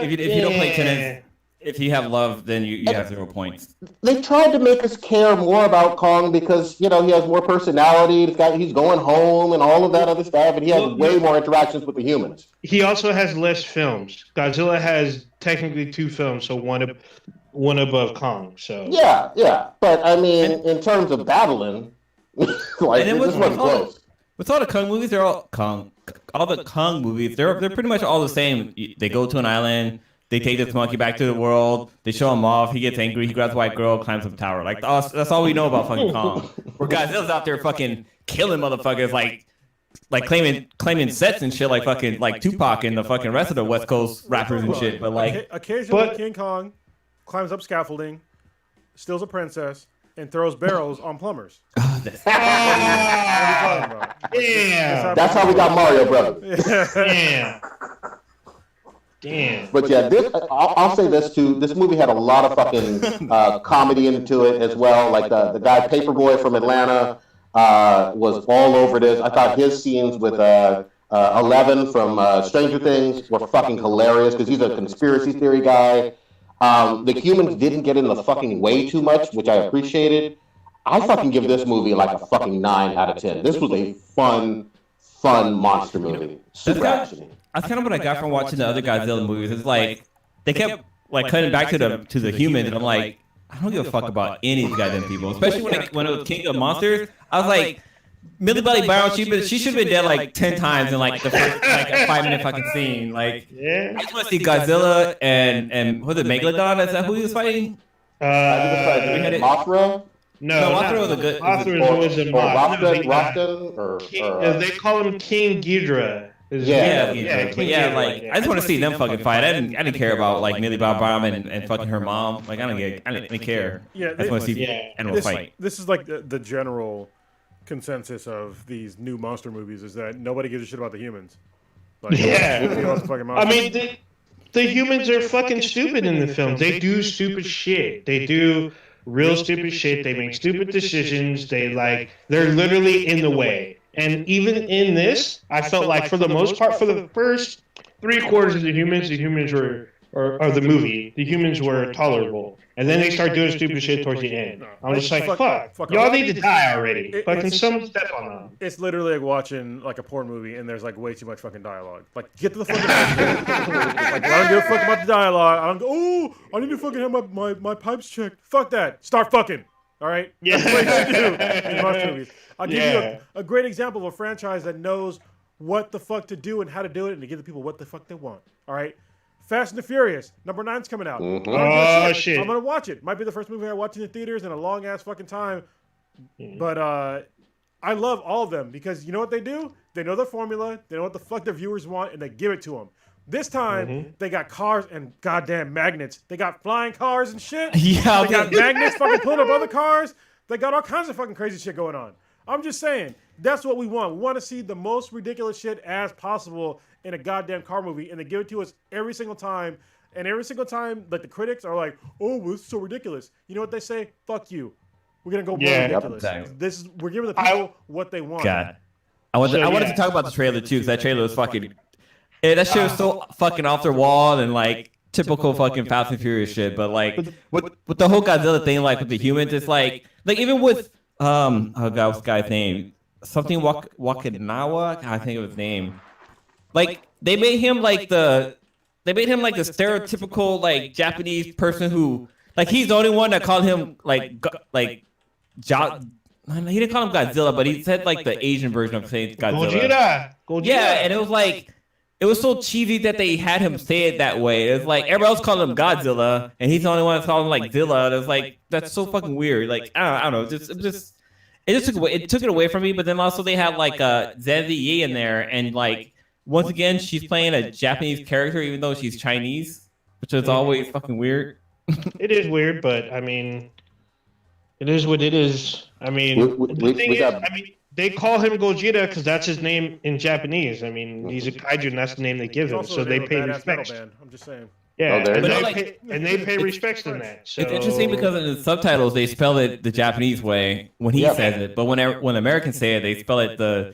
If you don't play tennis, if you have love, then you have 0 points. They tried to make us care more about Kong because, you know, he has more personality. He's going home and all of that other stuff, and he has way more interactions with the humans. He also has less films. Godzilla has technically 2 films, so one above Kong. So yeah. But I mean, in terms of battling, like this wasn't close. With all the Kong movies, they're all Kong. All the Kong movies, they're pretty much all the same. They go to an island. They take this monkey back to the world. They show him off. He gets angry. He grabs a white girl, climbs up a tower. Like that's all we know about fucking Kong. Where Godzilla's out there fucking killing motherfuckers, like claiming sets and shit, like fucking like Tupac and the fucking rest of the West Coast rappers and shit. But like occasionally, King Kong climbs up scaffolding, steals a princess, and throws barrels on plumbers. That's how we got Mario Brothers. Damn. But yeah, I'll say this too. This movie had a lot of fucking comedy into it as well. Like the guy Paperboy from Atlanta, was all over this. I thought his scenes with 11 from Stranger Things were fucking hilarious because he's a conspiracy theory guy. The humans didn't get in the fucking way too much, which I appreciated. I fucking give this movie like a fucking 9 out of 10. This was a fun monster movie. Super actiony. That's kind of what I got from watching the other Godzilla movies. It's like they kept like cutting back to the humans, and I'm like, I don't give a fuck about any of these goddamn people. Especially when it was King of Monsters, I was like, Millie Bobby Brown, she should have been dead like 10 times in like the first like a 5-minute fucking scene. Like, I just want to see Godzilla and was it Megalodon? Is that who he was fighting? Mothra? No, Mothra was a good. Mothra was a Roston, they call him King Ghidorah. Yeah, Ghidorah, like I just want to see them fucking fight. I didn't care about like Millie Bobby Brown and fucking her mom. Like I didn't care. Yeah, I just want to see animals fight. This is like the general consensus of these new monster movies is that nobody gives a shit about the humans. Like, I mean, the humans are fucking stupid in the film. They do stupid shit. They do real stupid shit. They make stupid decisions. They're literally in the way. And even in this, I felt like for the most part, for the first 3/4 of the humans were, or the movie, the humans were tolerable. And then they start doing stupid shit towards the end. I'm just like, fuck. Y'all need to die already. Fucking someone step on them. It's literally like watching like a porn movie and there's like way too much fucking dialogue. Like, get to the fucking like, I don't give a fuck about the dialogue. I don't go, oh, I need to fucking have my pipes checked. Fuck that. Start fucking. All right? Yeah. That's what you should do in monster movies. I'll give you a great example of a franchise that knows what the fuck to do and how to do it and to give the people what the fuck they want. All right? Fast and the Furious, number 9's coming out. Mm-hmm. Oh, shit. I'm going to watch it. Might be the first movie I watch in the theaters in a long-ass fucking time. But I love all of them because you know what they do? They know the formula. They know what the fuck their viewers want, and they give it to them. This time, they got cars and goddamn magnets. They got flying cars and shit. Yeah, they got magnets fucking pulling up other cars. They got all kinds of fucking crazy shit going on. I'm just saying, that's what we want. We want to see the most ridiculous shit as possible in a goddamn car movie, and they give it to us every single time. And every single time, like the critics are like, "Oh, well, this is so ridiculous." You know what they say? Fuck you. We're gonna go more ridiculous. Exactly. We're giving the people what they want. God, I wanted to talk about the trailer too because that trailer was fucking. That shit was so fucking off the wall and like typical fucking Fast and Furious shit. But like with the whole Godzilla thing, like with the humans, it's like even with oh god, what's the guy's name? Something Wakinawa, I think of his name. Like they made him like the stereotypical like Japanese person who like he's the only one that called him like he didn't call him Godzilla, but he said like the Asian version of saying Godzilla. Gojira. Yeah, and it was like it was so cheesy that they had him say it that way. It was like everybody else called him Godzilla, and he's the only one that called him like Zilla. And it was like that's so fucking weird. Like I don't know, it took it away from me. But then also they have like Zazie Yi in there, and like once again she's playing a Japanese character even though she's Chinese, which is always fucking weird. It is weird, but I mean, it is what it is. I mean, the thing is, they call him Gojira because that's his name in Japanese. I mean, he's a kaiju, and that's the name they give him. So they pay respects. I'm just saying. Yeah, they pay respects to that. So. It's interesting because in the subtitles they spell it the Japanese way when he says it, but when Americans say it, they spell it the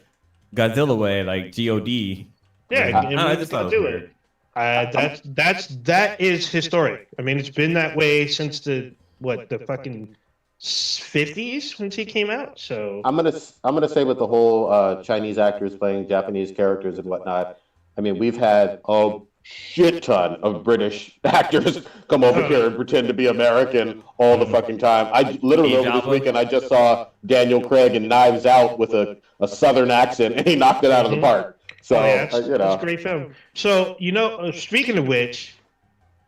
Godzilla way, like G-O-D. Yeah, I just thought do it. That is historic. I mean, it's been that way since the fucking 50s when he came out. So I'm gonna say with the whole Chinese actors playing Japanese characters and whatnot. I mean, we've had a shit ton of British actors come over here and pretend to be American all the fucking time. I literally over this weekend I just saw Daniel Craig in Knives Out with a southern accent, and he knocked it out of the park. So that's a great film. So speaking of which,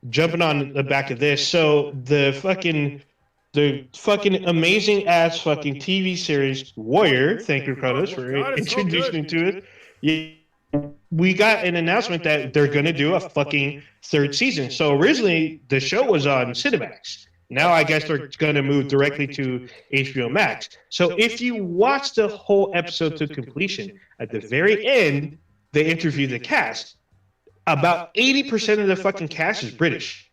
jumping on the back of this, so the fucking amazing ass fucking TV series Warrior. Thank you, Carlos, for introducing to it. Yeah, we got an announcement that they're going to do a fucking third season. So originally the show was on Cinemax. Now I guess they're going to move directly to HBO Max. So if you watch the whole episode to completion, at the very end, they interview the cast. About 80% of the fucking cast is British.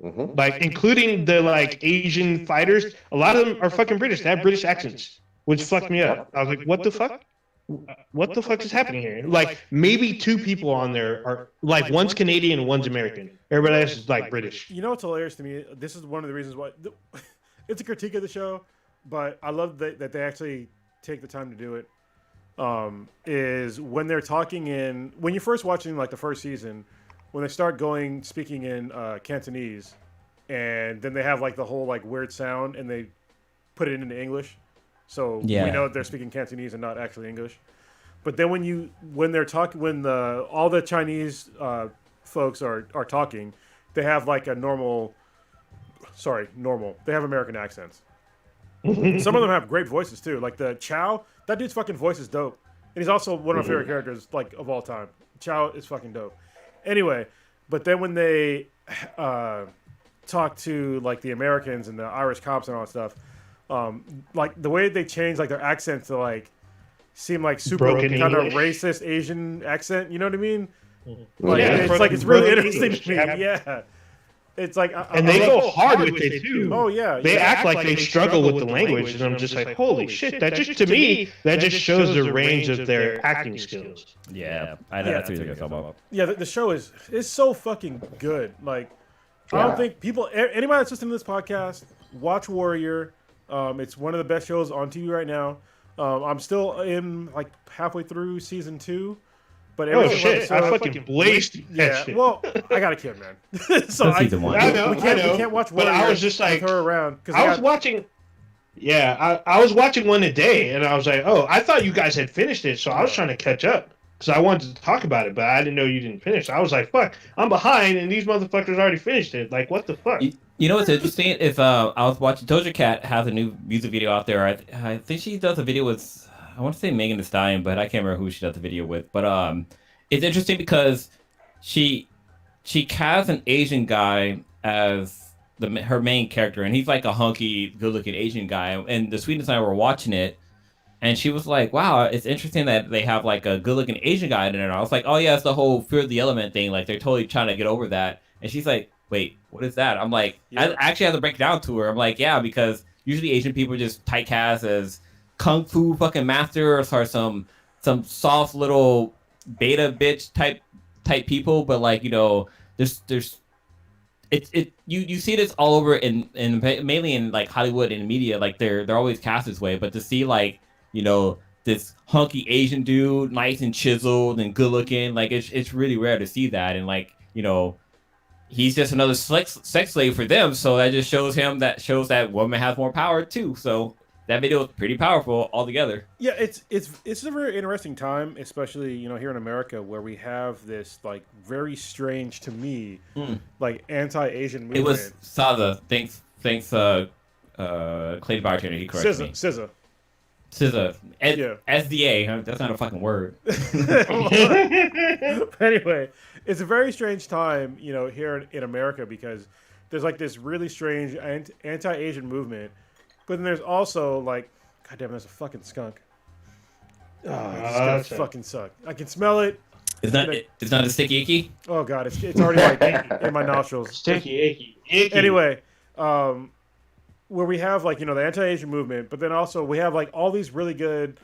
Like including the like Asian fighters. A lot of them are fucking British. They have British accents. which fucked me up. I was like, what the fuck? What the fuck is happening here? Like, maybe two people on there are like, one's Canadian and one's American. Everybody else is like British. You know what's hilarious to me? This is one of the reasons why it's a critique of the show, but I love that they actually take the time to do it. Is when they're talking when you're first watching like the first season, when they start speaking in Cantonese, and then they have like the whole like weird sound and they put it into English, so we know they're speaking Cantonese and not actually English. But then when all the Chinese folks are talking, they have like a normal. They have American accents. Some of them have great voices too. Like the Chow, that dude's fucking voice is dope, and he's also one of my favorite characters like of all time. Chow is fucking dope. Anyway, but then when they talk to like the Americans and the Irish cops and all that stuff, like the way they change like their accent to like seem like super Broken kind of English. racist Asian accent. You know what I mean? Yeah, It's really broken interesting English. to me. Yeah. It's like, And they go hard with it too. oh yeah, They act like they struggle with the language, and I'm just like, holy shit! That just to me, that just shows the range of their acting skills. Yeah, that's what you're talking about. Yeah, the show is so fucking good. Like, I don't think anybody that's listening to this podcast, watch Warrior. It's one of the best shows on TV right now. I'm still in like halfway through season 2. But Oh shit! I fucking blazed that yeah. shit. Well, I got a kid, man. So That's season 1. I know, we can't watch but Warrior I was just like, with her around because I was watching. Yeah, I was watching one a day, and I was like, oh, I thought you guys had finished it, so I was trying to catch up because I wanted to talk about it, but I didn't know you didn't finish. I was like, fuck, I'm behind, and these motherfuckers already finished it. Like, what the fuck? You know what's interesting is I was watching Doja Cat has a new music video out there. I think she does a video with, I want to say Megan Thee Stallion, but I can't remember who she does the video with. But it's interesting because she casts an Asian guy as her main character, and he's like a hunky, good-looking Asian guy. And the Sweetness and I were watching it, and she was like, "Wow, it's interesting that they have like a good-looking Asian guy in there." And I was like, "Oh yeah, it's the whole Fear of the Element thing. Like they're totally trying to get over that." And she's like, "Wait, what is that?" I'm like, I actually have to break it down to her. I'm like, "Yeah, because usually Asian people are just typecast as kung fu fucking masters or some soft little beta bitch type people, but like, you know, there's you see this all over in mainly in like Hollywood and media, like they're always cast this way, but to see like, you know, this hunky Asian dude, nice and chiseled and good looking, like it's really rare to see that. And like, you know, he's just another sex slave for them, so that just shows that woman has more power too. So that video is pretty powerful altogether. Yeah, it's a very interesting time, especially, you know, here in America, where we have this like very strange to me, like anti-Asian movement. It was Saza. Thanks, Clay Bartender. He corrected me. SZA. SDA. That's not a fucking word. Anyway, it's a very strange time, you know, here in America, because there's like this really strange anti-Asian movement. But then there's also like, goddamn, there's a fucking skunk. Oh, it's gonna fucking suck. I can smell it. It's not a sticky icky. Oh god, it's already like in my nostrils. Sticky icky. Anyway, where we have like, you know, the anti-Asian movement, but then also we have like all these really good,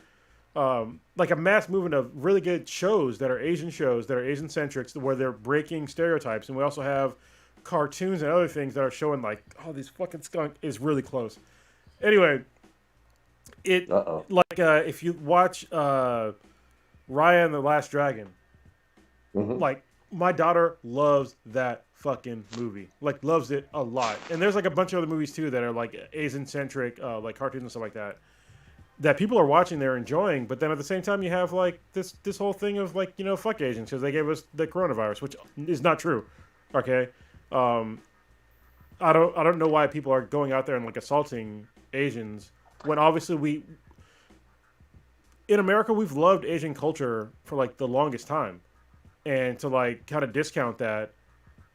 like a mass movement of really good shows that are Asian centric, where they're breaking stereotypes, and we also have cartoons and other things that are showing like, oh, this fucking skunk is really close. Anyway, if you watch Raya and the Last Dragon, like my daughter loves that fucking movie, like loves it a lot. And there's like a bunch of other movies too that are like Asian centric, like cartoons and stuff like that people are watching, they're enjoying. But then at the same time, you have like this whole thing of like, you know, fuck Asians because they gave us the coronavirus, which is not true. Okay, I don't know why people are going out there and like assaulting Asians when obviously in America we've loved Asian culture for like the longest time, and to like kind of discount that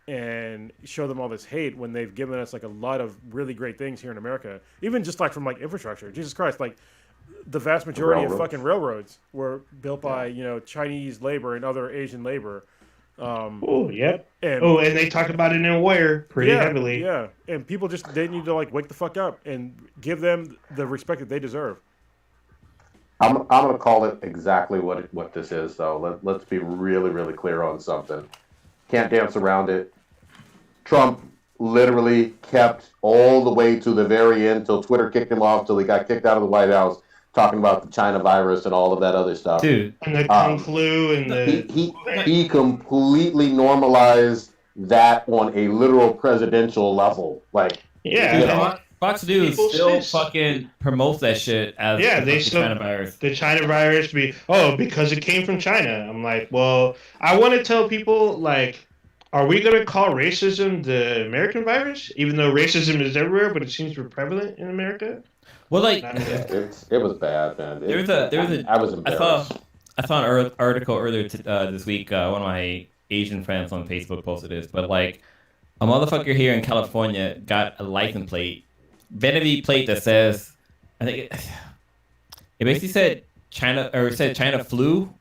and show them all this hate when they've given us like a lot of really great things here in America, even just like from like infrastructure. Jesus Christ, like the vast majority of fucking railroads were built by, you know, Chinese labor and other Asian labor. Oh, yep. And they talk about it in Warrior pretty heavily. Yeah, and people they need to like wake the fuck up and give them the respect that they deserve. I'm going to call it exactly what this is, though. Let's be really, really clear on something. Can't dance around it. Trump literally kept all the way to the very end till Twitter kicked him off, till he got kicked out of the White House, talking about the China virus and all of that other stuff. Dude, And the Kung flu and he completely normalized that on a literal presidential level. Like, yeah, you know, Fox News People still still- fucking promotes that shit as they the still China virus. the China virus because it came from China. I'm like, well, I want to tell people like, are we gonna call racism the American virus, even though racism is everywhere, but it seems to be prevalent in America? Well, like it was bad, man. I was embarrassed. I saw an article earlier this week. One of my Asian friends on Facebook posted this, but like a motherfucker here in California got a license plate, vanity plate that says, I think it basically said China, or it said China flu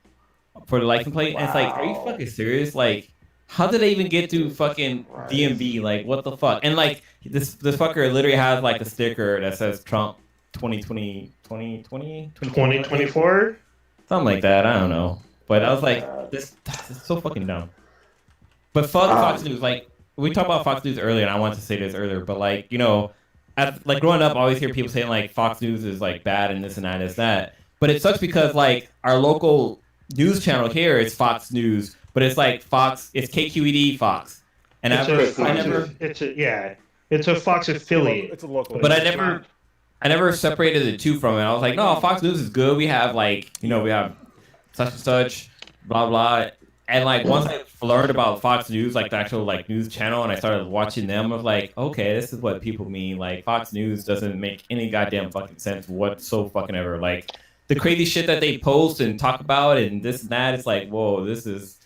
for the license plate. And it's like, are you fucking serious? Like, how did they even get to fucking DMV? Like, what the fuck? And like this fucker literally has like a sticker that says Trump 2024, something like that. I don't know, but I was like, this is so fucking dumb. But fuck Fox News. Like, we talked about Fox News earlier, and I wanted to say this earlier, but like, you know, like growing up, I always hear people saying like Fox News is like bad and this and that and this and that. But it sucks because like our local news channel here is Fox News, but it's like Fox, it's KQED Fox, and it's a Fox affiliate. It's a local. But I never separated the two from it. I was like, no, Fox News is good. We have like, you know, we have such and such, blah blah. And like once I learned about Fox News, like the actual like news channel, and I started watching them, I was like, okay, this is what people mean. Like Fox News doesn't make any goddamn fucking sense whatsoever. Like the crazy shit that they post and talk about and this and that, it's like, whoa, this is.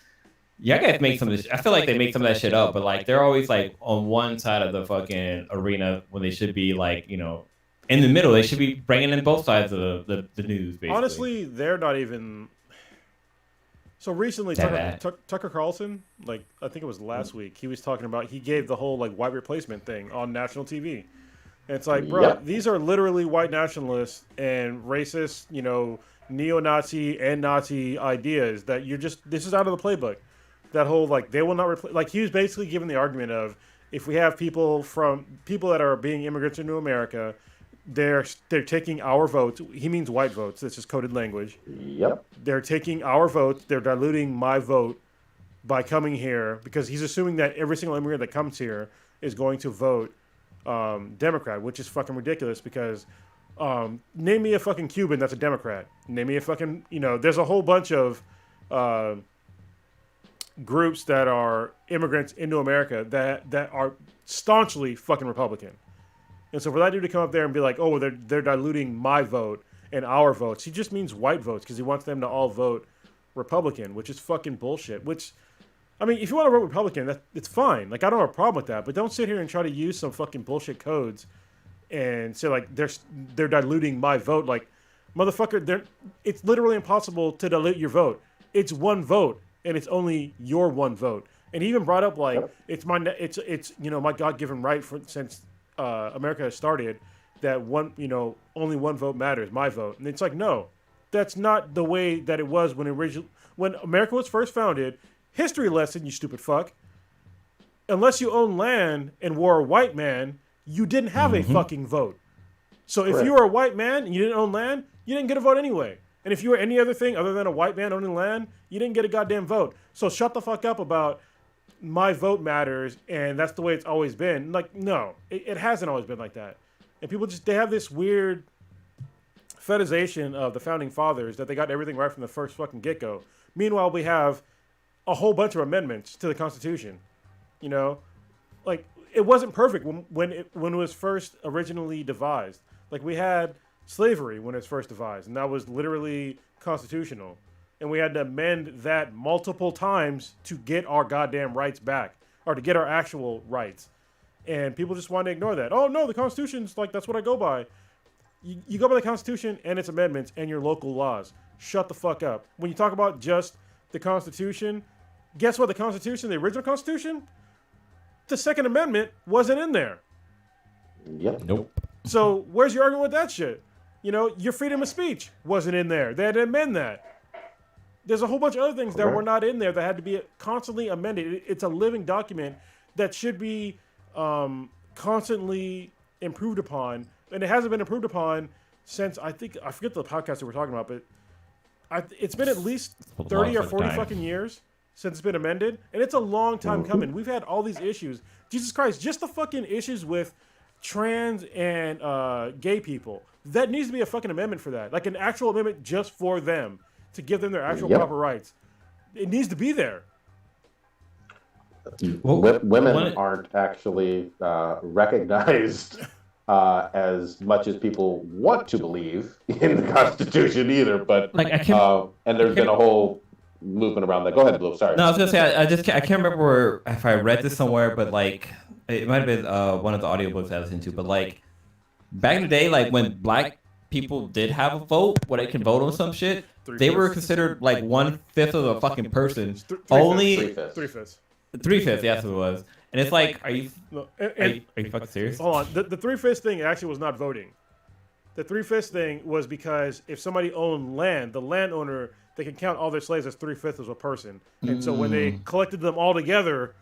Yeah, guys make some of this. I feel like they make some of that shit up, but like they're always like on one side of the fucking arena when they should be like, you know, in the middle. They should be bringing in both sides of the news. Basically. Honestly, they're not even. So recently, Tucker Carlson, like I think it was last week, he was talking about, he gave the whole like white replacement thing on national TV. And it's like, bro, these are literally white nationalists and racist, you know, neo-Nazi and Nazi ideas that this is out of the playbook. That whole like they will not replace. Like he was basically giving the argument of if we have people that are being immigrants into America, they're taking our votes. He means white votes. This is coded language. Yep. They're taking our votes. They're diluting my vote by coming here because he's assuming that every single immigrant that comes here is going to vote Democrat, which is fucking ridiculous because name me a fucking Cuban that's a Democrat. Name me a fucking, you know, there's a whole bunch of groups that are immigrants into America that are staunchly fucking Republican. And so for that dude to come up there and be like, oh, they're diluting my vote and our votes, he just means white votes because he wants them to all vote Republican, which is fucking bullshit. Which, I mean, if you want to vote Republican, it's fine. Like, I don't have a problem with that. But don't sit here and try to use some fucking bullshit codes and say, like, they're diluting my vote. Like, motherfucker, it's literally impossible to dilute your vote. It's one vote, and it's only your one vote. And he even brought up, like, it's you know, my God-given right since America has started that only one vote matters, my vote. And it's like, no, that's not the way that it was when America was first founded. History lesson, you stupid fuck. Unless you own land and were a white man, you didn't have a fucking vote. So if you were a white man and you didn't own land, you didn't get a vote anyway. And if you were any other thing other than a white man owning land, you didn't get a goddamn vote. So shut the fuck up about my vote matters and that's the way it's always been. Like, no, it hasn't always been like that. And people they have this weird fetishization of the founding fathers that they got everything right from the first fucking get-go. Meanwhile, we have a whole bunch of amendments to the Constitution. You know, like it wasn't perfect when it was first originally devised. Like we had slavery when it was first devised, and that was literally constitutional. And we had to amend that multiple times to get our goddamn rights back, or to get our actual rights. And people just want to ignore that. Oh no, the Constitution's like that's what I go by. You go by the Constitution and its amendments and your local laws. Shut the fuck up. When you talk about just the Constitution, guess what? The Constitution, the original Constitution, the Second Amendment wasn't in there. Yep. Nope. So where's your argument with that shit? your freedom of speech wasn't in there. They had to amend that. There's a whole bunch of other things that were not in there that had to be constantly amended. It's a living document that should be constantly improved upon, and it hasn't been improved upon since I forget the podcast that we're talking about, but it's been at least 30 or 40 fucking years since it's been amended, and it's a long time coming. We've had all these issues. Jesus Christ, just the fucking issues with trans and gay people. That needs to be a fucking amendment for that, like an actual amendment just for them to give them their actual proper rights. It needs to be there. Women aren't actually recognized as much as people want to believe in the Constitution either. But and there's been a whole movement around that. Go ahead, Blue. Sorry. No, I was gonna say I can't remember if I read this somewhere, but like it might have been one of the audiobooks I listened to. But like back in the day, like when black people did have a vote, where they can vote on some shit, they were considered like 1/5 of a fucking person. Only 3/5. 3/5, that's what it was. And it's like, are you fucking serious? Hold on. The 3/5 thing actually was not voting. The 3/5 thing was because if somebody owned land, the landowner, they can count all their slaves as 3/5 of a person. And so when they collected them all together,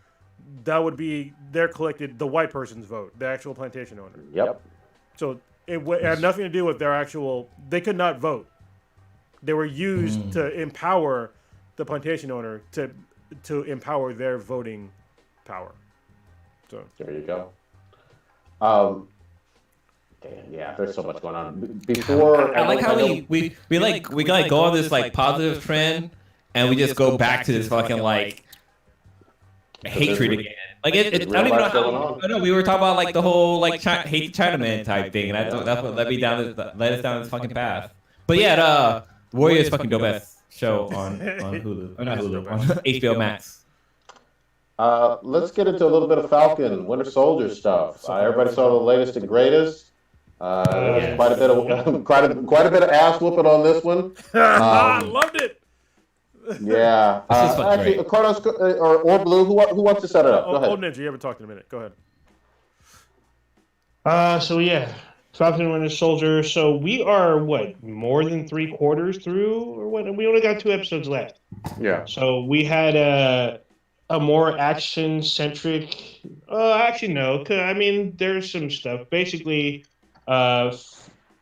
that would be the white person's vote, the actual plantation owner. Yep. So it had nothing to do with their actual. They could not vote. They were used to empower the plantation owner to empower their voting power. So there you go. Yeah, there's so much going on. Before I like how we like go on this like positive trend, and we just go back to this fucking like hatred again. Like I don't even know how. I know we were talking about like the whole like hate Chinaman type thing, and that's what led us down this fucking path. But yeah, Warriors fucking dope ass show on Hulu, or not Hulu, on HBO Max. Let's get into a little bit of Falcon, Winter Soldier stuff. Everybody saw the latest and greatest. Quite a bit of ass whooping on this one. I loved it. Yeah. Actually, Carlos or Blue, who wants to set it up? Go ahead. Old Ninja, you haven't talked in a minute. Go ahead. So yeah, Falcon and Winter Soldier. So we are more than 3/4 through, or what? We only got 2 episodes left. Yeah. So we had a more action-centric. Actually, no. I mean, there's some stuff. Basically,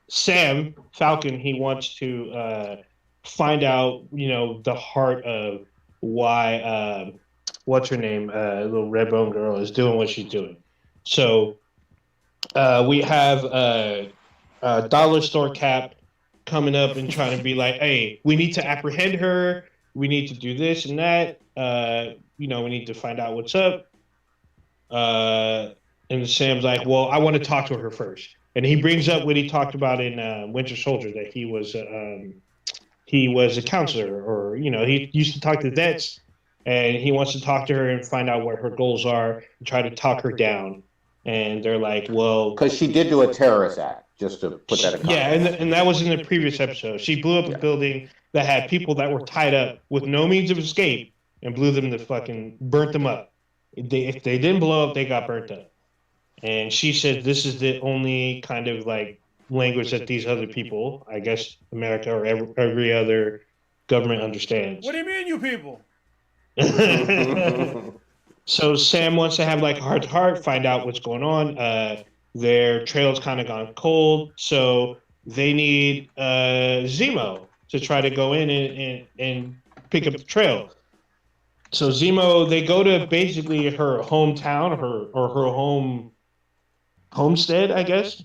Sam Falcon, he wants to find out, the heart of why what's her name, little red bone girl, is doing what she's doing. So we have Dollar Store Cap coming up and trying to be like, hey, we need to apprehend her. We need to do this and that. We need to find out what's up. And Sam's like, well, I want to talk to her first. And he brings up what he talked about in Winter Soldier, that he was a counselor, or, he used to talk to vets, and he wants to talk to her and find out what her goals are and try to talk her down. And they're like, well... Because she did do a terrorist act, just to put that in context. Yeah, and that was in the previous episode. She blew up a building that had people that were tied up with no means of escape and blew them to burnt them up. If they didn't blow up, they got burnt up. And she said this is the only kind of like language that these other people, I guess America or every other government, understands. What do you mean, you people? So Sam wants to have like a heart-to-heart, find out what's going on. Their trail's kind of gone cold, so they need Zemo to try to go in and pick up the trail. So Zemo, they go to basically her hometown, her homestead, I guess.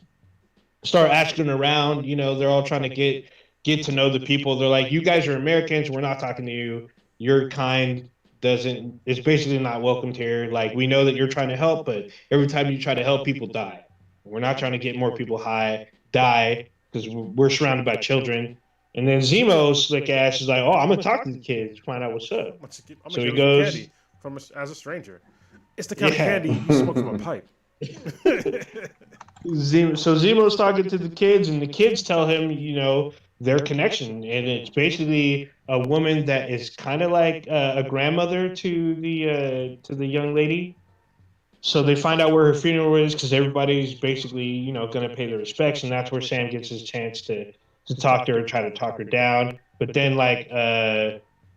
Start asking around, they're all trying to get to know the people. They're like, you guys are Americans, we're not talking to you. Your kind is basically not welcomed here. Like, we know that you're trying to help, but every time you try to help, people die. We're not trying to get more people die because we're surrounded by children. And then Zemo, slick ass, is like, oh, I'm gonna talk to the kids, find out what's up. So he goes candy as a stranger. It's the kind of candy you smoke from a pipe. So Zemo's talking to the kids, and the kids tell him, their connection, and it's basically a woman that is kind of like a grandmother to the young lady, So they find out where her funeral is because everybody's basically, you know, going to pay their respects, and that's where Sam gets his chance to talk to her, try to talk her down. But then, like,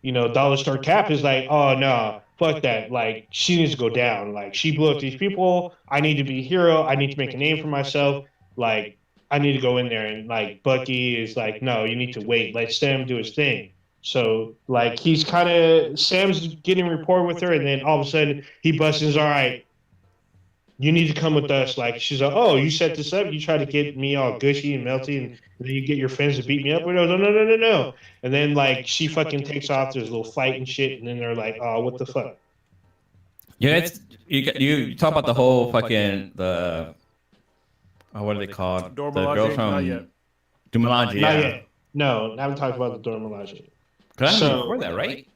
you know, Dollar Store Cap is like, oh no, fuck that. Like, she needs to go down. Like, she blew up these people. I need to be a hero. I need to make a name for myself. Like, I need to go in there. And like, Bucky is like, no, you need to wait. Let Sam do his thing. So like, he's kind of Sam's getting rapport with her, and then all of a sudden he busts in, all right, you need to come with us. Like, she's like, oh, you set this up? You try to get me all gushy and melty, and then you get your friends to beat me up? No. And then, like, she fucking takes off. There's a little fight and shit, and then they're like, oh, what the fuck? Yeah, it's you talk about the whole fucking the what are they called? The girl from Dumalanji. Not yet. No, I haven't talked about the Dora Milaje. So before that, right?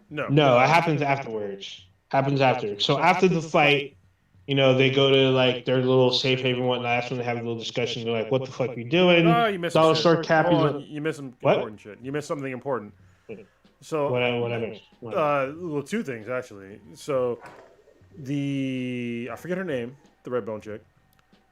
No, it happens afterwards. Happens after. So after the fight, you know, they go to like their little safe haven and whatnot. That's when they have a little discussion. They're like, "What the fuck are you doing?" Oh, you missed Dollar Store Cap. You missed some important shit. You missed something important. So what I missed? Well, two things actually. So I forget her name, the red bone chick.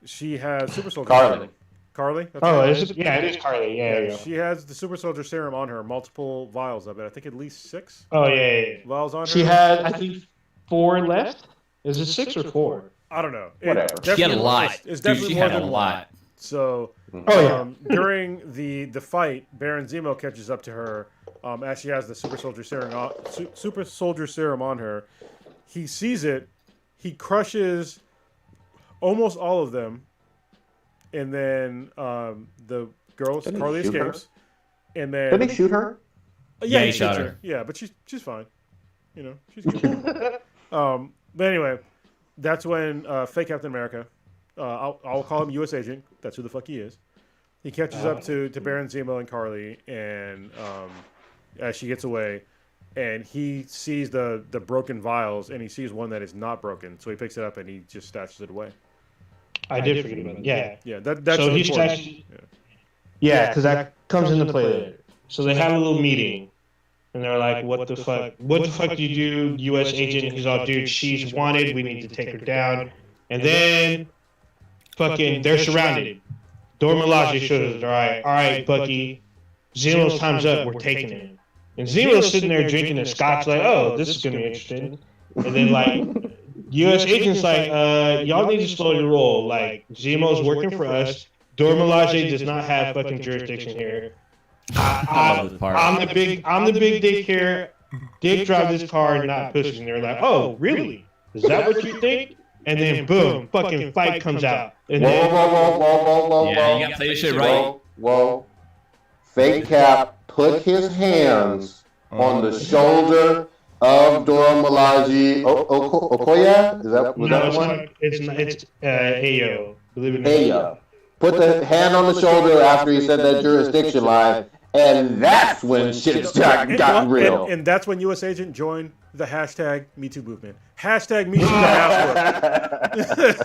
She has super soldier serum. Carly? That's it is Carly. Yeah. She has the super soldier serum on her, multiple vials of it. I think at least 6. Oh yeah. Vials on her. She had, I think, 4 left. Is it 6 or 4? I don't know. Whatever. She had a lot. It's definitely she more had than a lot. So, during the fight, Baron Zemo catches up to her as she has the super soldier serum on her. He sees it. He crushes almost all of them, and then the girl Carly escapes. And then did he shoot her? Yeah, he shot her. Yeah, but she's fine. You know, she's good. But anyway, that's when fake Captain America, I'll call him U.S. Agent. That's who the fuck he is. He catches up to Baron Zemo and Carly, and as she gets away, and he sees the broken vials, and he sees one that is not broken, so he picks it up and he just stashes it away. I did forget about that. Yeah. That's so he stashes. Yeah, because that comes into play later. So they have a little meeting. And they're like, what the fuck? What the fuck do you do, U.S. agent? He's all, dude, she's wanted. We need to take her down. And then, fucking, they're surrounded. Dora Milaje shows us, all right, Bucky. Zemo's time's up. We're taking him. And Zemo's sitting there drinking a scotch, like, oh, this is going to be interesting. And then, like, U.S. agent's like, y'all need to slow your roll. Like, Zemo's working for us. Dora Milaje does not have fucking jurisdiction here. I'm the big dick here. Dick drive this car, not pussy. And they're like, oh, really? Is that what you think? And then boom, fucking fight comes out. And whoa. Yeah, you gotta play this shit right. Whoa. Fake Cap put his hands on the shoulder of Dora Milaje. Okoye? Was that one? It's Ayo. Believe it or not. Ayo. Put the hand on the shoulder after he said that jurisdiction line. And that's when shit got real. And that's when U.S. Agent joined the hashtag #MeToo movement. Hashtag #MeToo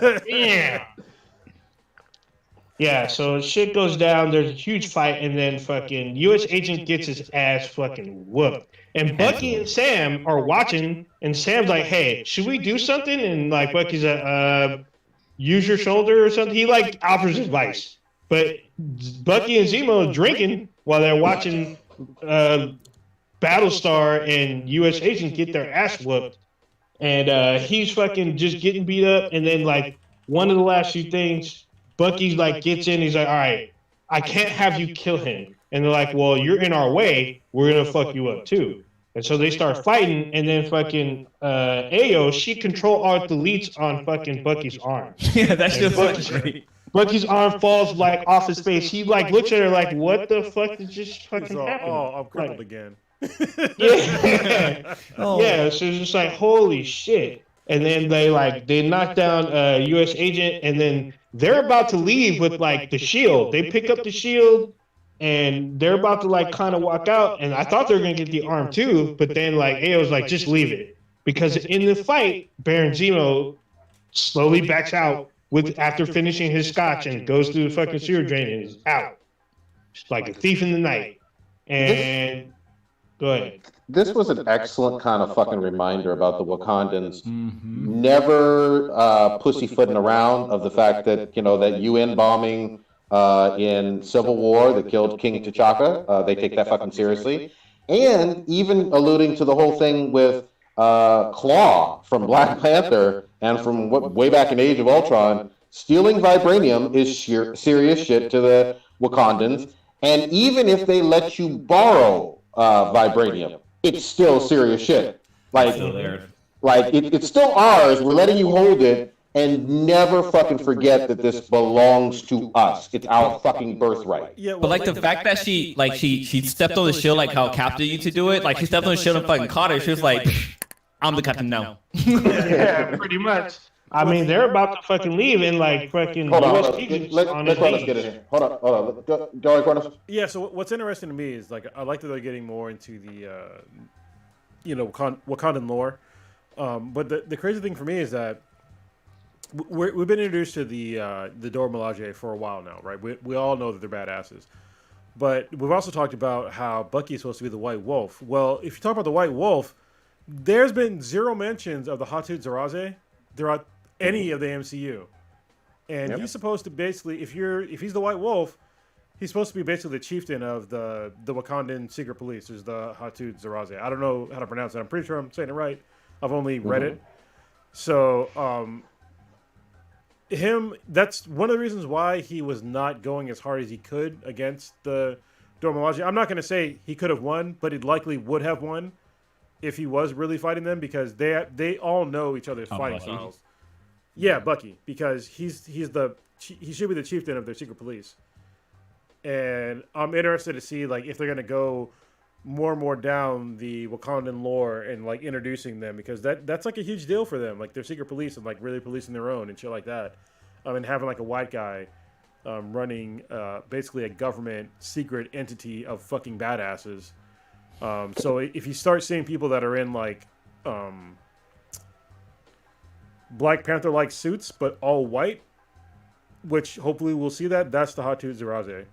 the Yeah. Yeah, so shit goes down. There's a huge fight, and then fucking U.S. Agent gets his ass fucking whooped. And Bucky and Sam are watching, and Sam's like, hey, should we do something? And like Bucky's like, use your shoulder or something. He like offers advice. But Bucky and Zemo are drinking while they're watching Battlestar and U.S. Agent get their ass whooped. And he's fucking just getting beat up. And then, like, one of the last few things, Bucky, like, gets in. He's like, all right, I can't have you kill him. And they're like, well, you're in our way. We're going to fuck you up, too. And so they start fighting. And then fucking Ayo, she control-alt-deletes on fucking Bucky's arm. Yeah, that's just great. Bucky's arm falls like off his face. He like looks at her like, "What the fuck did just fucking happen?" Oh, I'm crippled again. Yeah, yeah. So it's just like, holy shit. And then they knock down U.S. Agent, and then they're about to leave with like the shield. They pick up the shield, and they're about to like kind of walk out. And I thought they were gonna get the arm too, but then like Ayo's like, just leave it, because in the fight, Baron Zemo slowly backs out. After finishing his scotch, and goes through the fucking sewer drain and is out. Like a thief in the night. And go ahead. this was an excellent kind of fucking reminder about the Wakandans Mm-hmm. never pussyfooting around of the fact that, that UN bombing in Civil War that killed King T'Chaka, they take that fucking seriously. And even alluding to the whole thing with Claw from Black Panther and from way back in Age of Ultron, stealing vibranium is serious shit to the Wakandans. And even if they let you borrow vibranium, it's still serious shit. Like, it's still ours. We're letting you hold it, and never fucking forget that this belongs to us. It's our fucking birthright. Yeah, well, But like the fact that she stepped on the shield like how Captain used to do it, like she stepped on the shield and fucking caught it. She was like, "I'm the captain now." Yeah, pretty much. I mean, they're about to fucking leave in like fucking Hold on. US agents on Let's the get in here. Hold on. Go ahead, Cornus. yeah. So what's interesting to me is like I like that they're getting more into the Wakandan lore. But the crazy thing for me is that we've been introduced to the Dora Milaje for a while now, right? We all know that they're badasses. But we've also talked about how Bucky is supposed to be the White Wolf. Well, if you talk about the White Wolf, there's been zero mentions of the Hatu Zeraze throughout any of the MCU. And he's supposed to basically, if he's the White Wolf, he's supposed to be basically the chieftain of the Wakandan secret police. There's the Hatu Zeraze. I don't know how to pronounce it. I'm pretty sure I'm saying it right. I've only read it. So, that's one of the reasons why he was not going as hard as he could against the Dora Milaje. I'm not going to say he could have won, but he likely would have won if he was really fighting them, because they all know each other's fighting Bucky? styles. Yeah, Bucky, because he should be the chieftain of their secret police. And I'm interested to see like if they're going to go more and more down the Wakandan lore and like introducing them, because that's like a huge deal for them, like their secret police and like really policing their own and shit like that. And having like a white guy running basically a government secret entity of fucking badasses. So if you start seeing people that are in like Black Panther like suits but all white, which hopefully we'll see that's the Hatu Zeraze.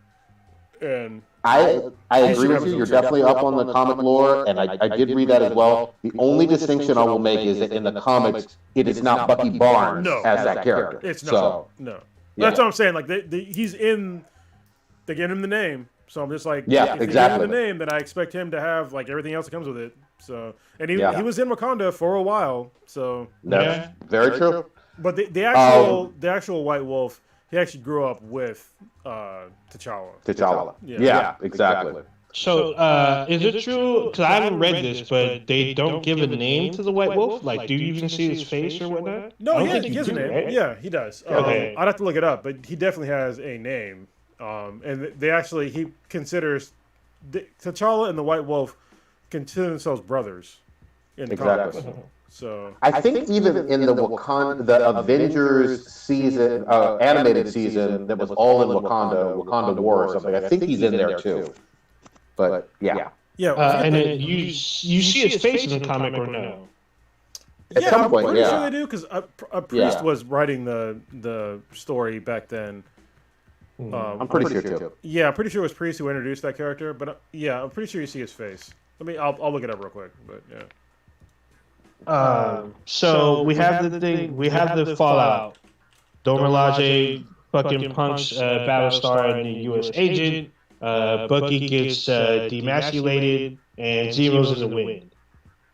And I agree with you. You're definitely up on the comic lore, and I did read that as well. The only distinction I will make is that in the comics, it is not Bucky Barnes as that character. It's not. So, No. Yeah. That's what I'm saying. Like he's in. They get him the name, so I'm just like, Yeah, if exactly. they give him the name, then I expect him to have like everything else that comes with it. So, and he was in Wakanda for a while. So that's very true. But the actual White Wolf, he actually grew up with T'Challa. Yeah, exactly. So, is it true? Because I haven't read this, but they don't give a name to the White Wolf. Like, do you even see his face or whatnot? No, he has a name. Right? Yeah, he does. Okay. I'd have to look it up, but he definitely has a name. And he considers T'Challa and the White Wolf consider themselves brothers in the comics. So I think even in the Avengers season, animated season that was all in Wakanda War or something, I think he's in there too. But yeah. And you see his face in the comic or no? At some point, I'm pretty sure they do, because a priest was writing the story back then. I'm pretty sure too. Yeah, I'm pretty sure it was Priest who introduced that character, but I'm pretty sure you see his face. I'll look it up real quick, but yeah. So we have the thing. We have the Fallout. Dora Milaje fucking punks Battlestar and the U.S. agent. Bucky gets demasculated, and Zero's in the wind.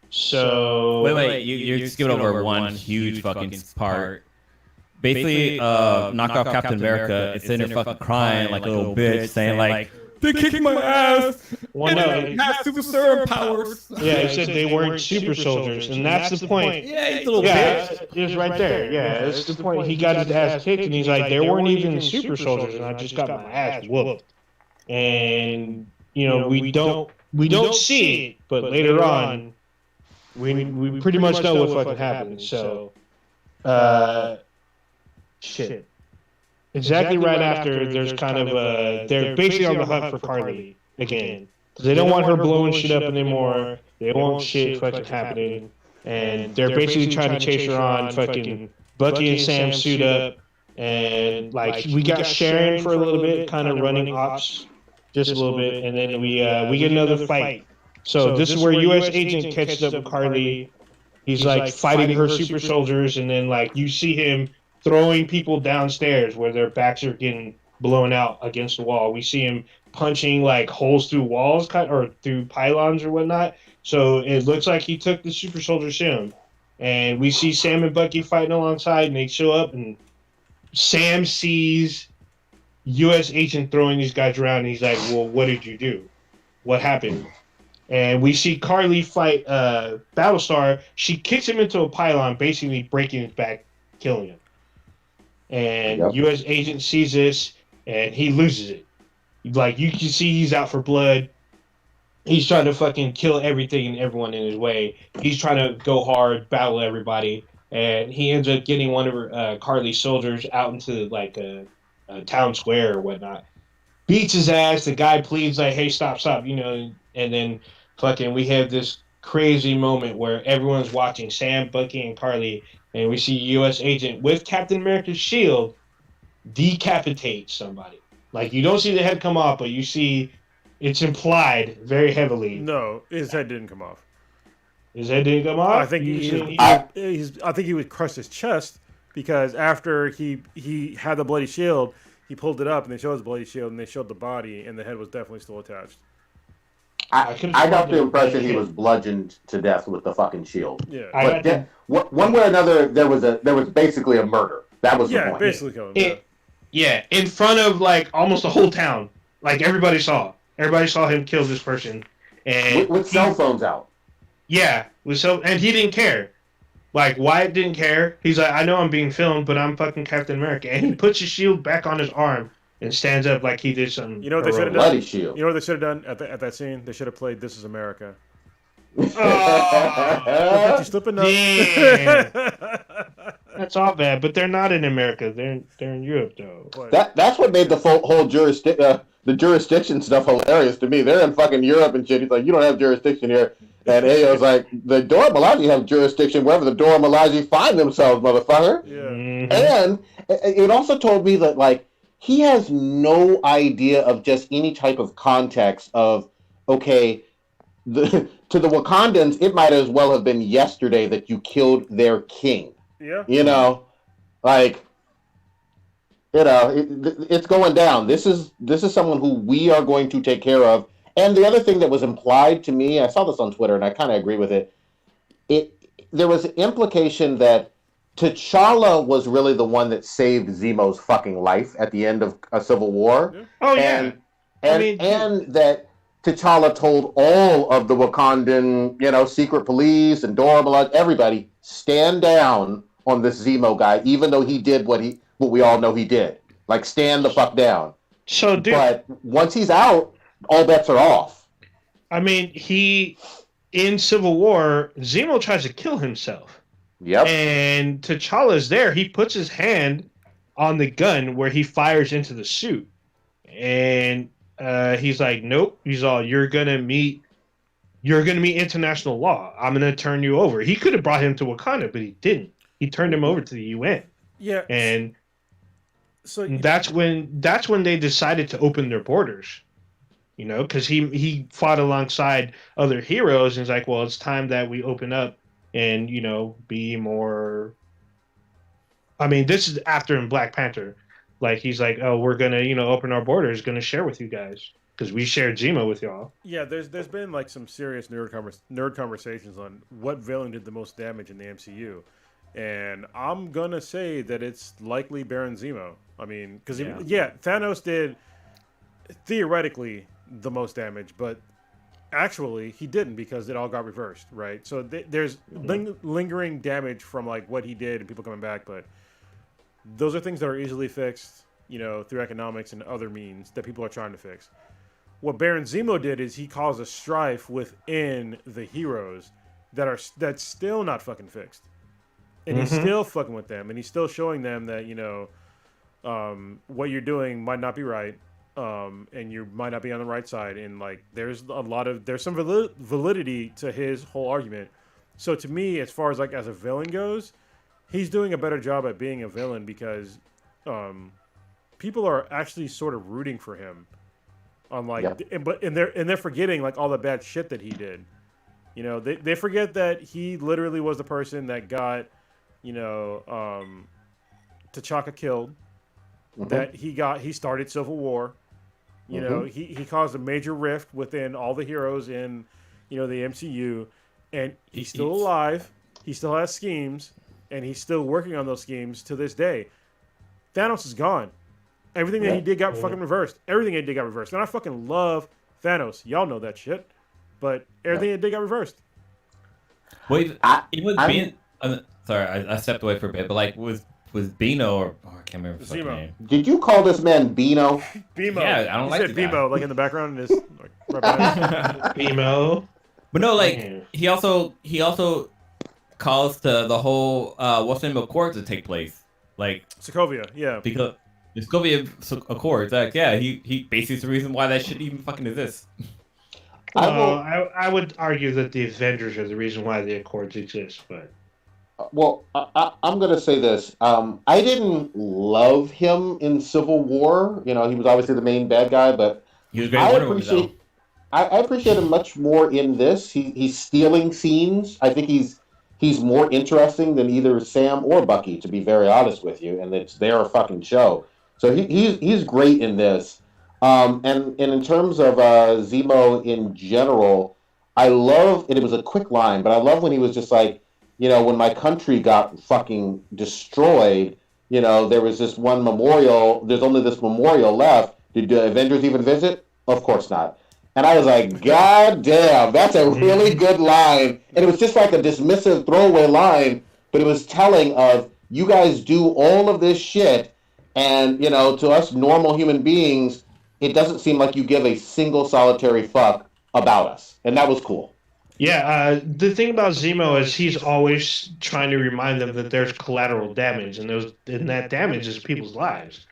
So wait, you're skipping over one huge fucking part. Basically, knock off Captain America. It's in there fucking crying like a little bitch, saying like, "They kicked my ass." Well, no, it has super serum powers. Yeah, it said they weren't super soldiers, and that's the point. Yeah, he's a little bitch. It was right there. Yeah, that's the point. He got his ass kicked, and he's like, "They weren't even super soldiers, and I just got my ass whooped." And we don't see it, but later on, we pretty much know what fucking happened. So, shit. Exactly right after, there's kind of they're basically on the hunt for Carly again. They don't want her blowing shit up anymore. They want shit fucking happening, and they're basically trying to chase her on. Fucking Bucky and Sam suit up, and like we got Sharon for a little bit, kind of running ops. Just a little bit, and then we get another fight So this is where U.S. agent catches up with Carly. He's like fighting her super soldiers, and then like you see him throwing people downstairs where their backs are getting blown out against the wall. We see him punching like holes through walls or through pylons or whatnot. So it looks like he took the super soldier serum. And we see Sam and Bucky fighting alongside, and they show up, and Sam sees U.S. agent throwing these guys around, and he's like, "Well, what did you do? What happened?" And we see Carly fight Battlestar. She kicks him into a pylon, basically breaking his back, killing him. And U.S. agent sees this, and he loses it. Like, you can see he's out for blood. He's trying to fucking kill everything and everyone in his way. He's trying to go hard, battle everybody. And he ends up getting one of Carly's soldiers out into, like, a town square or whatnot. Beats his ass. The guy pleads, like, hey, stop, you know, and then fucking we have this crazy moment where everyone's watching Sam, Bucky, and Carly, and we see U.S. agent with Captain America's shield decapitate somebody. Like, you don't see the head come off, but you see it's implied very heavily. No, his head didn't come off. His head didn't come off? I think I think he would crush his chest because after he had the bloody shield, he pulled it up and they showed his bloody shield and they showed the body and the head was definitely still attached. I got the impression he was bludgeoned to death with the fucking shield. Yeah. But one way or another, there was basically a murder. That was the point. Basically killing him. Yeah, in front of like almost the whole town. Like everybody saw him kill this person, and with cell phones out. Yeah, and he didn't care. Like Wyatt didn't care. He's like, I know I'm being filmed, but I'm fucking Captain America, and he puts his shield back on his arm and stands up like he did something. You know what they should have done? Bloody shield. You know what they should have done at that scene? They should have played "This Is America." Oh, you slipping up. That's all bad, but they're not in America. They're in Europe though. That's what made the whole jurisdiction stuff hilarious to me. They're in fucking Europe and shit. He's like, you don't have jurisdiction here. And Ayo's like, the Dora Milaje have jurisdiction wherever the Dora Milaje find themselves, motherfucker. Yeah. Mm-hmm. And it also told me that, like, he has no idea of just any type of context of, okay, to the Wakandans, it might as well have been yesterday that you killed their king. Yeah. You know, like, you know, it's going down. This is someone who we are going to take care of. And the other thing that was implied to me, I saw this on Twitter and I kind of agree with it. There was an implication that T'Challa was really the one that saved Zemo's fucking life at the end of a Civil War. Yeah. Oh yeah. And that T'Challa told all of the Wakandan, you know, secret police and Dora Milaje, everybody, stand down on this Zemo guy, even though he did what we all know he did. Like, stand the fuck down. So, dude, but once he's out, all bets are off. I mean, in Civil War, Zemo tries to kill himself. Yep. And T'Challa's there. He puts his hand on the gun where he fires into the suit. And he's like, nope. He's all, you're gonna meet international law. I'm gonna turn you over. He could have brought him to Wakanda, but he didn't. He turned him over to the UN. Yeah. And so that's when they decided to open their borders. You know, because he fought alongside other heroes and is like, well, it's time that we open up and, you know, be more. I mean, this is after in Black Panther. Like, he's like, oh, we're going to, you know, open our borders, going to share with you guys. Because we shared Zemo with y'all. Yeah, there's been, like, some serious nerd conversations on what villain did the most damage in the MCU. And I'm going to say that it's likely Baron Zemo. I mean, because, Thanos did, theoretically, the most damage, but actually he didn't because it all got reversed, right? So there's lingering damage from, like, what he did and people coming back, but those are things that are easily fixed, you know, through economics and other means that people are trying to fix. What Baron Zemo did is he caused a strife within the heroes that's still not fucking fixed, and he's still fucking with them, and he's still showing them that, you know, what you're doing might not be right. And you might not be on the right side, and, like, there's some validity to his whole argument. So to me, as far as, like, as a villain goes, he's doing a better job at being a villain because people are actually sort of rooting for him on like, and they're forgetting like all the bad shit that he did. You know, they forget that he literally was the person that got, you know, T'Chaka killed. That he started Civil War. You know, he caused a major rift within all the heroes in, you know, the MCU, and he's still alive. He still has schemes, and he's still working on those schemes to this day. Thanos is gone. Everything that he did got fucking reversed. Everything he did got reversed. And I fucking love Thanos. Y'all know that shit. But everything he did got reversed. Wait, it was being. Sorry, I stepped away for a bit, but like was Bino or I can't remember his name. Did you call this man Bino? Bimo. Yeah, I don't like said Bimo, like in the background is like right behind Bimo. But no, like he also caused the whole what's the name of Accord to take place, like Sokovia, yeah. Because the Sokovia Accords, like he basically is the reason why that shit even fucking exists. I would argue that the Avengers are the reason why the Accords exist, but. Well, I'm going to say this. I didn't love him in Civil War. You know, he was obviously the main bad guy, but he was great. I appreciate him much more in this. He's stealing scenes. I think he's more interesting than either Sam or Bucky, to be very honest with you, and it's their fucking show. So he's great in this. And in terms of Zemo in general, I love, and it was a quick line, but I love when he was just like, you know, when my country got fucking destroyed, you know, there was this one memorial. There's only this memorial left. Did the Avengers even visit? Of course not. And I was like, God damn, that's a really good line. And it was just like a dismissive throwaway line, but it was telling of, you guys do all of this shit, and, you know, to us normal human beings, it doesn't seem like you give a single solitary fuck about us. And that was cool. Yeah, the thing about Zemo is he's always trying to remind them that there's collateral damage, and that damage is people's lives.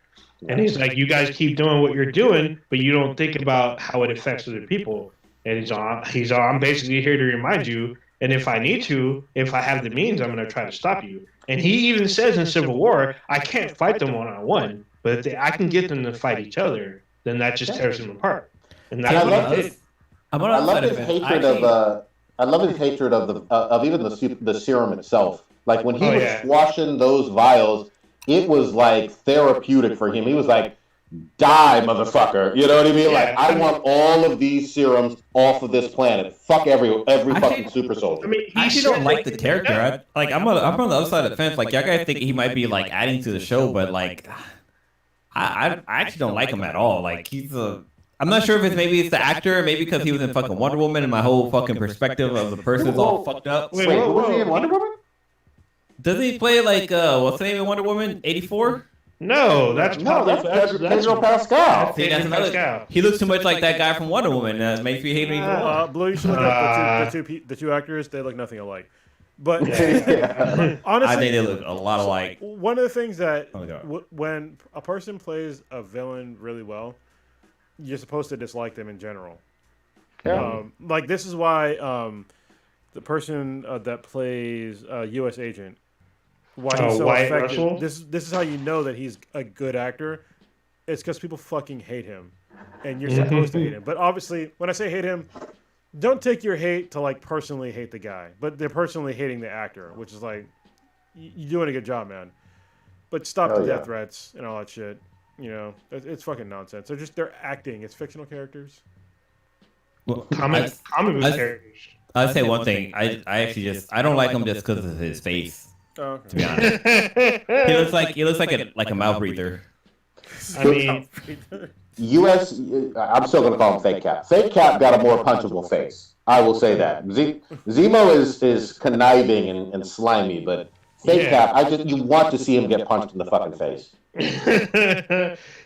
And he's like, you guys keep doing what you're doing, but you don't think about how it affects other people. And I'm basically here to remind you, and if I need to, if I have the means, I'm going to try to stop you. And he even says in Civil War, I can't fight them one-on-one, but if I can get them to fight each other, then that just tears them apart. And that's what I did. I love his hatred of even the serum itself. Like when he was squashing those vials, it was like therapeutic for him. He was like, "Die, motherfucker!" You know what I mean? Like, I want all of these serums off of this planet. Fuck every fucking super soldier. I mean, I actually don't like the character. I'm on the other side of the fence. Like, y'all guys think he might be like adding to the show, but like, I actually don't like him at all. Like, I'm not sure if it's the actor, maybe because he was in fucking Wonder Woman and my whole fucking perspective of the person is all fucked up. Wait, who was he in Wonder Woman? Doesn't he play like what's the name of Wonder Woman? 84? No, that's Pedro Pascal. See, that's another. He looks too much like that guy from Wonder Woman. Makes me hate him even more. Blue, you should look up the two actors. They look nothing alike. But honestly, I think they look a lot alike. One of the things that when a person plays a villain really well, you're supposed to dislike them in general. Yeah. Like this is why the person that plays U.S. Agent, why he's so effective. This is how you know that he's a good actor. It's because people fucking hate him, and you're supposed to hate him. But obviously, when I say hate him, don't take your hate to like personally hate the guy, but they're personally hating the actor, which is like, you're doing a good job, man. But stop the death threats and all that shit. You know, it's fucking nonsense. They're acting. It's fictional characters. Well, comic book characters. I'd say one thing. I actually I don't like him just because of his face. Oh, okay. To be honest, he looks like a mouth breather. I mean, I'm still gonna call him Fake Cap. Fake Cap got a more punchable face. I will say that. Zemo is conniving and slimy, but Fake Cap, you want to see him get punched in the fucking face.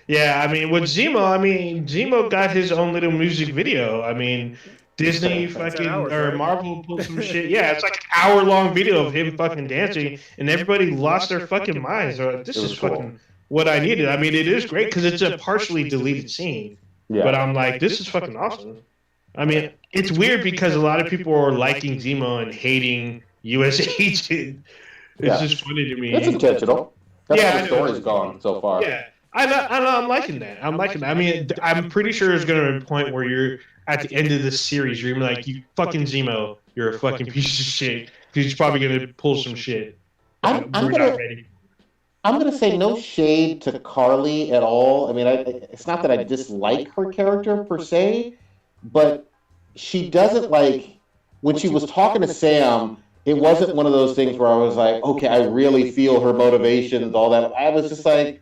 Yeah, I mean, with Zemo got his own little music video. I mean, Disney or Marvel pulled some shit. Yeah, it's like an hour-long video of him fucking dancing, and everybody lost their fucking minds. They're like, this is fucking what I needed. I mean, it is great because it's a partially deleted scene. Yeah. But I'm like, this is fucking awesome. I mean, it's weird because a lot of people are liking Zemo and hating U.S. Agent. It's just funny to me. It's intentional. That's how the story's gone so far. Yeah. I'm liking that. I'm liking that. I mean, I'm pretty sure there's going to be a point where you're at the end of the series, you're gonna be like, you fucking Zemo, you're a fucking piece of shit. Because he's probably going to pull some shit. I'm We're gonna not ready. I'm gonna say no shade to Carly at all. I mean, it's not that I dislike her character per se, but she doesn't like when she was talking to Sam. It wasn't one of those things where I was like, okay, I really feel her motivations, all that. I was just like,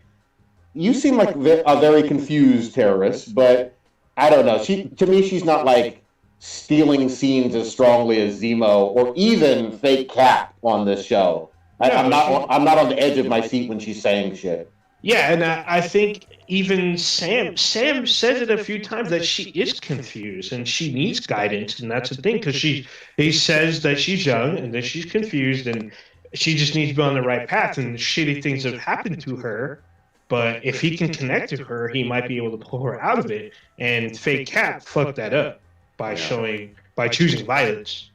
you seem like a very confused terrorist, but I don't know. To me, she's not like stealing scenes as strongly as Zemo or even fake Cap on this show. I'm not on the edge of my seat when she's saying shit. Yeah, and I think even Sam says it a few times that she is confused and she needs guidance, and that's the thing because he says that she's young and that she's confused and she just needs to be on the right path, and shitty things have happened to her. But if he can connect to her, he might be able to pull her out of it. And Fake Cap fucked that up by choosing violence.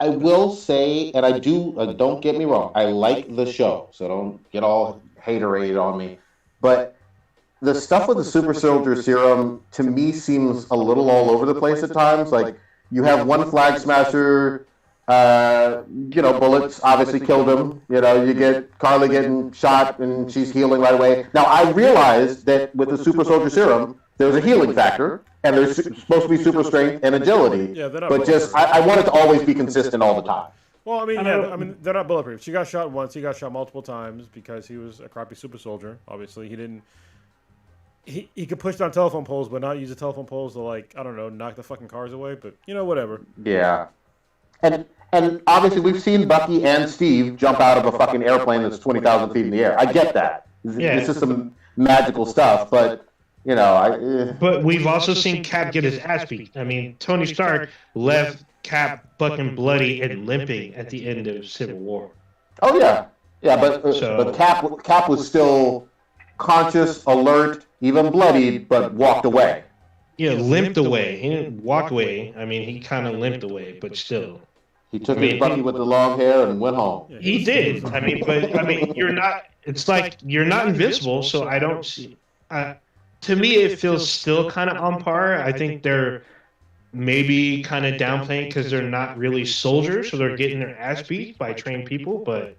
I will say, and I do, don't get me wrong, I like the show, so don't get all haterade on me. But the stuff with the super soldier serum, to me, seems a little all over the place at times. Like, you have one flag smasher, bullets obviously killed him. You get Carly getting shot and she's healing right away. Now, I realized that with the super soldier serum, there's a healing factor. And there's supposed to be super strength and agility. Yeah, but just I want it to always be consistent all the time. Well, I mean, they're not bulletproof. She got shot once. He got shot multiple times because he was a crappy super soldier. Obviously, he didn't. He could push down telephone poles, but not use the telephone poles to knock the fucking cars away. But whatever. Yeah, and obviously we've seen Bucky and Steve jump out of a fucking airplane that's 20,000 feet in the air. I get that. This is some magical stuff, but. But we've also seen Cap get his ass beat. I mean, Tony Stark left Cap fucking bloody and limping at the end of Civil War. Oh yeah, but Cap was still conscious, alert, even bloodied, but walked away. Yeah, limped away. He didn't walk away. I mean, he kind of limped away, but still. He took his Bucky with the long hair and went home. He did. I mean, you're not. It's like you're not invincible, so I don't see. To me, it feels still kind of on par. I think they're maybe kind of downplaying because they're not really soldiers, so they're getting their ass beat by trained people. But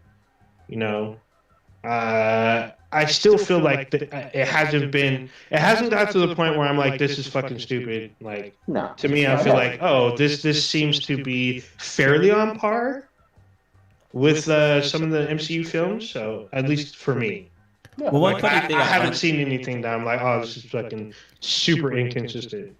I still feel like it hasn't got to the point where I'm like, this is fucking stupid. Like, no. To me, I feel like, this seems to be fairly on par with some of the MCU films. So at least for me. Yeah. Well, one funny thing I haven't seen anything that I'm like, this is fucking super inconsistent.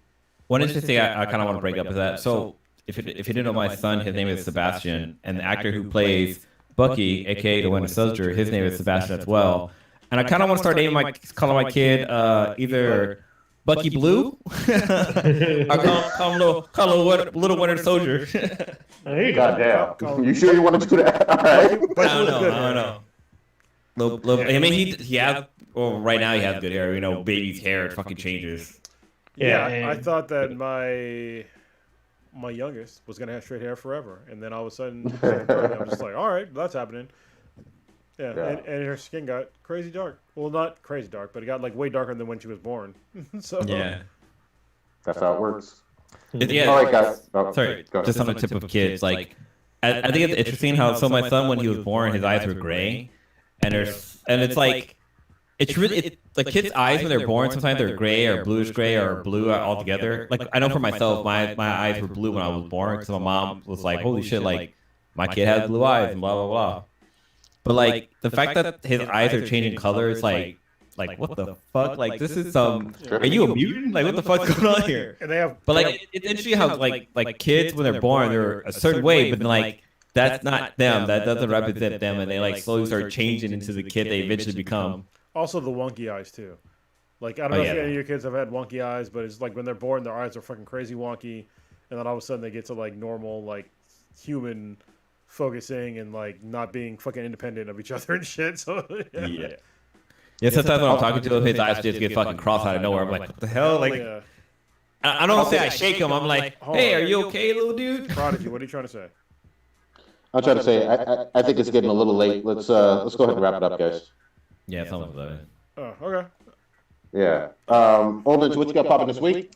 One interesting thing I kind of want to break up is that. So, if you didn't know my son, his name is Sebastian, and the actor who plays Bucky, aka the Winter Soldier, his name is Sebastian as well. And I kind of want to start calling my kid either Bucky Blue, or call him little Winter Soldier. There you go. Goddamn. You sure you want to do that? All right. I don't know. I mean, he has. Well, right now he has good hair. Baby's hair fucking changes. Yeah, I thought that my youngest was gonna have straight hair forever, and then all of a sudden, I'm just like, all right, that's happening. Yeah. And her skin got crazy dark. Well, not crazy dark, but it got way darker than when she was born. So yeah, that's how it works. Yeah. All right, guys. Sorry, just on the tip of kids, I think it's interesting how my son, when he was born, his eyes were gray. And it's like it's really kids' eyes when they're born. Sometimes they're gray or bluish gray or blue altogether. Like I know for myself, my eyes were blue when I was born because my mom was like, "Holy shit! My kid has blue eyes," and blah blah blah. But the fact that his eyes are changing colors, like what the fuck? This is some. Are you a mutant? What the fuck's going on here? And they have. But it's interesting how kids when they're born they're a certain way, but then that's not them. That doesn't represent them, and they slowly start changing into the kid they eventually become. Also, the wonky eyes too. I don't know if any of your kids have had wonky eyes, but it's when they're born, their eyes are fucking crazy wonky, and then all of a sudden they get to normal, human focusing and not being fucking independent of each other and shit. So yeah. Sometimes when I'm talking to him, his eyes just get fucking cross out of nowhere. I'm like, what the hell? I don't say I shake him. I'm like, hey, are you okay, little dude? Prodigy, what are you trying to say? I'm trying to say, I think it's getting a little late. Let's go ahead and wrap it up, guys. Yeah, someone's that. Oh, okay. Yeah. Olden, what you got popping this week?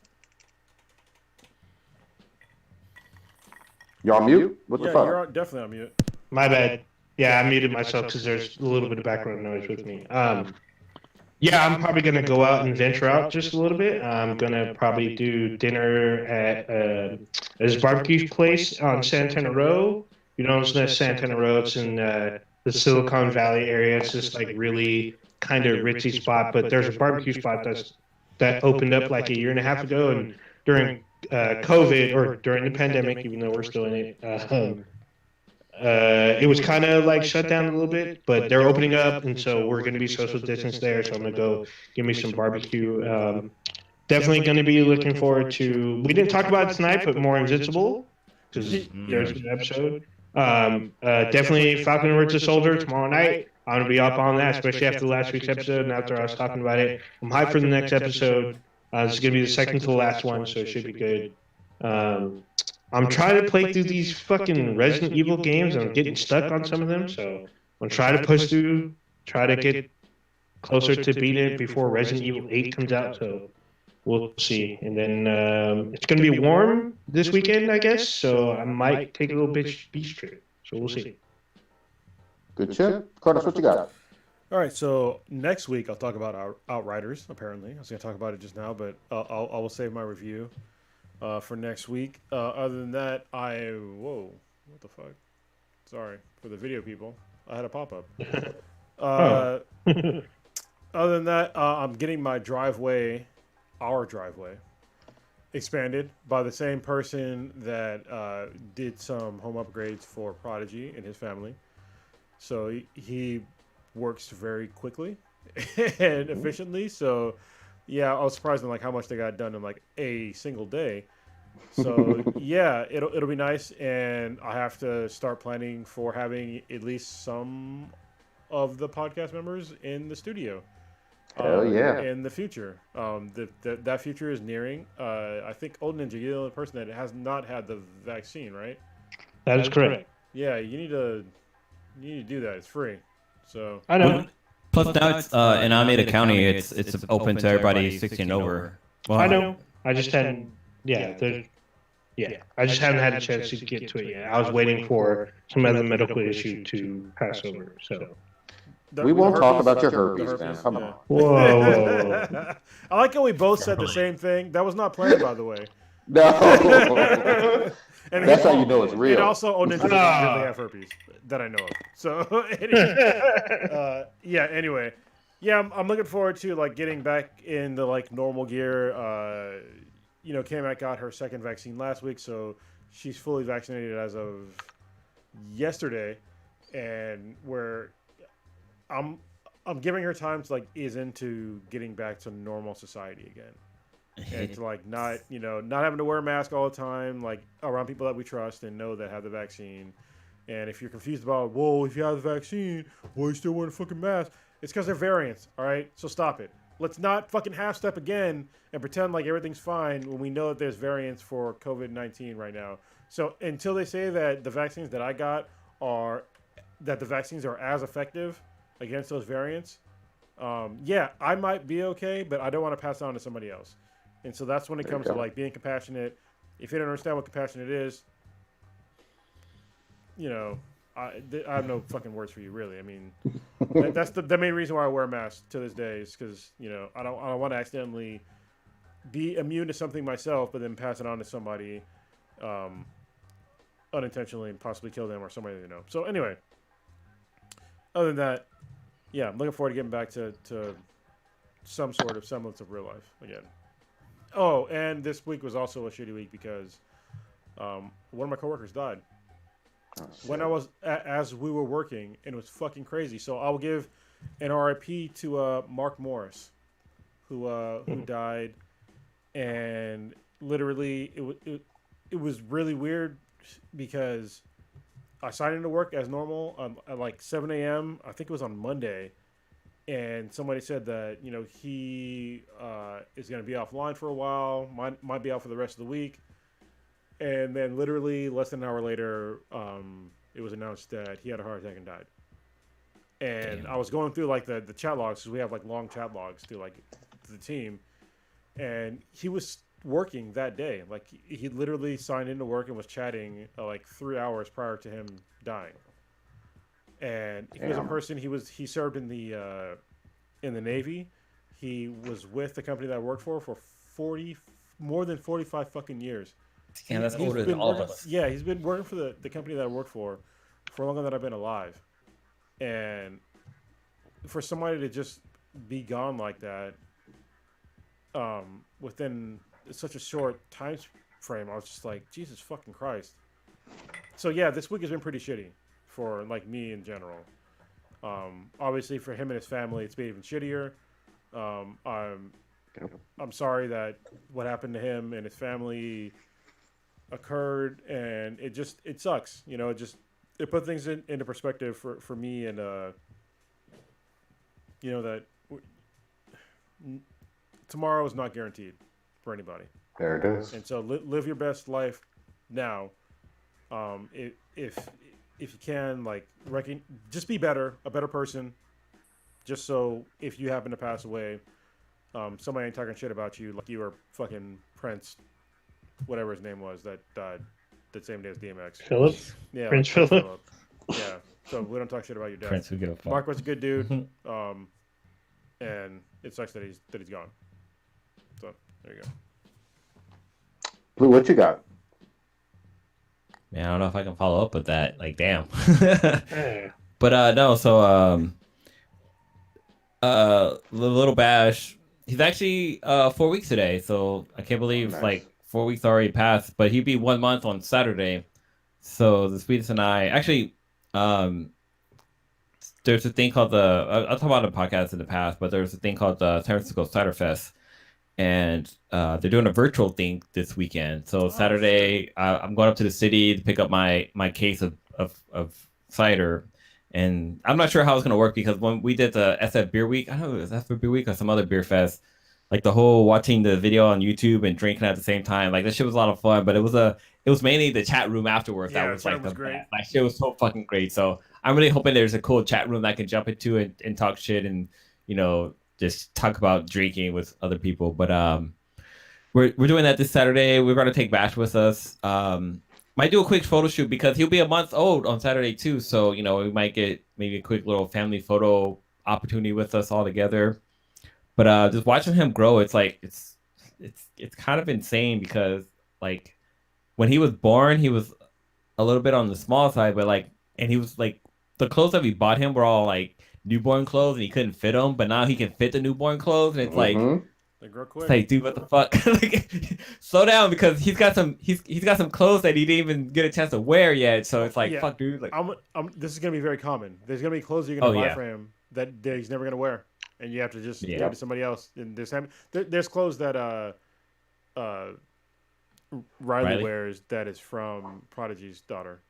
You're on mute? What the Yeah, fuck? you're definitely on mute. My bad. Yeah, I muted myself because there's a little bit of background noise with me. Yeah, I'm probably gonna go out and venture out just a little bit. I'm gonna probably do dinner at this barbecue place on Santana Row. You know, it's not Santana Row. It's in the Silicon Valley area. It's just like really kind of ritzy spot. But there's a barbecue spot that opened up like a year and a half ago, and during COVID or during the pandemic, even though we're still in it. It was kind of like shut down a little bit, but they're opening up, and so we're going to be social distance there. So I'm going to go give me some barbecue. Definitely going to be looking forward to. We didn't talk about it tonight, but more Invincible because there's an episode. Definitely Falcon and Winter Soldier tomorrow night. I'm going to be up on that, especially after last week's episode and after I was talking about it. I'm hyped for the next episode. This is going to be the second to the last one, so it should be good. I'm trying to play through these fucking Resident Evil games. I'm getting stuck on some of them, so I'm trying to push through, try to get closer to beating it before Resident Evil 8 comes out. So we'll see. And then it's going to be warm this weekend, I guess. So I might take a little beach trip. So we'll see. Good shit. Curtis, what you got? All right, so next week I'll talk about Outriders. Apparently, I was going to talk about it just now, but I will save my review for next week. Other than that, whoa, what the fuck? Sorry for the video people. I had a pop up. Other than that, I'm getting my our driveway, expanded by the same person that did some home upgrades for Prodigy and his family. So he works very quickly and efficiently. So yeah, I was surprised in like how much they got done in like a single day. So yeah, it'll be nice, and I have to start planning for having at least some of the podcast members in the studio. Hell yeah! In the future, that future is nearing. I think Old Ninja, you're the only person that has not had the vaccine, right? That is correct. Yeah, you need to do that. It's free. So I know. Plus now it's in Alameda County, it's open to everybody 16 and over. Well, I know. I just hadn't. Yeah, I just haven't had a chance to get to it yet. I was waiting for some other medical issue to pass over. So we won't talk about your herpes, man. Come on. whoa. I like how we both said the same thing. That was not planned, by the way. No. And that's how you know it's real. And also, Oninja doesn't really have herpes that I know of. So anyway, I'm looking forward to like getting back in the like normal gear. Kamak got her second vaccine last week, so she's fully vaccinated as of yesterday, and where I'm giving her time to like ease into getting back to normal society again. And to like not having to wear a mask all the time, like around people that we trust and know that have the vaccine. And if you're confused about, whoa, if you have the vaccine, why are you still wearing a fucking mask? It's because they're variants, all right? So stop it. Let's not fucking half-step again and pretend like everything's fine when we know that there's variants for COVID-19 right now. So until they say that the vaccines that I got are as effective against those variants, I might be okay, but I don't want to pass it on to somebody else. And so that's when it comes to like being compassionate. If you don't understand what compassionate is, I have no fucking words for you, really. I mean, that's the main reason why I wear a mask to this day is because I don't want to accidentally be immune to something myself, but then pass it on to somebody unintentionally and possibly kill them or somebody they know. So anyway, other than that, I'm looking forward to getting back to some sort of semblance of real life again. Oh, and this week was also a shitty week because one of my coworkers died when I was as we were working, and it was fucking crazy. So I'll give an RIP to Mark Morris, who died, and literally it was really weird because I signed into work as normal at like 7 a.m. I think it was on Monday. And somebody said that, he is going to be offline for a while, might be out for the rest of the week. And then literally less than an hour later, it was announced that he had a heart attack and died. And I was going through like the chat logs, because we have like long chat logs through like the team, and he was working that day. Like he literally signed into work and was chatting like 3 hours prior to him dying. And he was a person. He served in the Navy. He was with the company that I worked for more than 45 fucking years. Yeah, that's older than all of us. Yeah, he's been working for the company that I worked for longer than I've been alive. And for somebody to just be gone like that, within such a short time frame, I was just like, Jesus fucking Christ. So yeah, this week has been pretty shitty for like me in general. Obviously for him and his family, it's been even shittier. I'm sorry that what happened to him and his family occurred, and it sucks. You know, it put things into perspective for me, and you know that tomorrow is not guaranteed for anybody. There it is. And so live your best life now. If you can, like, just be better, a better person. Just so if you happen to pass away, somebody ain't talking shit about you like you were fucking Prince, whatever his name was, that died the same day as DMX. Philip? Yeah, Prince like Philip? Yeah. So we don't talk shit about your dad. Prince, who give a fuck. Mark was a good dude, and it sucks that he's gone. So there you go. Blue, what you got? Man, I don't know if I can follow up with that. Like, damn. Hey. But no, so Little Bash, he's actually 4 weeks today, so I can't believe Nice. like 4 weeks already passed. But he'd be 1 month on Saturday. So the Sweetest and I actually there's a thing called I'll talk about the podcast in the past, but there's a thing called the San Francisco Cider Fest, and they're doing a virtual thing this weekend. So Saturday, I'm going up to the city to pick up my case of cider. And I'm not sure how it's going to work, because when we did the SF Beer Week, I don't know if it was SF Beer Week or some other beer fest, like the whole watching the video on YouTube and drinking at the same time, like that shit was a lot of fun. But it was mainly the chat room afterwards that was like the great. best. Like, shit was so fucking great. So I'm really hoping there's a cool chat room that I can jump into and talk shit and, you know, just talk about drinking with other people. But we're doing that this Saturday. We're going to take Bash with us. Might do a quick photo shoot because he'll be a month old on Saturday too. So, you know, we might get maybe a quick little family photo opportunity with us all together. But just watching him grow, it's like it's kind of insane, because like when he was born, he was a little bit on the small side, but like, and he was like, the clothes that we bought him were all like newborn clothes, and he couldn't fit them. But now he can fit the newborn clothes, and it's like. They grow quick. It's like, dude, what the fuck? Like, slow down, because he's got some clothes that he didn't even get a chance to wear yet. So it's like, fuck, dude. Like, this is gonna be very common. There's gonna be clothes you're gonna buy yeah. for him that he's never gonna wear, and you have to just give Yeah. it to somebody else. And there's clothes that Riley wears that is from Prodigy's daughter,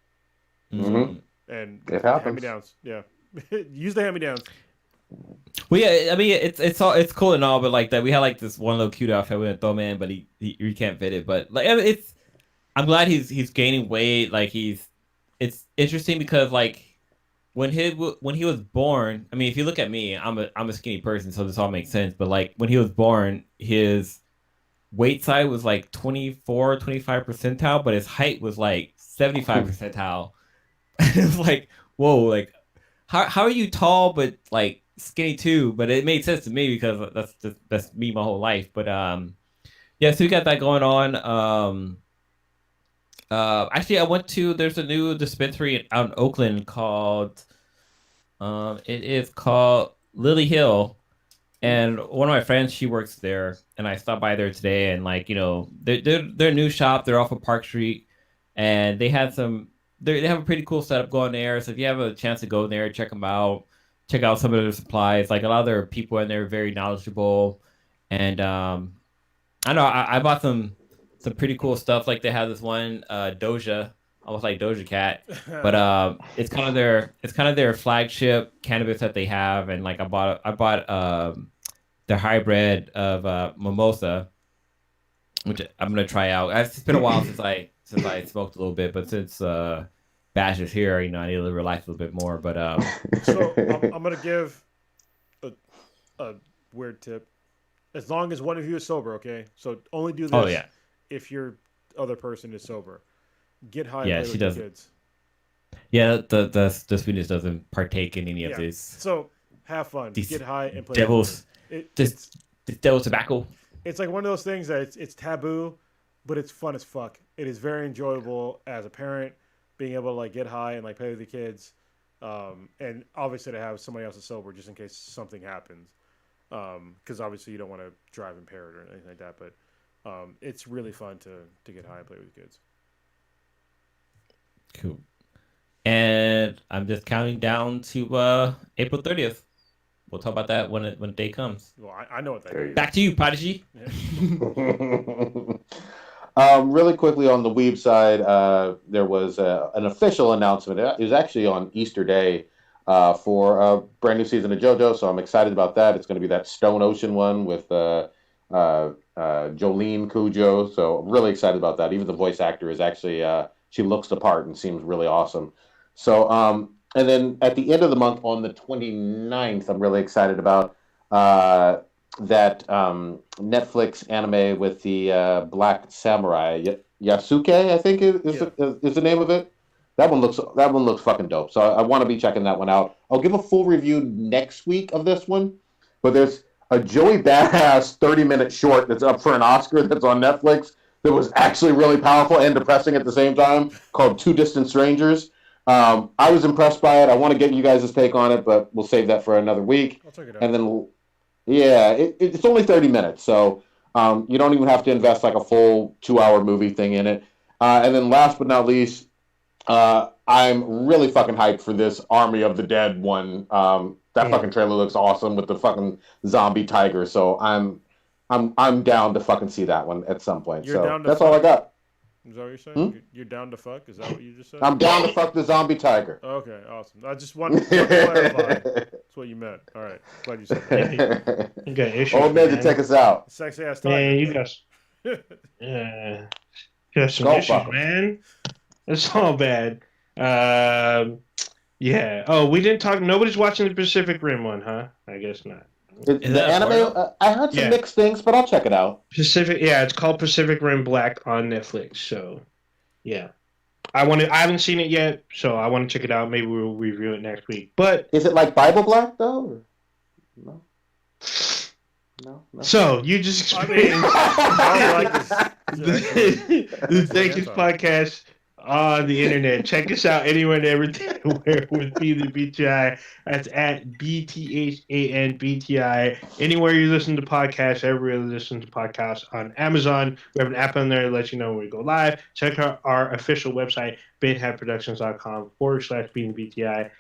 Mhm. and It happens. hand-me-downs. Yeah, use the hand-me-downs. well, yeah, I mean, it's cool and all, but like that, we had like this one little cute outfit we gonna throw him in, but he can't fit it. But like, I'm glad he's gaining weight. Like it's interesting because like when he was born, I mean, if you look at me, I'm a skinny person, so this all makes sense. But like when he was born, his weight side was like 25 percentile, but his height was like 75 percentile. It was like, whoa, like how are you tall but like skinny too? But it made sense to me because that's me my whole life. But yeah, so we got that going on. Actually, there's a new dispensary out in Oakland called it is called Lily Hill, and one of my friends, she works there, and I stopped by there today, and like, you know, their new shop, they're off of Park Street, and they have a pretty cool setup going there. So if you have a chance to go in there, check them out, check out some of their supplies. Like a lot of their people in there are very knowledgeable, and I know I bought some pretty cool stuff. Like they have this one Doja, almost like Doja Cat, but it's kind of their flagship cannabis that they have. And like I bought their hybrid of mimosa, which I'm gonna try out. It's been a while since I smoked a little bit, but since Bash is here, you know, I need to relax a little bit more. But So I'm gonna give a weird tip. As long as one of you is sober, okay? So only do this Oh yeah. if your other person is sober. Get high Yeah, and play she with your doesn't. kids. Yeah, the Swedish doesn't partake in any of Yeah. this. So have fun. These Get high and play with your devil's kids. this devil's tobacco. It's like one of those things that it's taboo, but it's fun as fuck. It is very enjoyable as a parent, being able to like get high and like play with the kids, and obviously to have somebody else is sober just in case something happens, because obviously you don't want to drive impaired or anything like that. But it's really fun to get high and play with kids. Cool. And I'm just counting down to April 30th. We'll talk about that when the day comes. Well, I know what that There you is. Back to you, Prodigy. Really quickly on the Weeb side, there was an official announcement. It was actually on Easter Day for a brand new season of JoJo, so I'm excited about that. It's going to be that Stone Ocean one with Jolene Cujo, so I'm really excited about that. Even the voice actor is actually, she looks the part and seems really awesome. So, and then at the end of the month on the 29th, I'm really excited about that Netflix anime with the Black Samurai, Yasuke, I think is the name of it. That one looks fucking dope. So I want to be checking that one out. I'll give a full review next week of this one, but there's a Joey Badass 30-minute short that's up for an Oscar that's on Netflix that was actually really powerful and depressing at the same time, called Two Distant Strangers. I was impressed by it. I want to get you guys' take on it, but we'll save that for another week. I'll check it out. And then, yeah, it's only 30 minutes, so you don't even have to invest like a full 2-hour movie thing in it. And then last but not least, I'm really fucking hyped for this Army of the Dead one. That fucking trailer looks awesome with the fucking zombie tiger. So I'm down to fucking see that one at some point. You're down to that's all I got. Is that what you're saying? You're down to fuck? Is that what you just said? I'm down to fuck the zombie tiger. Okay, awesome. I just want to clarify. That's what you meant. All right. Glad you said that. You got issues, Old man to take us out. Sexy ass tiger. Man, you got some Go issues, fuck 'em. man. It's all bad. Yeah. Oh, we didn't talk. Nobody's watching the Pacific Rim one, huh? I guess not. The that anime, I heard some Yeah. mixed things, but I'll check it out. Yeah, it's called Pacific Rim Black on Netflix. So, yeah, I haven't seen it yet, so I want to check it out. Maybe we'll review it next week. But Is it like Bible Black though? Or... No. No. so you just experienced I like this. the Thankers podcast on the internet. Check us out anywhere and everywhere with B the BTI. That's at BTHANBTI. Anywhere you listen to podcasts, everywhere you listen to podcasts on Amazon. We have an app on there to let you know when we go live. Check out our official website, BitHatProductions.com/BTI.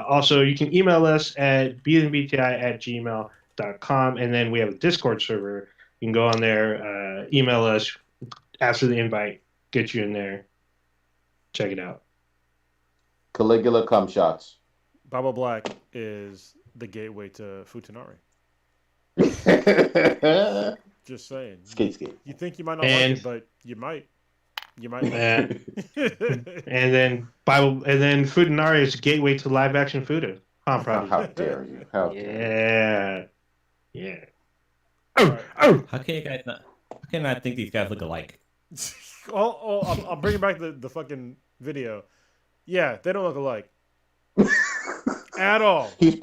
Also, you can email us at BTI@gmail.com, and then we have a Discord server. You can go on there, email us, ask for the invite, get you in there. Check it out. Caligula cum shots. Baba Black is the gateway to Futanari. Just saying. Skate. You think you might not like it, but you might. You might. And then Futanari is a gateway to live action Futa. Huh, probably. How dare you? How dare Yeah. Right. How can you guys not? How can I think these guys look alike? I'll bring back the fucking video. Yeah, they don't look alike. At all. It's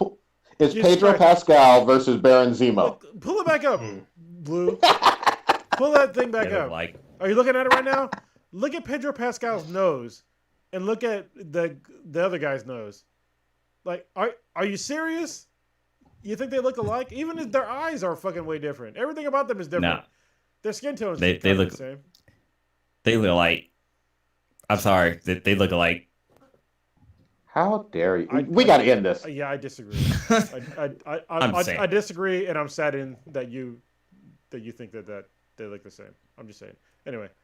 Jesus Pedro Christ. Pascal versus Baron Zemo. Pull it back up, Blue. Pull that thing back They look up. alike. Are you looking at it right now? Look at Pedro Pascal's nose, and look at the other guy's nose. Like, are you serious? You think they look alike? Even if their eyes are fucking way different. Everything about them is different. Nah. Their skin tones They kind of look- the same. They look alike. I'm sorry. They look alike. How dare you? We got to end this. Yeah, I disagree. I'm saying. I disagree, and I'm saddened that you think that they look the same. I'm just saying. Anyway,